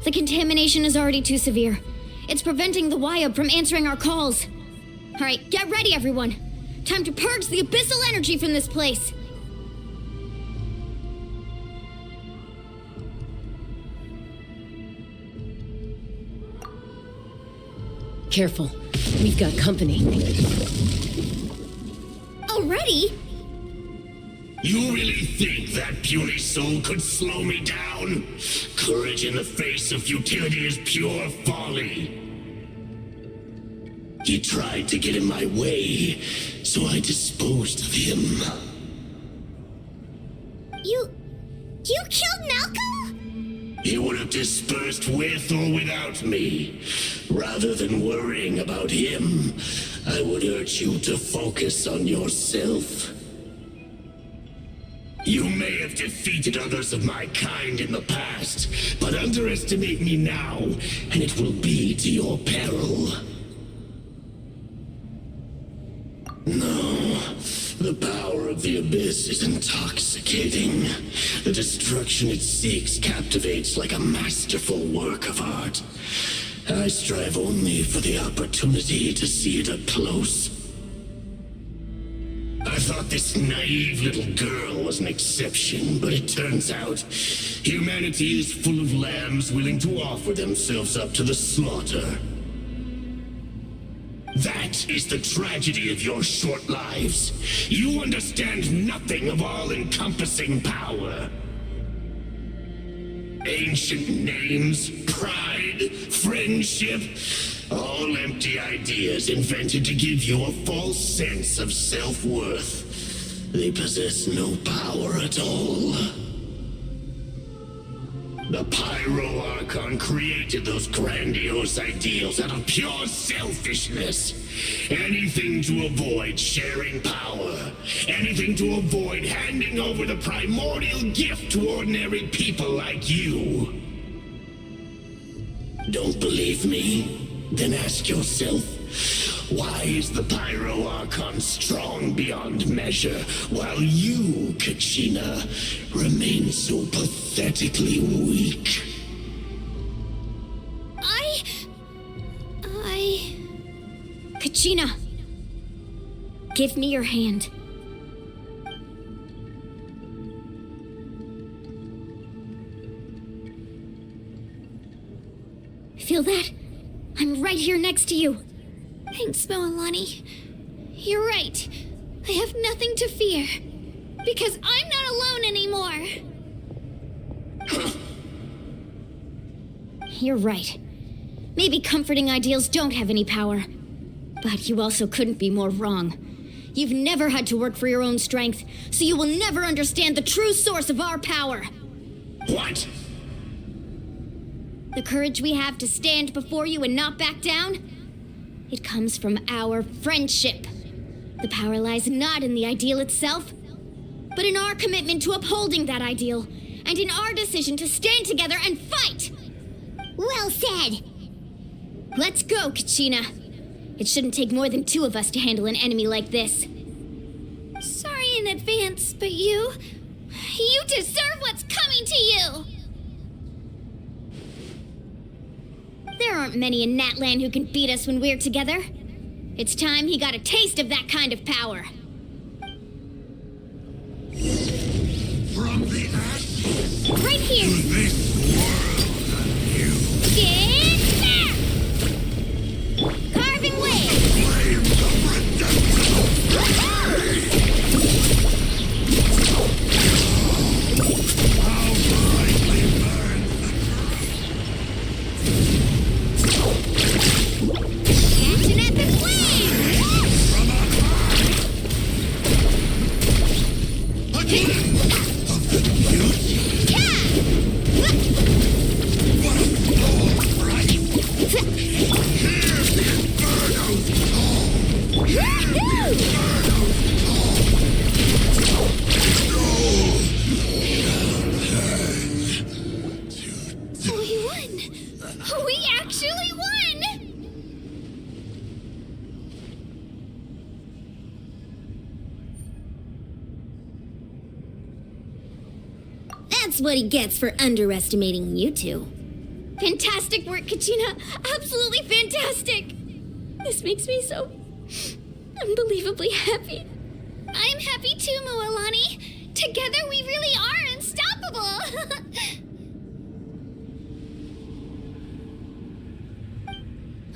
[SPEAKER 3] The contamination is already too severe. It's preventing the Wyab from answering our calls. All right, get ready, everyone. Time to purge the abyssal energy from this place.
[SPEAKER 10] Careful. We've got company.
[SPEAKER 16] Already?
[SPEAKER 17] You really think that puny soul could slow me down? Courage in the face of futility is pure folly. He tried to get in my way, so I disposed of him.
[SPEAKER 2] You killed Malco?
[SPEAKER 17] He would have dispersed with or without me. Rather than worrying about him, I would urge you to focus on yourself. You may have defeated others of my kind in the past, but underestimate me now, and it will be to your peril. No, the power of the Abyss is intoxicating. The destruction it seeks captivates like a masterful work of art. I strive only for the opportunity to see it up close. I thought this naive little girl was an exception, but it turns out humanity is full of lambs willing to offer themselves up to the slaughter. That is the tragedy of your short lives. You understand nothing of all-encompassing power. Ancient names, pride, friendship, all empty ideas invented to give you a false sense of self-worth. They possess no power at all. The Pyro Archon created those grandiose ideals out of pure selfishness. Anything to avoid sharing power. Anything to avoid handing over the primordial gift to ordinary people like you. Don't believe me? Then ask yourself, why is the Pyro Archon strong beyond measure, while you, Kachina, remain so pathetically weak?
[SPEAKER 3] Kachina! Give me your hand. Feel that? I'm right here next to you.
[SPEAKER 2] Thanks, Moalani. You're right. I have nothing to fear. Because I'm not alone anymore.
[SPEAKER 3] You're right. Maybe comforting ideals don't have any power. But you also couldn't be more wrong. You've never had to work for your own strength, so you will never understand the true source of our power.
[SPEAKER 17] What?
[SPEAKER 3] The courage we have to stand before you and not back down? It comes from our friendship. The power lies not in the ideal itself, but in our commitment to upholding that ideal, and in our decision to stand together and fight!
[SPEAKER 2] Well said!
[SPEAKER 3] Let's go, Kachina. It shouldn't take more than 2 of us to handle an enemy like this.
[SPEAKER 2] Sorry in advance, but you deserve what's coming to you!
[SPEAKER 3] There aren't many in Natlan who can beat us when we're together. It's time he got a taste of that kind of power.
[SPEAKER 17] From the ashes
[SPEAKER 3] right here!
[SPEAKER 17] to this world anew.
[SPEAKER 3] Get snap! Carving waves!
[SPEAKER 17] Flames of redemption! How brightly burns
[SPEAKER 2] Catch an epic wave!
[SPEAKER 17] from on high! A glimpse of the future! What a bold fright! Hear the inferno's call! Hear the inferno's call! No shall turn.
[SPEAKER 2] We won! We actually won! That's what he gets for underestimating you two.
[SPEAKER 3] Fantastic work, Kachina! Absolutely fantastic! This makes me so unbelievably happy.
[SPEAKER 2] I'm happy too, Moalani. Together we really are unstoppable.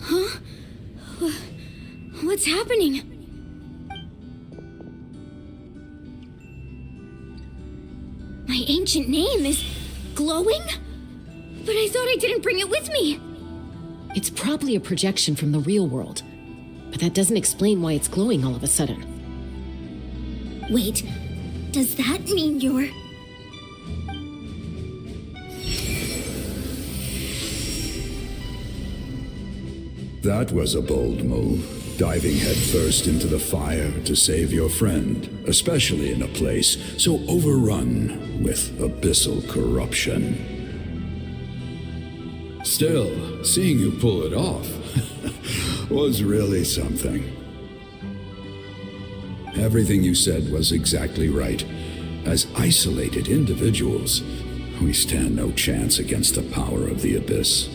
[SPEAKER 3] Huh? What's happening? My ancient name is glowing? But I thought I didn't bring it with me.
[SPEAKER 10] It's probably a projection from the real world, but that doesn't explain why it's glowing all of a sudden.
[SPEAKER 16] Wait, does that mean you're...
[SPEAKER 18] That was a bold move, diving headfirst into the fire to save your friend, especially in a place so overrun with abyssal corruption. Still, seeing you pull it off was really something. Everything you said was exactly right. As isolated individuals, we stand no chance against the power of the Abyss.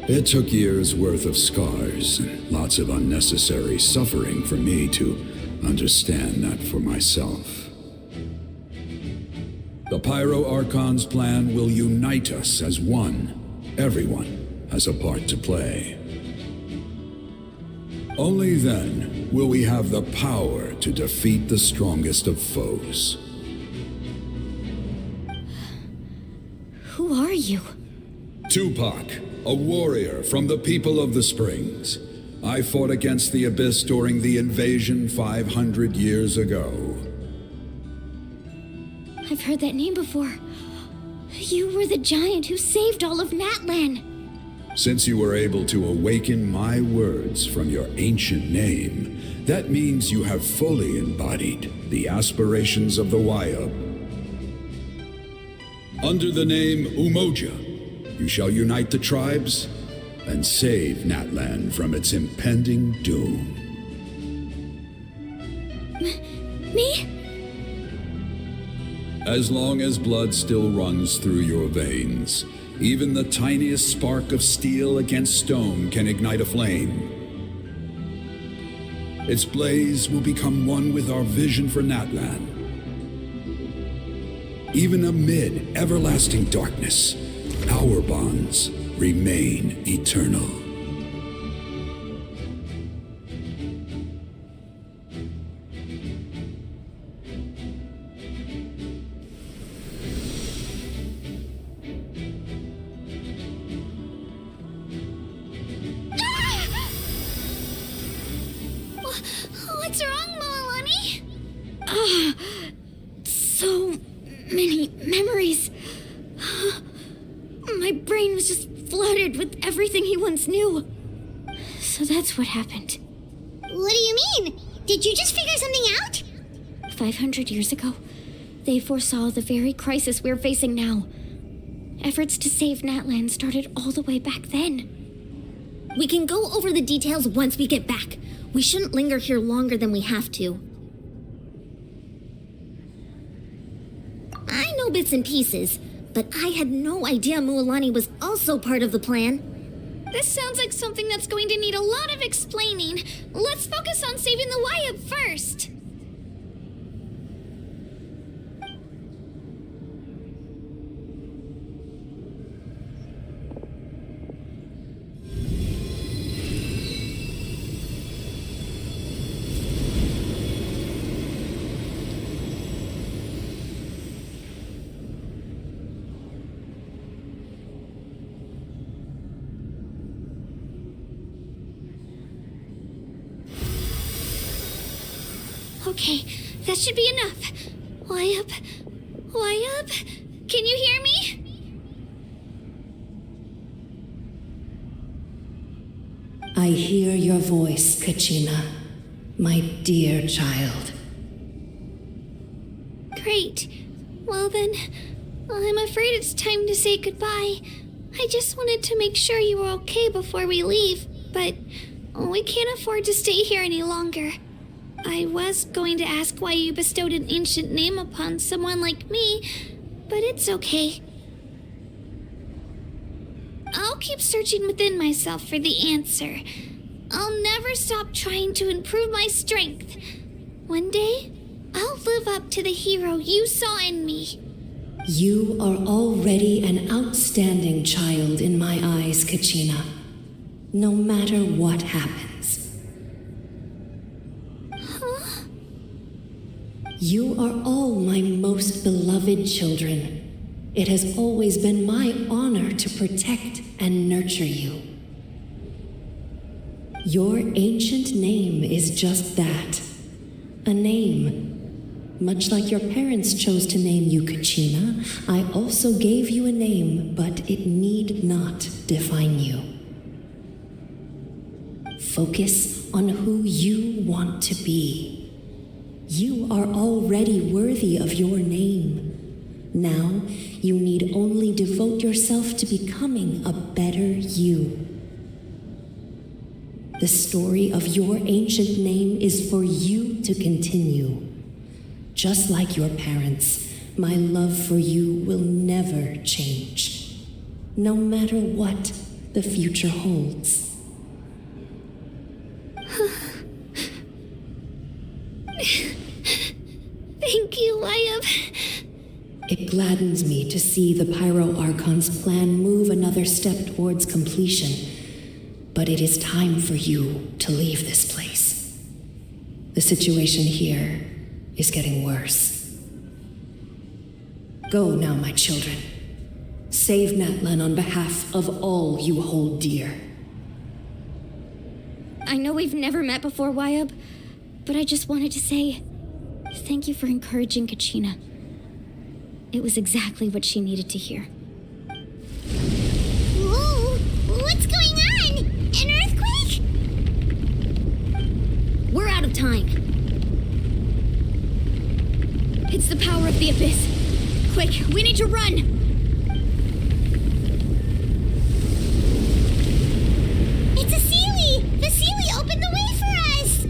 [SPEAKER 18] It took years' worth of scars and lots of unnecessary suffering for me to understand that for myself. The Pyro Archon's plan will unite us as one. Everyone has a part to play. Only then will we have the power to defeat the strongest of foes.
[SPEAKER 3] Who are you?
[SPEAKER 18] Tupac, a warrior from the people of the Springs. I fought against the Abyss during the invasion 500 years ago.
[SPEAKER 3] I've heard that name before. You were the giant who saved all of Natlan.
[SPEAKER 18] Since you were able to awaken my words from your ancient name, that means you have fully embodied the aspirations of the Wayub. Under the name Umoja, you shall unite the tribes and save Natlan from its impending doom.
[SPEAKER 3] Me?
[SPEAKER 18] As long as blood still runs through your veins, even the tiniest spark of steel against stone can ignite a flame. Its blaze will become one with our vision for Natlan. Even amid everlasting darkness, our bonds remain eternal.
[SPEAKER 2] What's wrong, Malani?
[SPEAKER 3] So many memories. My brain was just flooded with everything he once knew. So that's what happened.
[SPEAKER 2] What do you mean? Did you just figure something out?
[SPEAKER 3] 500 years ago, they foresaw the very crisis we're facing now. Efforts to save Natlan started all the way back then.
[SPEAKER 16] We can go over the details once we get back. We shouldn't linger here longer than we have to. I know bits and pieces, but I had no idea Mualani was also part of the plan.
[SPEAKER 2] This sounds like something that's going to need a lot of explaining. Let's focus on saving the Wayub first. Okay, that should be enough. Wayub? Wayub? Can you hear me?
[SPEAKER 19] I hear your voice, Kachina, my dear child.
[SPEAKER 2] Great. Well then, I'm afraid it's time to say goodbye. I just wanted to make sure you were okay before we leave, but we can't afford to stay here any longer. I was going to ask why you bestowed an ancient name upon someone like me, but it's okay. I'll keep searching within myself for the answer. I'll never stop trying to improve my strength. One day, I'll live up to the hero you saw in me.
[SPEAKER 19] You are already an outstanding child in my eyes, Kachina. No matter what happens. You are all my most beloved children. It has always been my honor to protect and nurture you. Your ancient name is just that, a name. Much like your parents chose to name you Kachina, I also gave you a name, but it need not define you. Focus on who you want to be. You are already worthy of your name. Now, you need only devote yourself to becoming a better you. The story of your ancient name is for you to continue. Just like your parents, my love for you will never change, no matter what the future holds.
[SPEAKER 2] Thank you, Wyatt.
[SPEAKER 19] It gladdens me to see the Pyro Archon's plan move another step towards completion, but it is time for you to leave this place. The situation here is getting worse. Go now, my children. Save Natlan on behalf of all you hold dear.
[SPEAKER 3] I know we've never met before, Wyatt, but I just wanted to say thank you for encouraging Kachina. It was exactly what she needed to hear.
[SPEAKER 2] Whoa! What's going on? An earthquake?
[SPEAKER 3] We're out of time. It's the power of the Abyss. Quick, we need to run!
[SPEAKER 2] It's a Sealy! The Sealy opened the way for us!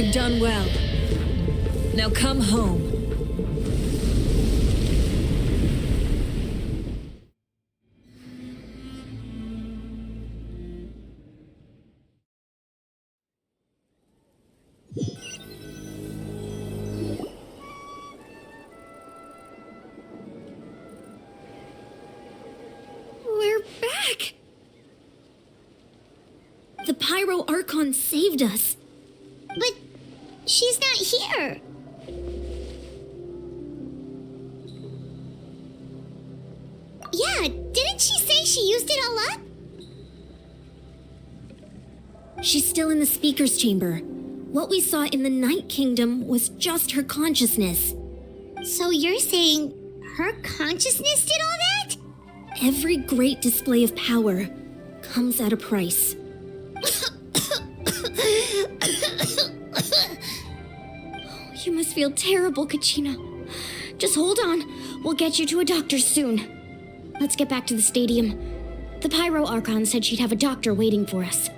[SPEAKER 7] You've done well. Now come home.
[SPEAKER 16] We're back! The Pyro Archon saved us.
[SPEAKER 2] But she's not here. Yeah, didn't she say she used it all up?
[SPEAKER 16] She's still in the speaker's chamber. What we saw in the Night Kingdom was just her consciousness.
[SPEAKER 2] So you're saying her consciousness did all that?
[SPEAKER 16] Every great display of power comes at a price.
[SPEAKER 3] You must feel terrible, Kachina. Just hold on. We'll get you to a doctor soon. Let's get back to the stadium. The Pyro Archon said she'd have a doctor waiting for us.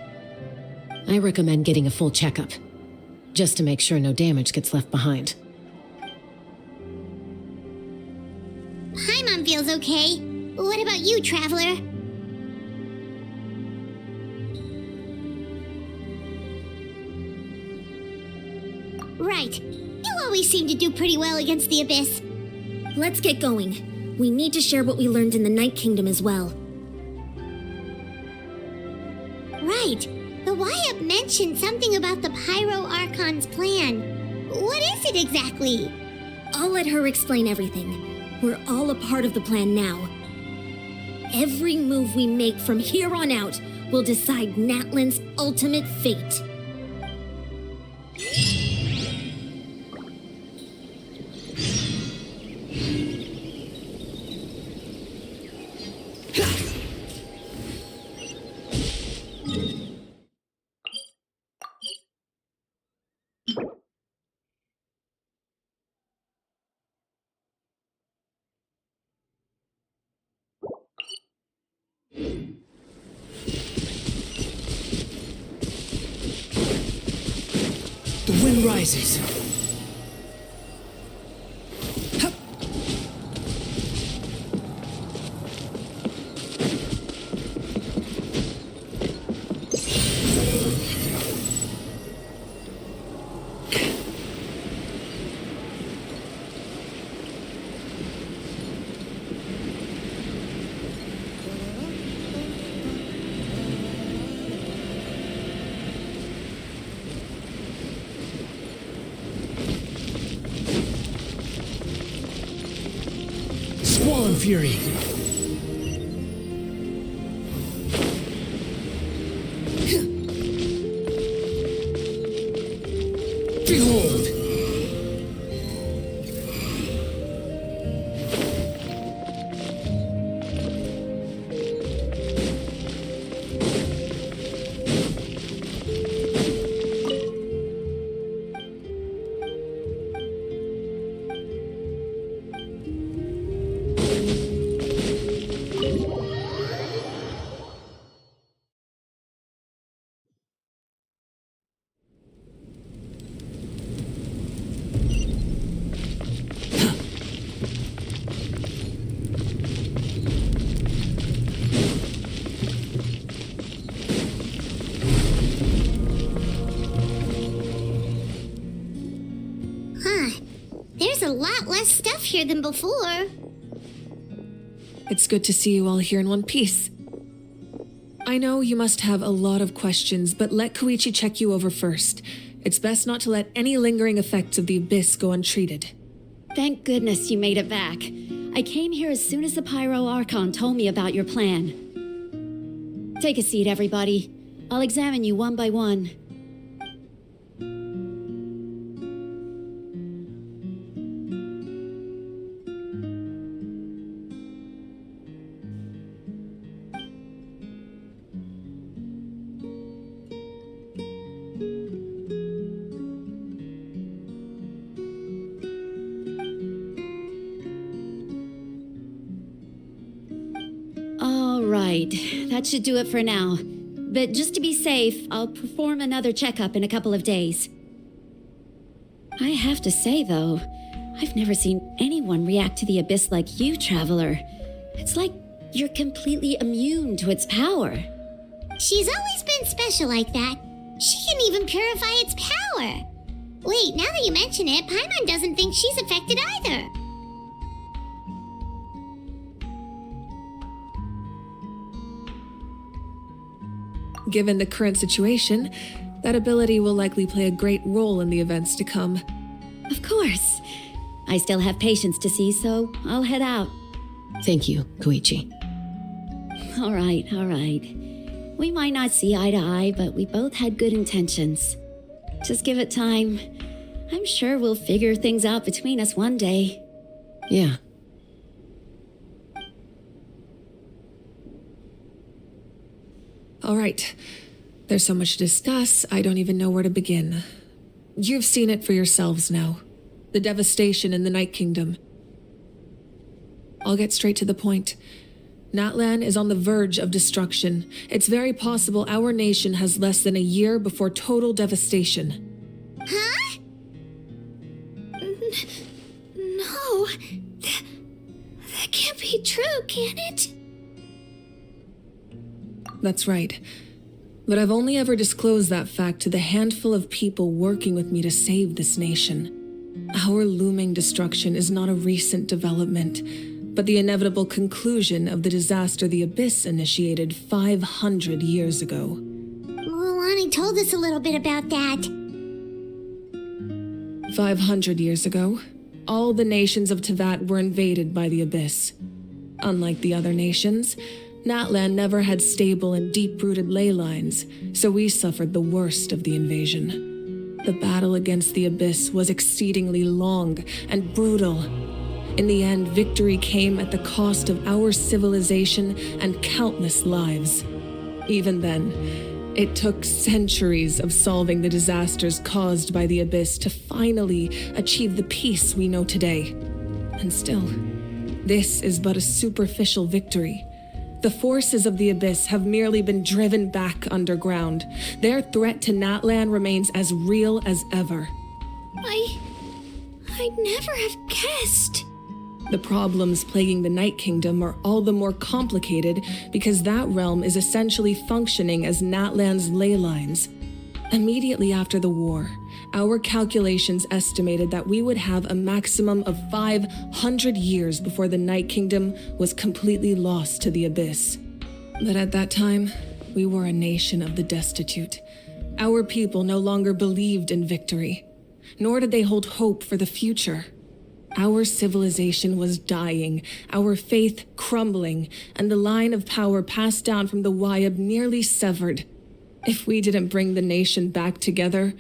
[SPEAKER 10] I recommend getting a full checkup, just to make sure no damage gets left behind.
[SPEAKER 2] Paimon feels okay. What about you, Traveler? Right. You always seem to do pretty well against the Abyss.
[SPEAKER 16] Let's get going. We need to share what we learned in the Night Kingdom as well.
[SPEAKER 2] Right. The Y-Up mentioned something about the Pyro Archon's plan. What is it exactly?
[SPEAKER 16] I'll let her explain everything. We're all a part of the plan now. Every move we make from here on out will decide Natlan's ultimate fate.
[SPEAKER 11] The wind rises. Squall Fury. Behold!
[SPEAKER 2] There's a lot less stuff here than before.
[SPEAKER 7] It's good to see you all here in one piece. I know you must have a lot of questions, but let Koichi check you over first. It's best not to let any lingering effects of the Abyss go untreated.
[SPEAKER 15] Thank goodness you made it back. I came here as soon as the Pyro Archon told me about your plan. Take a seat, everybody. I'll examine you one by one. Right, that should do it for now. But just to be safe, I'll perform another checkup in a couple of days. I have to say, though, I've never seen anyone react to the abyss like you, Traveler. It's like you're completely immune to its power.
[SPEAKER 2] She's always been special like that. She can even purify its power. Wait, now that you mention it, Paimon doesn't think she's affected either.
[SPEAKER 7] Given the current situation, that ability will likely play a great role in the events to come.
[SPEAKER 15] Of course. I still have patients to see, so I'll head out.
[SPEAKER 10] Thank you, Koichi.
[SPEAKER 15] All right. We might not see eye to eye, but we both had good intentions. Just give it time. I'm sure we'll figure things out between us one day.
[SPEAKER 10] Yeah.
[SPEAKER 7] All right. There's so much to discuss, I don't even know where to begin. You've seen it for yourselves now. The devastation in the Night Kingdom. I'll get straight to the point. Natlan is on the verge of destruction. It's very possible our nation has less than a year before total devastation.
[SPEAKER 2] Huh? No. That can't be true, can it?
[SPEAKER 7] That's right. But I've only ever disclosed that fact to the handful of people working with me to save this nation. Our looming destruction is not a recent development, but the inevitable conclusion of the disaster the Abyss initiated 500 years ago.
[SPEAKER 2] Luani told us a little bit about that.
[SPEAKER 7] 500 years ago, all the nations of Tevat were invaded by the Abyss. Unlike the other nations, Natlan never had stable and deep-rooted ley lines, so we suffered the worst of the invasion. The battle against the Abyss was exceedingly long and brutal. In the end, victory came at the cost of our civilization and countless lives. Even then, it took centuries of solving the disasters caused by the Abyss to finally achieve the peace we know today. And still, this is but a superficial victory. The forces of the Abyss have merely been driven back underground. Their threat to Natlan remains as real as ever.
[SPEAKER 2] I'd never have guessed.
[SPEAKER 7] The problems plaguing the Night Kingdom are all the more complicated because that realm is essentially functioning as Natlan's ley lines. Immediately after the war, our calculations estimated that we would have a maximum of 500 years before the Night Kingdom was completely lost to the Abyss. But at that time, we were a nation of the destitute. Our people no longer believed in victory, nor did they hold hope for the future. Our civilization was dying, our faith crumbling, and the line of power passed down from the Wayab nearly severed. If we didn't bring the nation back together,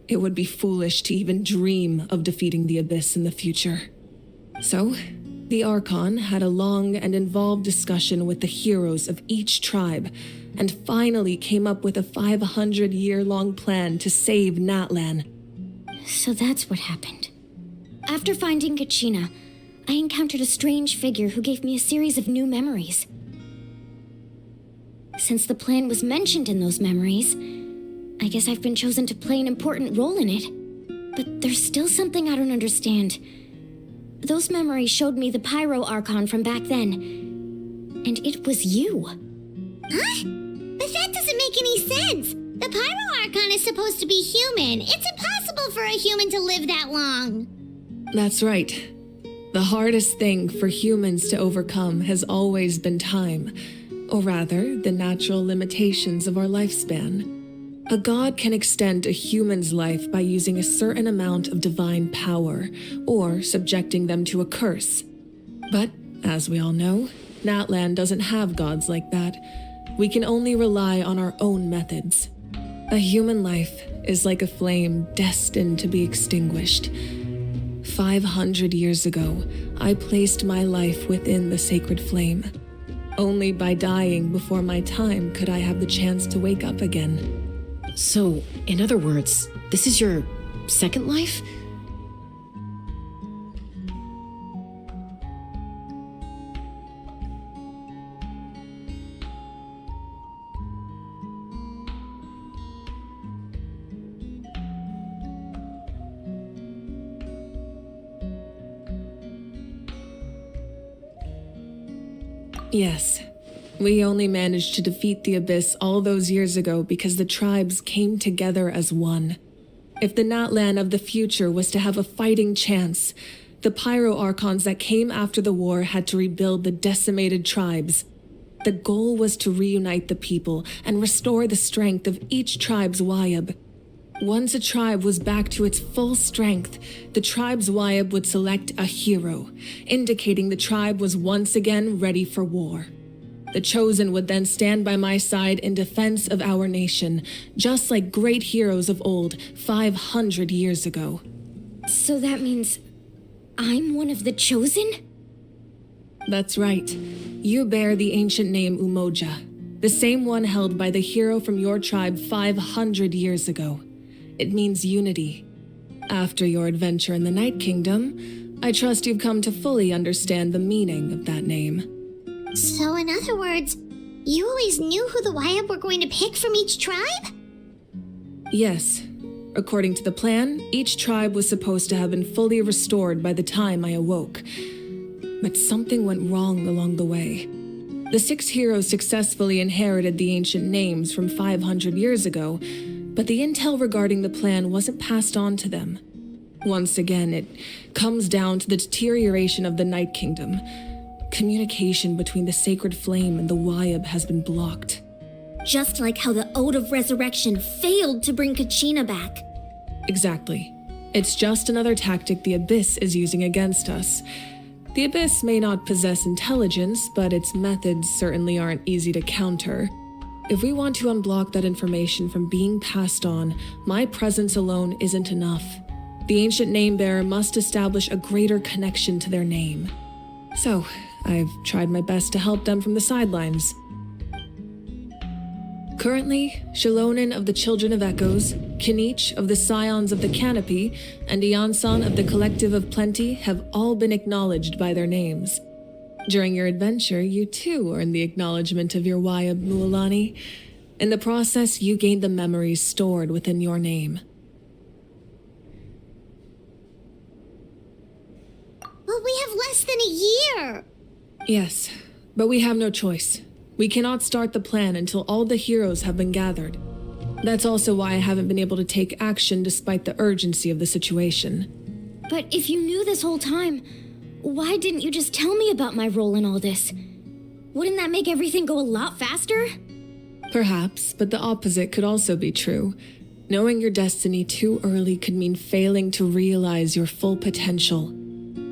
[SPEAKER 7] it would be foolish to even dream of defeating the Abyss in the future. So, the Archon had a long and involved discussion with the heroes of each tribe, and finally came up with a 500-year-long plan to save Natlan.
[SPEAKER 3] So that's what happened. After finding Kachina, I encountered a strange figure who gave me a series of new memories. Since the plan was mentioned in those memories, I guess I've been chosen to play an important role in it. But there's still something I don't understand. Those memories showed me the Pyro Archon from back then. And it was you.
[SPEAKER 2] Huh? But that doesn't make any sense. The Pyro Archon is supposed to be human. It's impossible for a human to live that long.
[SPEAKER 7] That's right. The hardest thing for humans to overcome has always been time, or rather, the natural limitations of our lifespan. A god can extend a human's life by using a certain amount of divine power, or subjecting them to a curse. But, as we all know, Natlan doesn't have gods like that. We can only rely on our own methods. A human life is like a flame destined to be extinguished. 500 years ago, I placed my life within the sacred flame. Only by dying before my time could I have the chance to wake up again.
[SPEAKER 10] So, in other words, this is your second life?
[SPEAKER 7] Yes. We only managed to defeat the Abyss all those years ago because the tribes came together as one. If the Natlan of the future was to have a fighting chance, the Pyro Archons that came after the war had to rebuild the decimated tribes. The goal was to reunite the people and restore the strength of each tribe's Wayab. Once a tribe was back to its full strength, the tribe's Wayab would select a hero, indicating the tribe was once again ready for war. The Chosen would then stand by my side in defense of our nation, just like great heroes of old 500 years ago.
[SPEAKER 3] So that means I'm one of the Chosen?
[SPEAKER 7] That's right. You bear the ancient name Umoja, the same one held by the hero from your tribe 500 years ago. It means unity. After your adventure in the Night Kingdom, I trust you've come to fully understand the meaning of that name.
[SPEAKER 2] So in other words, you always knew who the Wayab were going to pick from each tribe?
[SPEAKER 7] Yes. According to the plan, each tribe was supposed to have been fully restored by the time I awoke. But something went wrong along the way. The 6 heroes successfully inherited the ancient names from 500 years ago, but the intel regarding the plan wasn't passed on to them. Once again, it comes down to the deterioration of the Night Kingdom. Communication between the Sacred Flame and the Wayab has been blocked.
[SPEAKER 16] Just like how the Ode of Resurrection failed to bring Kachina back.
[SPEAKER 7] Exactly. It's just another tactic the Abyss is using against us. The Abyss may not possess intelligence, but its methods certainly aren't easy to counter. If we want to unblock that information from being passed on, my presence alone isn't enough. The ancient name-bearer must establish a greater connection to their name. So, I've tried my best to help them from the sidelines. Currently, Shalonin of the Children of Echoes, Kinich of the Scions of the Canopy, and Iansan of the Collective of Plenty have all been acknowledged by their names. During your adventure, you too earned the acknowledgement of your Wayab, Mualani. In the process, you gained the memories stored within your name.
[SPEAKER 2] But we have less than a year!
[SPEAKER 7] Yes, but we have no choice. We cannot start the plan until all the heroes have been gathered. That's also why I haven't been able to take action despite the urgency of the situation.
[SPEAKER 3] But if you knew this whole time, why didn't you just tell me about my role in all this? Wouldn't that make everything go a lot faster?
[SPEAKER 7] Perhaps, but the opposite could also be true. Knowing your destiny too early could mean failing to realize your full potential.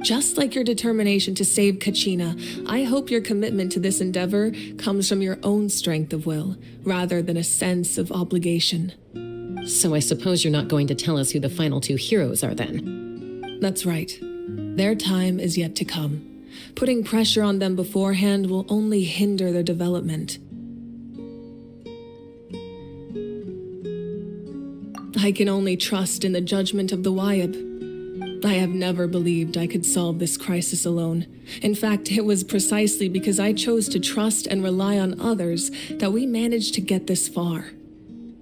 [SPEAKER 7] Just like your determination to save Kachina, I hope your commitment to this endeavor comes from your own strength of will, rather than a sense of obligation.
[SPEAKER 10] So I suppose you're not going to tell us who the final 2 heroes are then?
[SPEAKER 7] That's right. Their time is yet to come. Putting pressure on them beforehand will only hinder their development. I can only trust in the judgment of the Wayab. I have never believed I could solve this crisis alone. In fact, it was precisely because I chose to trust and rely on others that we managed to get this far.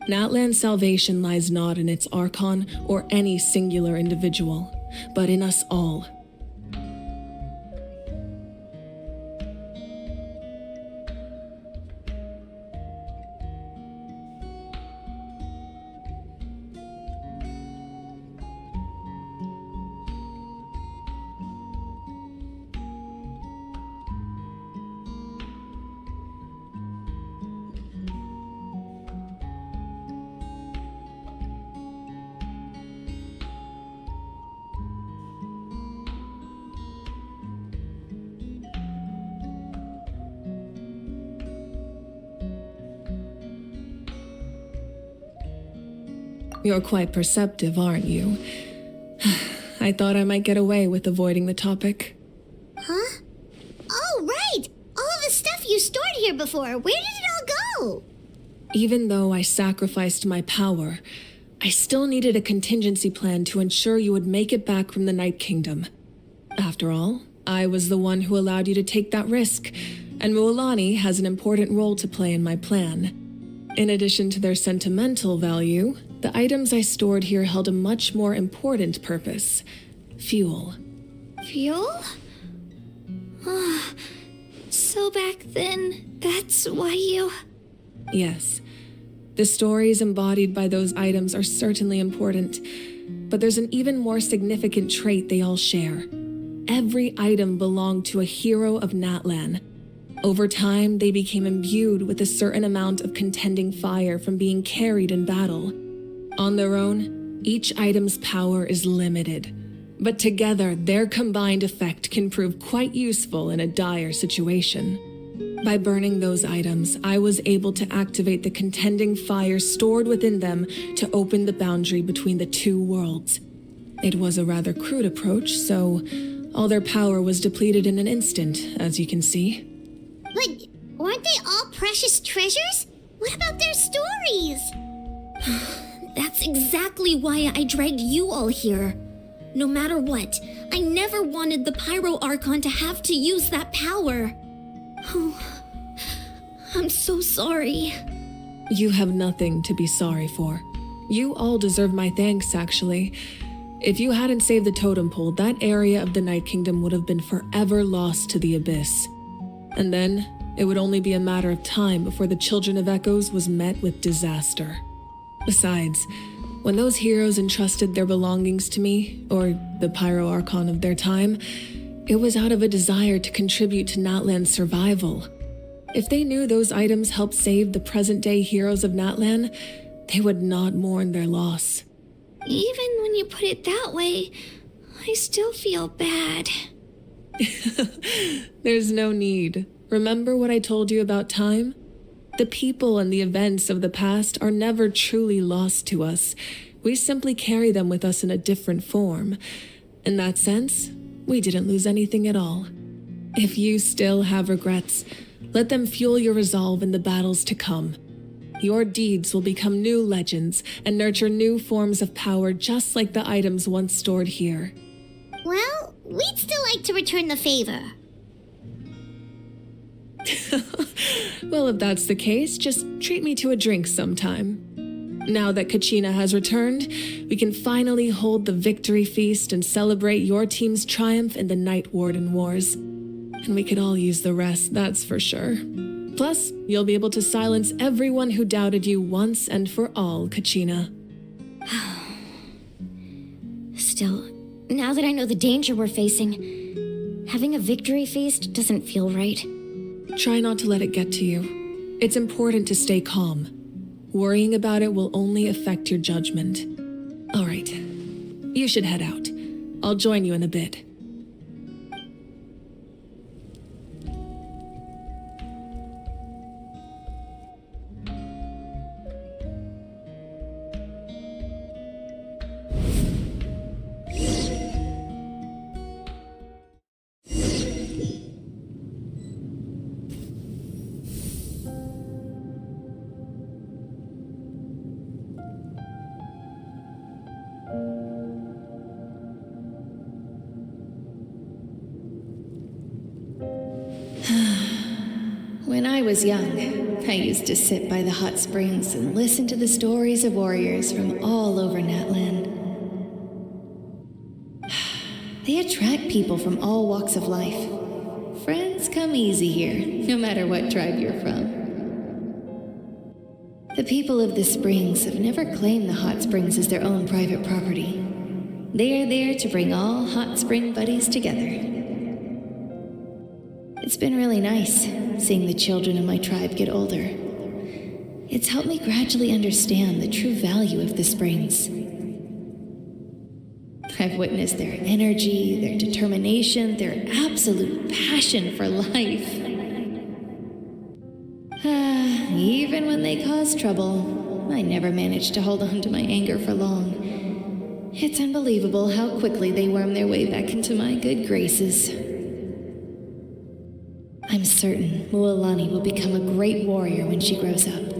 [SPEAKER 7] Natlan's salvation lies not in its Archon or any singular individual, but in us all. You're quite perceptive, aren't you? I thought I might get away with avoiding the topic.
[SPEAKER 2] Huh? Oh, right! All of the stuff you stored here before, where did it all go?
[SPEAKER 7] Even though I sacrificed my power, I still needed a contingency plan to ensure you would make it back from the Night Kingdom. After all, I was the one who allowed you to take that risk, and Mualani has an important role to play in my plan. In addition to their sentimental value, the items I stored here held a much more important purpose: fuel.
[SPEAKER 2] Fuel?
[SPEAKER 16] So back then, that's why you...
[SPEAKER 7] Yes. The stories embodied by those items are certainly important, but there's an even more significant trait they all share. Every item belonged to a hero of Natlan. Over time, they became imbued with a certain amount of contending fire from being carried in battle. On their own, each item's power is limited, but together, their combined effect can prove quite useful in a dire situation. By burning those items, I was able to activate the contending fire stored within them to open the boundary between the two worlds. It was a rather crude approach, so all their power was depleted in an instant, as you can see.
[SPEAKER 2] But weren't they all precious treasures? What about their stories?
[SPEAKER 16] That's exactly why I dragged you all here. No matter what, I never wanted the Pyro Archon to have to use that power. Oh, I'm so sorry.
[SPEAKER 7] You have nothing to be sorry for. You all deserve my thanks, actually. If you hadn't saved the totem pole, that area of the Night Kingdom would have been forever lost to the Abyss. And then, it would only be a matter of time before the Children of Echoes was met with disaster. Besides, when those heroes entrusted their belongings to me, or the Pyro Archon of their time, it was out of a desire to contribute to Natlan's survival. If they knew those items helped save the present-day heroes of Natlan, they would not mourn their loss.
[SPEAKER 16] Even when you put it that way, I still feel bad.
[SPEAKER 7] There's no need. Remember what I told you about time? The people and the events of the past are never truly lost to us. We simply carry them with us in a different form. In that sense, we didn't lose anything at all. If you still have regrets, let them fuel your resolve in the battles to come. Your deeds will become new legends and nurture new forms of power just like the items once stored here.
[SPEAKER 2] Well, we'd still like to return the favor.
[SPEAKER 7] Well, if that's the case, just treat me to a drink sometime. Now that Kachina has returned, we can finally hold the victory feast and celebrate your team's triumph in the Night Warden Wars. And we could all use the rest, that's for sure. Plus, you'll be able to silence everyone who doubted you once and for all, Kachina.
[SPEAKER 3] Still, now that I know the danger we're facing, having a victory feast doesn't feel right.
[SPEAKER 7] Try not to let it get to you. It's important to stay calm. Worrying about it will only affect your judgment. All right, you should head out. I'll join you in a bit.
[SPEAKER 20] When I was young, I used to sit by the hot springs and listen to the stories of warriors from all over Natlan. They attract people from all walks of life. Friends come easy here, no matter what tribe you're from. The people of the springs have never claimed the hot springs as their own private property. They are there to bring all hot spring buddies together. It's been really nice seeing the children of my tribe get older. It's helped me gradually understand the true value of the springs. I've witnessed their energy, their determination, their absolute passion for life. Even when they cause trouble, I never managed to hold on to my anger for long. It's unbelievable how quickly they worm their way back into my good graces. I'm certain Mualani will become a great warrior when she grows up.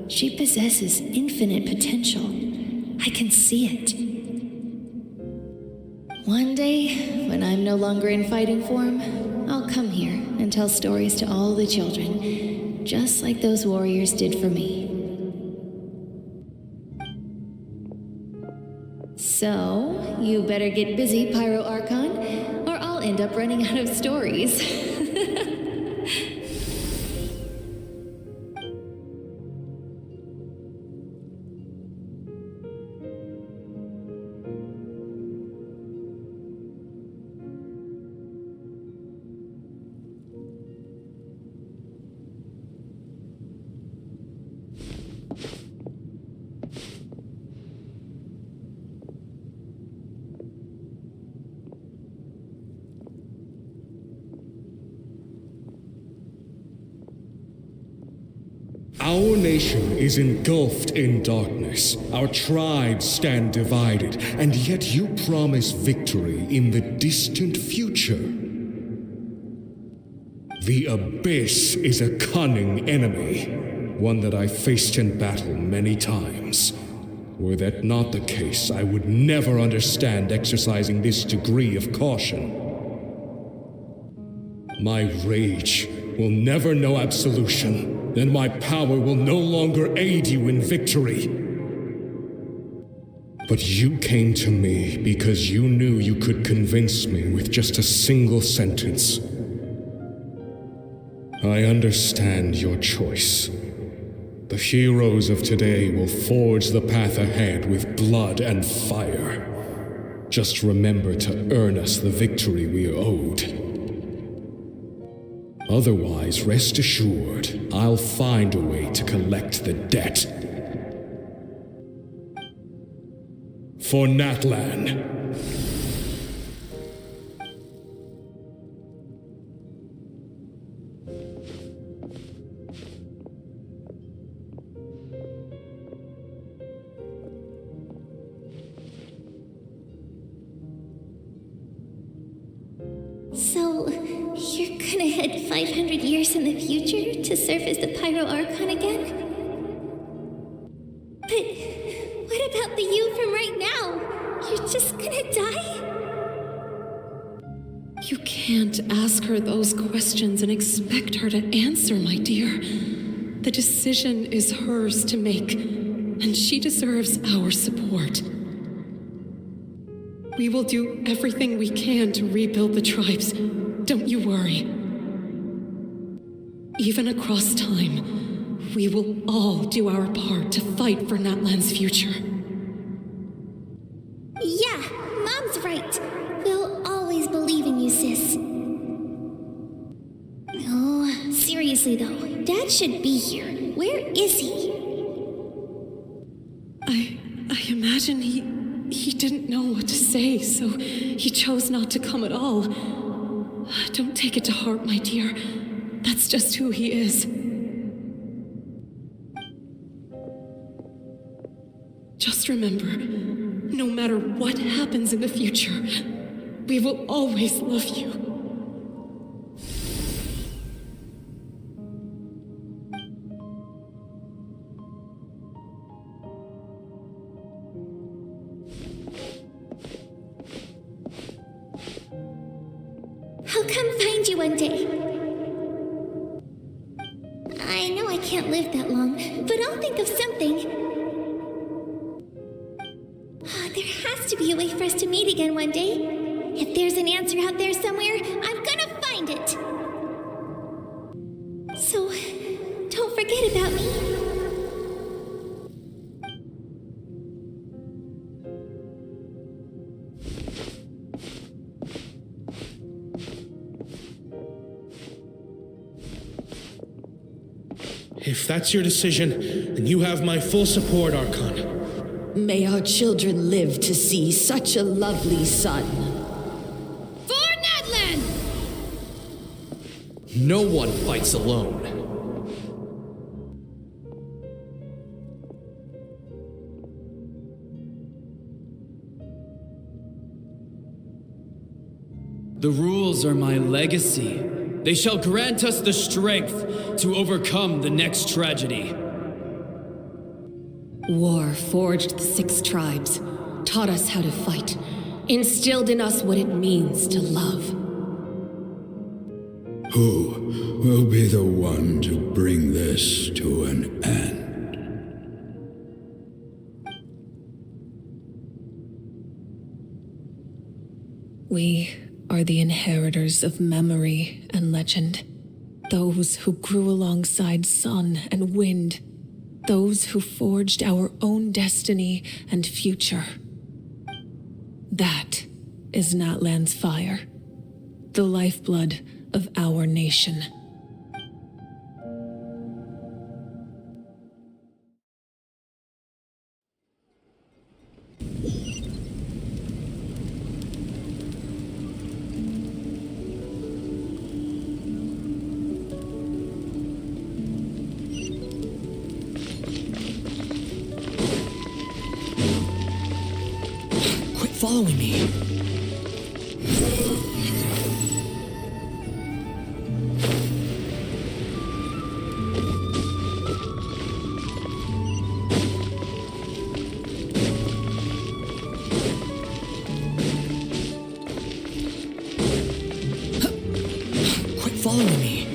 [SPEAKER 20] She possesses infinite potential. I can see it. One day, when I'm no longer in fighting form, I'll come here and tell stories to all the children, just like those warriors did for me. So, you better get busy, Pyro Archon, or I'll end up running out of stories.
[SPEAKER 6] Our nation is engulfed in darkness. Our tribes stand divided, and yet you promise victory in the distant future. The Abyss is a cunning enemy, one that I faced in battle many times. Were that not the case, I would never understand exercising this degree of caution. My rage will never know absolution. Then my power will no longer aid you in victory. But you came to me because you knew you could convince me with just a single sentence. I understand your choice. The heroes of today will forge the path ahead with blood and fire. Just remember to earn us the victory we owed. Otherwise, rest assured, I'll find a way to collect the debt. For Natlan.
[SPEAKER 15] So, you're gonna head 500 years in the future to serve as the Pyro Archon again? But what about the you from right now? You're just gonna die?
[SPEAKER 10] You can't ask her those questions and expect her to answer, my dear. The decision is hers to make, and she deserves our support. We will do everything we can to rebuild the tribes. Don't you worry. Even across time, we will all do our part to fight for Natlan's future.
[SPEAKER 15] Yeah, Mom's right. We'll always believe in you, sis. Oh, seriously though, Dad should be here. Where is he?
[SPEAKER 10] I imagine he didn't know what to say, so he chose not to come at all. Don't take it to heart, my dear. That's just who he is. Just remember, no matter what happens in the future, we will always love you.
[SPEAKER 15] I'll come find you one day. I know I can't live that long, but I'll think of something. There has to be a way for us to meet again one day. If there's an answer out there somewhere, I'm gonna find it. So, don't forget about me.
[SPEAKER 11] If that's your decision, then you have my full support, Archon.
[SPEAKER 21] May our children live to see such a lovely son.
[SPEAKER 22] For Natlan!
[SPEAKER 1] No one fights alone.
[SPEAKER 23] The rules are my legacy. They shall grant us the strength to overcome the next tragedy.
[SPEAKER 10] War forged the 6 tribes, taught us how to fight, instilled in us what it means to love.
[SPEAKER 18] Who will be the one to bring this to an end?
[SPEAKER 10] We are the inheritors of memory and legend. Those who grew alongside sun and wind. Those who forged our own destiny and future. That is Natlan's fire, the lifeblood of our nation.
[SPEAKER 1] following me. Quit following me.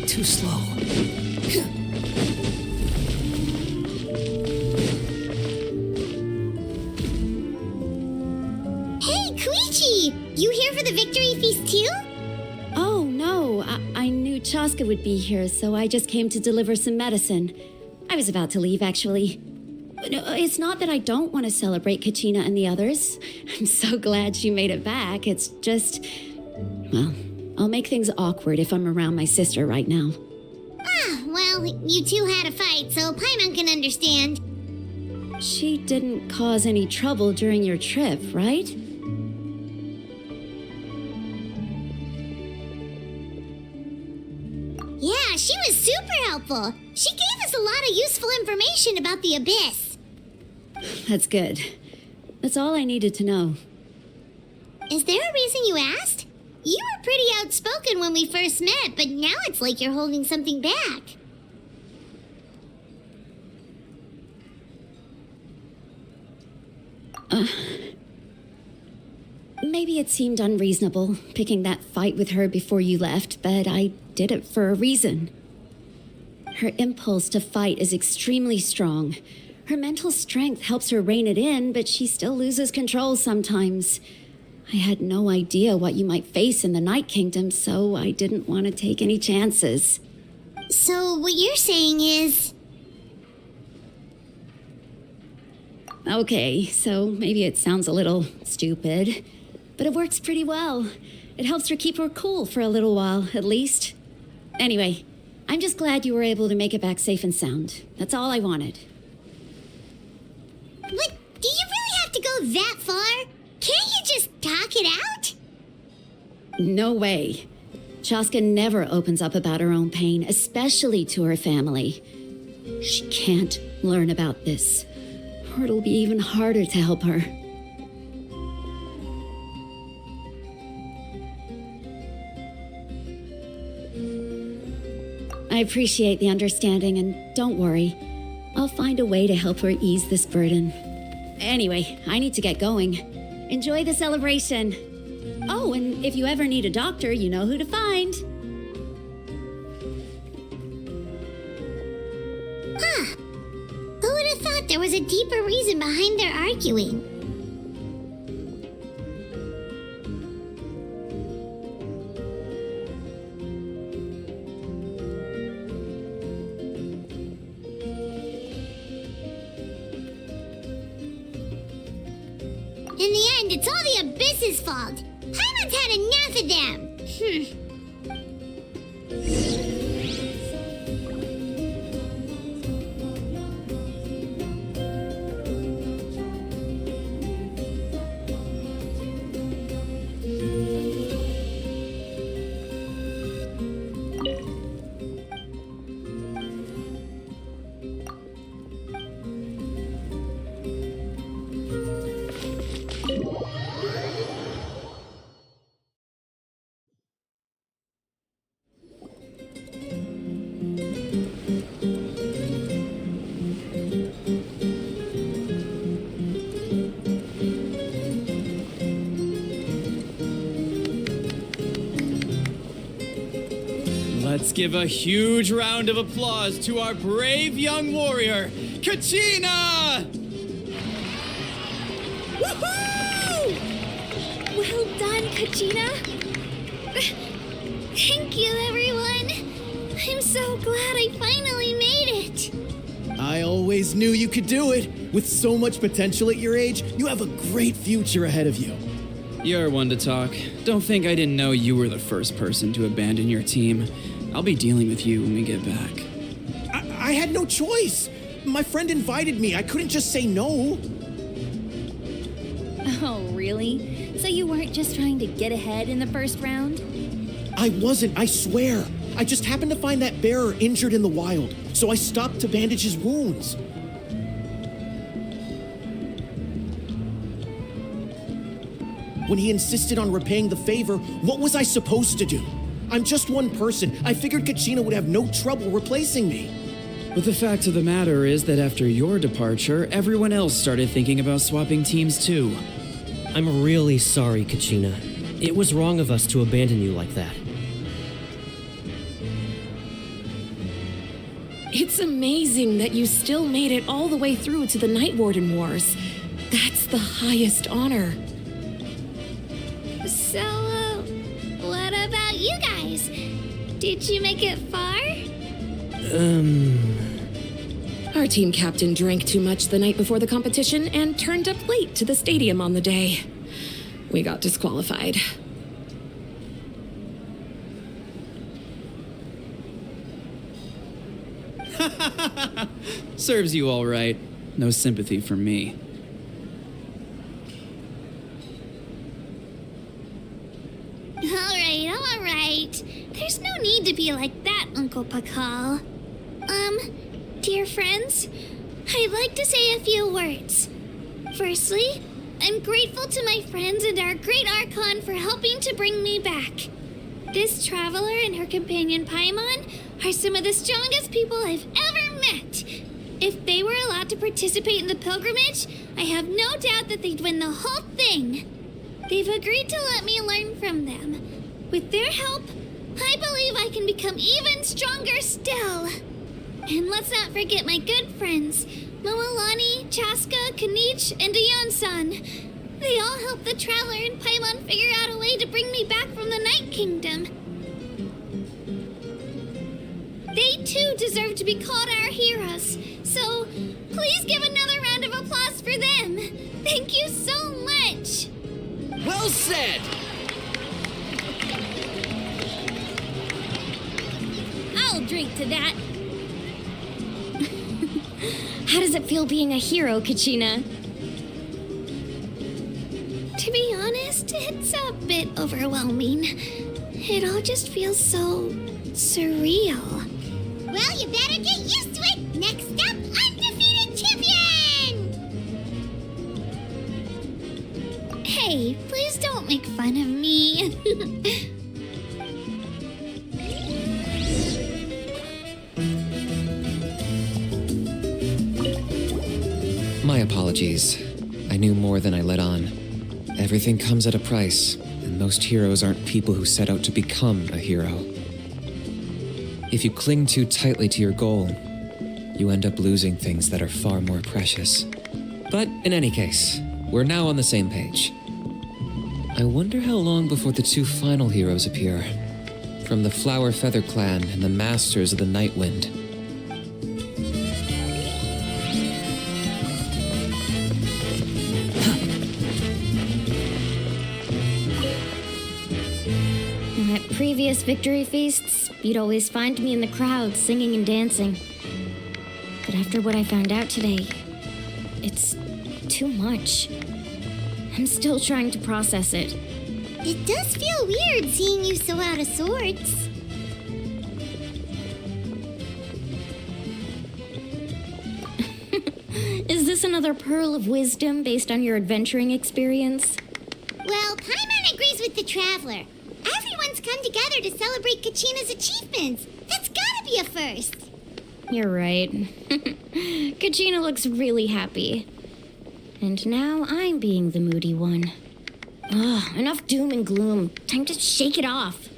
[SPEAKER 1] Too slow.
[SPEAKER 2] You here for the victory feast too?
[SPEAKER 15] Oh, no. I knew Chaska would be here, so I just came to deliver some medicine. I was about to leave, actually. No, it's not that I don't want to celebrate Kachina and the others. I'm so glad she made it back. It's just... well, I'll make things awkward if I'm around my sister right now.
[SPEAKER 2] Ah, well, you two had a fight, so Paimon can understand.
[SPEAKER 15] She didn't cause any trouble during your trip, right?
[SPEAKER 2] Yeah, she was super helpful. She gave us a lot of useful information about the Abyss.
[SPEAKER 15] That's good. That's all I needed to know.
[SPEAKER 2] Is there a reason you asked? You were pretty outspoken when we first met, but now it's like you're holding something back.
[SPEAKER 15] Maybe it seemed unreasonable, picking that fight with her before you left, but I did it for a reason. Her impulse to fight is extremely strong. Her mental strength helps her rein it in, but she still loses control sometimes. I had no idea what you might face in the Night Kingdom, so I didn't want to take any chances.
[SPEAKER 2] So what you're saying is...
[SPEAKER 15] Okay, so maybe it sounds a little stupid, but it works pretty well. It helps her keep her cool for a little while, at least. Anyway, I'm just glad you were able to make it back safe and sound. That's all I wanted.
[SPEAKER 2] But do you really have to go that far? Can't you just talk it out?
[SPEAKER 15] No way. Chaska never opens up about her own pain, especially to her family. She can't learn about this, or it'll be even harder to help her. I appreciate the understanding, and don't worry. I'll find a way to help her ease this burden. Anyway, I need to get going. Enjoy the celebration. Oh, and if you ever need a doctor, you know who to find.
[SPEAKER 2] Huh. Who would have thought there was a deeper reason behind their arguing? In the end, it's all the Abyss's fault. Paimon's had enough of them.
[SPEAKER 23] Let's give a huge round of applause to our brave young warrior, Kachina!
[SPEAKER 16] Woohoo! Well done, Kachina. Thank you, everyone. I'm so glad I finally made it.
[SPEAKER 11] I always knew you could do it. With so much potential at your age, you have a great future ahead of you.
[SPEAKER 23] You're one to talk. Don't think I didn't know you were the first person to abandon your team. I'll be dealing with you when we get back.
[SPEAKER 11] I had no choice. My friend invited me. I couldn't just say no.
[SPEAKER 16] Oh, really? So you weren't just trying to get ahead in the first round?
[SPEAKER 11] I wasn't, I swear. I just happened to find that bearer injured in the wild, so I stopped to bandage his wounds. When he insisted on repaying the favor, what was I supposed to do? I'm just one person. I figured Kachina would have no trouble replacing me.
[SPEAKER 23] But the fact of the matter is that after your departure, everyone else started thinking about swapping teams too.
[SPEAKER 1] I'm really sorry, Kachina. It was wrong of us to abandon you like that.
[SPEAKER 4] It's amazing that you still made it all the way through to the Night Warden Wars. That's the highest honor.
[SPEAKER 2] So, what about you guys? Did you make it far?
[SPEAKER 4] Our team captain drank too much the night before the competition and turned up late to the stadium on the day. We got disqualified.
[SPEAKER 23] Serves you all right. No sympathy for me.
[SPEAKER 2] All right. There's no need to be like that, Uncle Pakal. Dear friends, I'd like to say a few words. Firstly, I'm grateful to my friends and our great Archon for helping to bring me back. This traveler and her companion Paimon are some of the strongest people I've ever met. If they were allowed to participate in the pilgrimage, I have no doubt that they'd win the whole thing. They've agreed to let me learn from them. With their help, I believe I can become even stronger still. And let's not forget my good friends, Moalani, Chaska, Kanich, and Ayan-san. They all helped the Traveler and Paimon figure out a way to bring me back from the Night Kingdom. They too deserve to be called our heroes, so please give another round of applause for them. Thank you so much.
[SPEAKER 5] Well said!
[SPEAKER 2] I'll drink to that.
[SPEAKER 3] How does it feel being a hero, Kachina?
[SPEAKER 2] To be honest, it's a bit overwhelming. It all just feels so surreal. Well, you better get used to it. Next up, undefeated champion! Hey, please don't make fun of me.
[SPEAKER 5] My apologies. I knew more than I let on. Everything comes at a price, and most heroes aren't people who set out to become a hero. If you cling too tightly to your goal, you end up losing things that are far more precious. But in any case, we're now on the same page. I wonder how long before the two final heroes appear. From the Flower Feather Clan and the Masters of the Night Wind.
[SPEAKER 3] At previous victory feasts, you'd always find me in the crowd singing and dancing. But after what I found out today, it's too much. I'm still trying to process it.
[SPEAKER 2] It does feel weird seeing you so out of sorts.
[SPEAKER 3] Is this another pearl of wisdom based on your adventuring experience?
[SPEAKER 2] Well, Paimon agrees with the Traveler. Everyone's come together to celebrate Kachina's achievements. That's gotta be a first.
[SPEAKER 3] You're right. Kachina looks really happy. And now I'm being the moody one. Ugh, enough doom and gloom. Time to shake it off.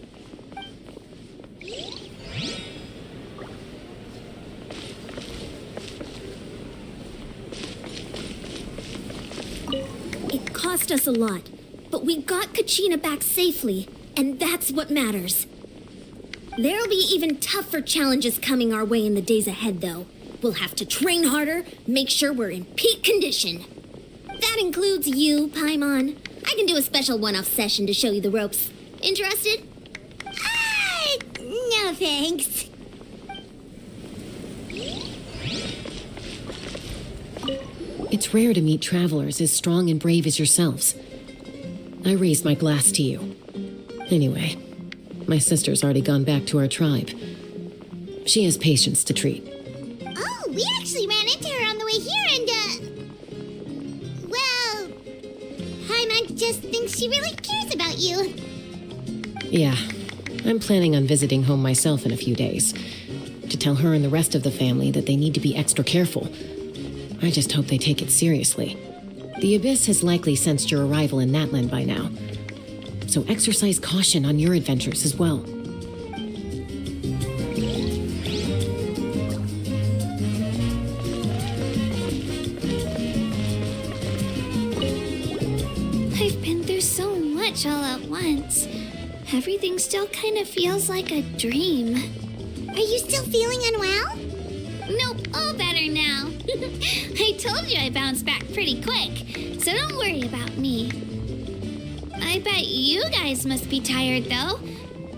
[SPEAKER 16] It cost us a lot, but we got Kachina back safely, and that's what matters. There'll be even tougher challenges coming our way in the days ahead, though. We'll have to train harder, make sure we're in peak condition. That includes you, Paimon. I can do a special one-off session to show you the ropes. Interested?
[SPEAKER 2] No thanks.
[SPEAKER 10] It's rare to meet travelers as strong and brave as yourselves. I raise my glass to you. Anyway, my sister's already gone back to our tribe. She has patients to treat.
[SPEAKER 2] Oh, we actually ran into her on the way here and, well, Paimon just thinks she really cares about you.
[SPEAKER 10] Yeah, I'm planning on visiting home myself in a few days. To tell her and the rest of the family that they need to be extra careful. I just hope they take it seriously. The Abyss has likely sensed your arrival in Natlan by now. So exercise caution on your adventures as well.
[SPEAKER 2] I've been through so much all at once. Everything still kind of feels like a dream. Are you still feeling unwell? Nope, all better now. I told you I bounced back pretty quick, so don't worry about me. I bet you guys must be tired, though.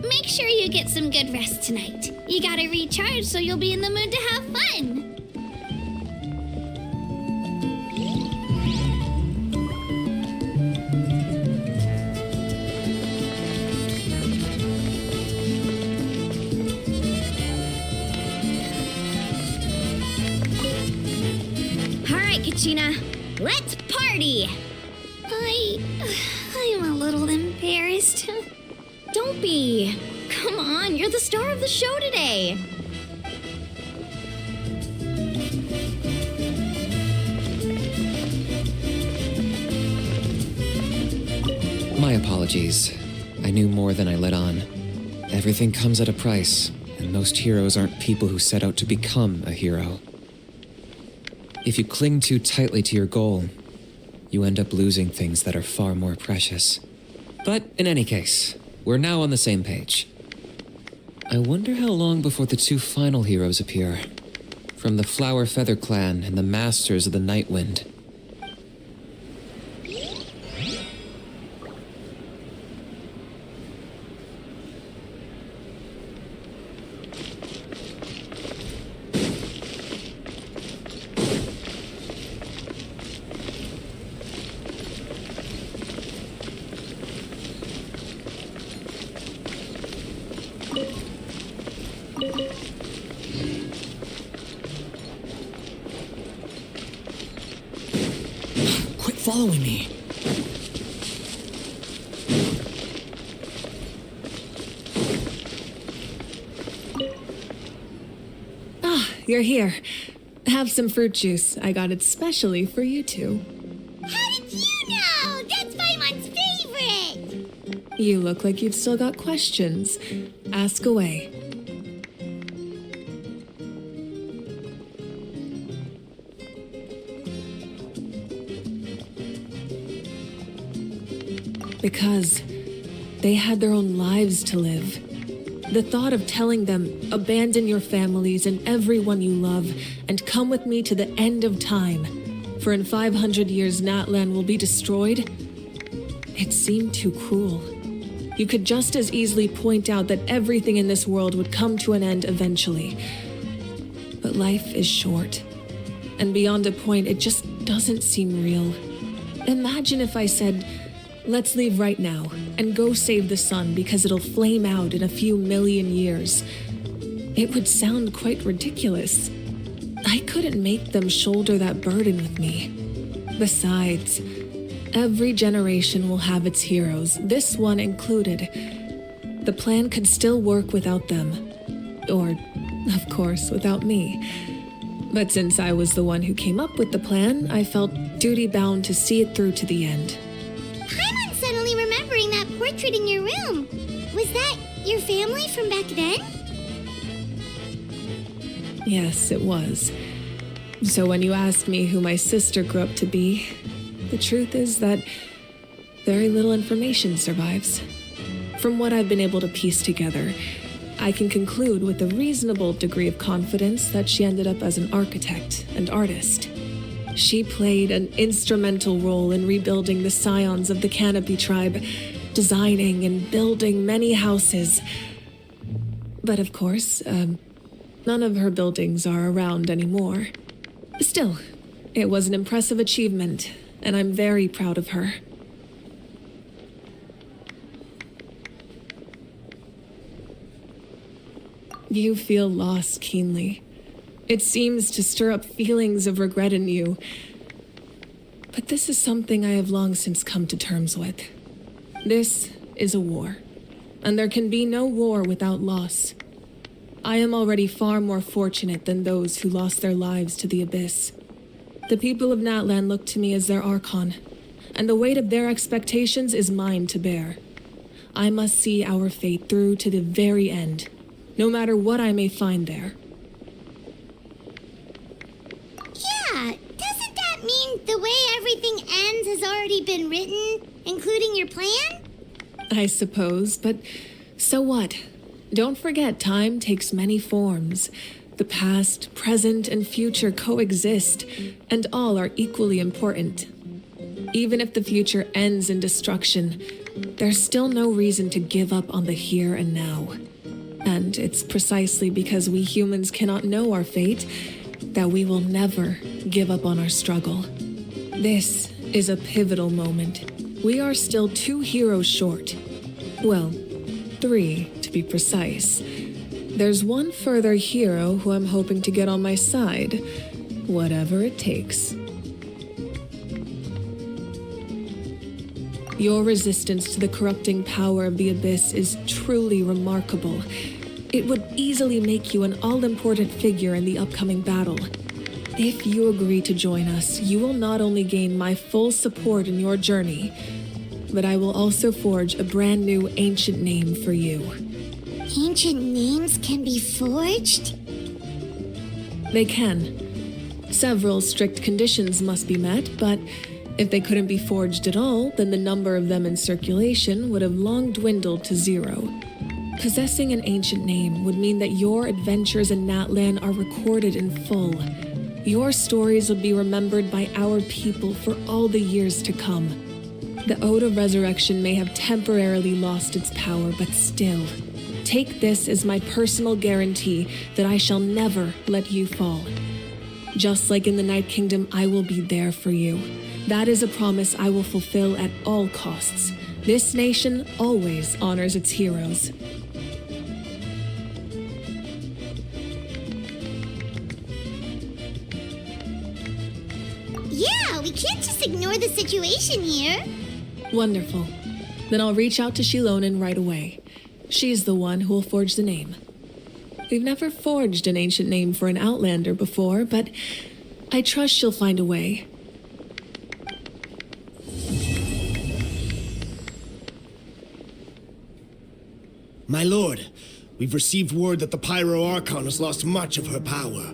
[SPEAKER 2] Make sure you get some good rest tonight. You gotta recharge so you'll be in the mood to have fun.
[SPEAKER 3] Kachina, let's party!
[SPEAKER 2] I'm a little embarrassed.
[SPEAKER 3] Don't be. Come on, you're the star of the show today.
[SPEAKER 5] My apologies. I knew more than I let on. Everything comes at a price, and most heroes aren't people who set out to become a hero. If you cling too tightly to your goal, you end up losing things that are far more precious. But in any case, we're now on the same page. I wonder how long before the two final heroes appear. From the Flower Feather Clan and the Masters of the Night Wind.
[SPEAKER 11] Quit following me.
[SPEAKER 7] Ah, you're here. Have some fruit juice. I got it specially for you two.
[SPEAKER 2] How did you know? That's Paimon's favorite!
[SPEAKER 7] You look like you've still got questions. Ask away. Because they had their own lives to live. The thought of telling them, abandon your families and everyone you love, and come with me to the end of time, for in 500 years Natlan will be destroyed, it seemed too cruel. You could just as easily point out that everything in this world would come to an end eventually. But life is short, and beyond a point, it just doesn't seem real. Imagine if I said, let's leave right now and go save the sun because it'll flame out in a few million years. It would sound quite ridiculous. I couldn't make them shoulder that burden with me. Besides, every generation will have its heroes, this one included. The plan could still work without them. Or, of course, without me. But since I was the one who came up with the plan, I felt duty-bound to see it through to the end.
[SPEAKER 2] Paimon's suddenly remembering that portrait in your room. Was that your family from back then?
[SPEAKER 7] Yes, it was. So when you asked me who my sister grew up to be, the truth is that very little information survives. From what I've been able to piece together, I can conclude with a reasonable degree of confidence that she ended up as an architect and artist. She played an instrumental role in rebuilding the scions of the Canopy tribe, designing and building many houses. But of course, none of her buildings are around anymore. Still, it was an impressive achievement, and I'm very proud of her. You feel loss keenly. It seems to stir up feelings of regret in you. But this is something I have long since come to terms with. This is a war, and there can be no war without loss. I am already far more fortunate than those who lost their lives to the Abyss. The people of Natlan look to me as their Archon, and the weight of their expectations is mine to bear. I must see our fate through to the very end, no matter what I may find there.
[SPEAKER 2] Yeah, doesn't that mean the way everything ends has already been written, including your plan?
[SPEAKER 7] I suppose, but so what? Don't forget, time takes many forms. The past, present, and future coexist, and all are equally important. Even if the future ends in destruction, there's still no reason to give up on the here and now. And it's precisely because we humans cannot know our fate that we will never give up on our struggle. This is a pivotal moment. We are still 2 heroes short. Well, 3 to be precise. There's one further hero who I'm hoping to get on my side, whatever it takes. Your resistance to the corrupting power of the Abyss is truly remarkable. It would easily make you an all-important figure in the upcoming battle. If you agree to join us, you will not only gain my full support in your journey, but I will also forge a brand new ancient name for you.
[SPEAKER 2] Ancient names can be forged?
[SPEAKER 7] They can. Several strict conditions must be met, but if they couldn't be forged at all, then the number of them in circulation would have long dwindled to 0. Possessing an ancient name would mean that your adventures in Natlan are recorded in full. Your stories will be remembered by our people for all the years to come. The Ode of Resurrection may have temporarily lost its power, but still, take this as my personal guarantee that I shall never let you fall. Just like in the Night Kingdom, I will be there for you. That is a promise I will fulfill at all costs. This nation always honors its heroes.
[SPEAKER 2] Yeah, we can't just ignore the situation here.
[SPEAKER 7] Wonderful. Then I'll reach out to Shilonen right away. She's the one who will forge the name. We've never forged an ancient name for an Outlander before, but I trust she'll find a way.
[SPEAKER 11] My lord, we've received word that the Pyro Archon has lost much of her power.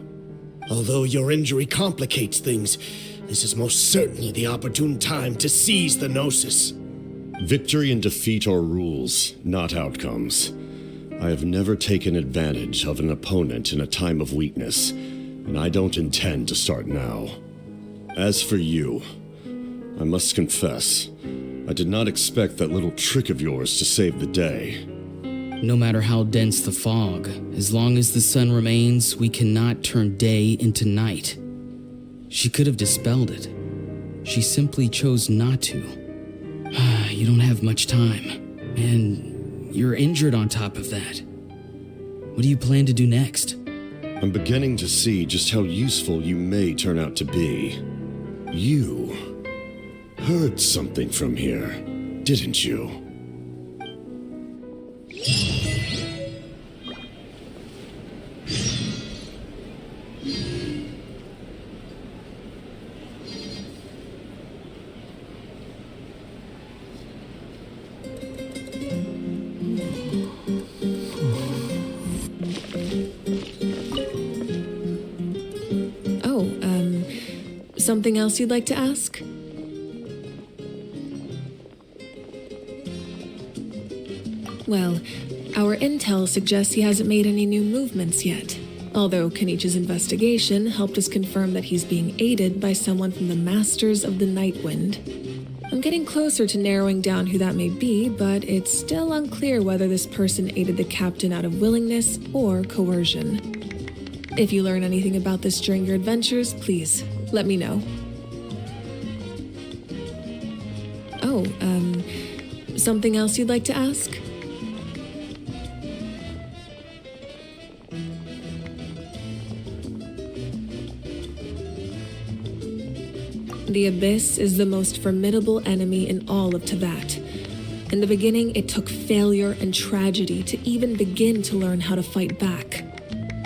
[SPEAKER 11] Although your injury complicates things, this is most certainly the opportune time to seize the Gnosis.
[SPEAKER 8] Victory and defeat are rules, not outcomes. I have never taken advantage of an opponent in a time of weakness, and I don't intend to start now. As for you, I must confess, I did not expect that little trick of yours to save the day.
[SPEAKER 1] No matter how dense the fog, as long as the sun remains, we cannot turn day into night. She could have dispelled it. She simply chose not to. You don't have much time, and you're injured on top of that. What do you plan to do next?
[SPEAKER 8] I'm beginning to see just how useful you may turn out to be. You heard something from here, didn't you?
[SPEAKER 7] Something else you'd like to ask? Well, our intel suggests he hasn't made any new movements yet, although Kenichi's investigation helped us confirm that he's being aided by someone from the Masters of the Nightwind. I'm getting closer to narrowing down who that may be, but it's still unclear whether this person aided the captain out of willingness or coercion. If you learn anything about this during your adventures, please let me know. Something else you'd like to ask? The Abyss is the most formidable enemy in all of Teyvat. In the beginning, it took failure and tragedy to even begin to learn how to fight back.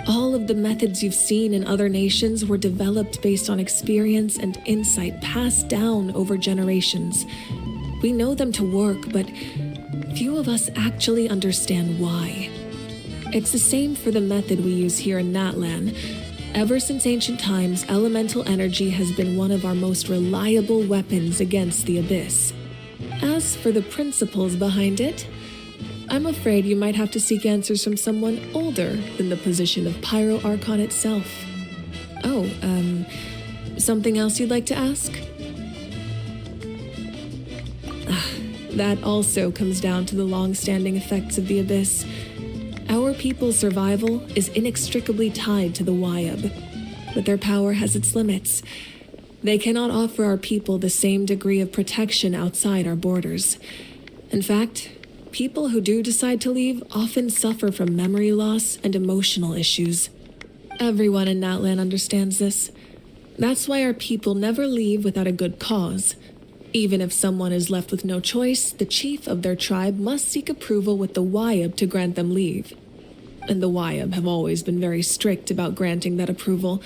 [SPEAKER 7] All of the methods you've seen in other nations were developed based on experience and insight passed down over generations. We know them to work, but few of us actually understand why. It's the same for the method we use here in Natlan. Ever since ancient times, elemental energy has been one of our most reliable weapons against the Abyss. As for the principles behind it, I'm afraid you might have to seek answers from someone older than the position of Pyro Archon itself. Oh, something else you'd like to ask? That also comes down to the long-standing effects of the Abyss. Our people's survival is inextricably tied to the Wyab, but their power has its limits. They cannot offer our people the same degree of protection outside our borders. In fact, people who do decide to leave often suffer from memory loss and emotional issues. Everyone in Natlan understands this. That's why our people never leave without a good cause. Even if someone is left with no choice, the chief of their tribe must seek approval with the Wyab to grant them leave. And the Wyab have always been very strict about granting that approval,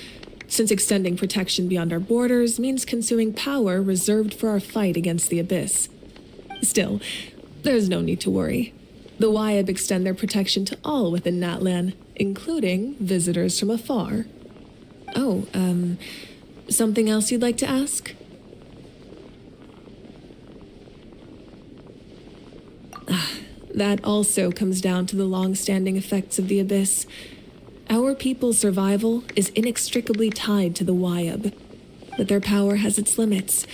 [SPEAKER 7] since extending protection beyond our borders means consuming power reserved for our fight against the Abyss. Still, there's no need to worry. The Wyab extend their protection to all within Natlan, including visitors from afar. Oh, something else you'd like to ask? That also comes down to the long-standing effects of the Abyss. Our people's survival is inextricably tied to the Wyab, but their power has its limits.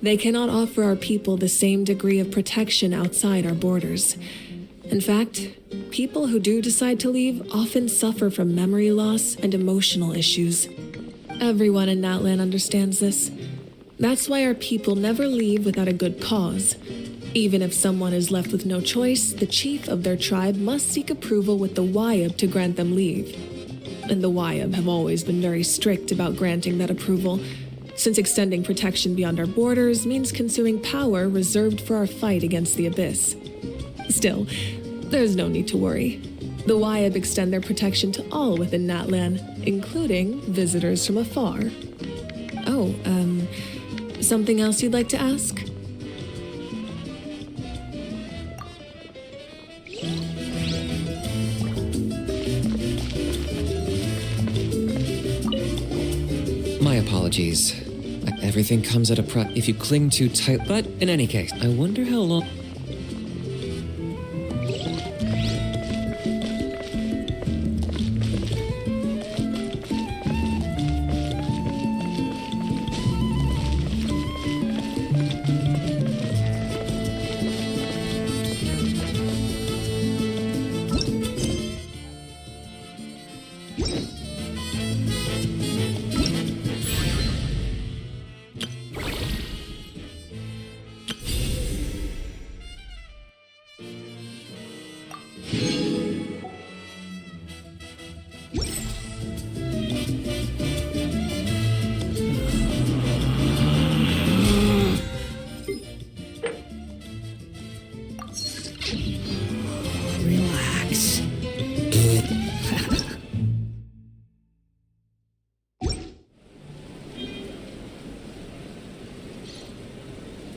[SPEAKER 7] They cannot offer our people the same degree of protection outside our borders. In fact, people who do decide to leave often suffer from memory loss and emotional issues. Everyone in Natlan understands this. That's why our people never leave without a good cause. Even if someone is left with no choice, the chief of their tribe must seek approval with the Wyab to grant them leave. And the Wyab have always been very strict about granting that approval, since extending protection beyond our borders means consuming power reserved for our fight against the Abyss. Still, there's no need to worry. The Wyab extend their protection to all within Natlan, including visitors from afar. Oh, something else you'd like to ask?
[SPEAKER 5] My apologies. Everything comes at a price if you cling too tight, but in any case, I wonder how long...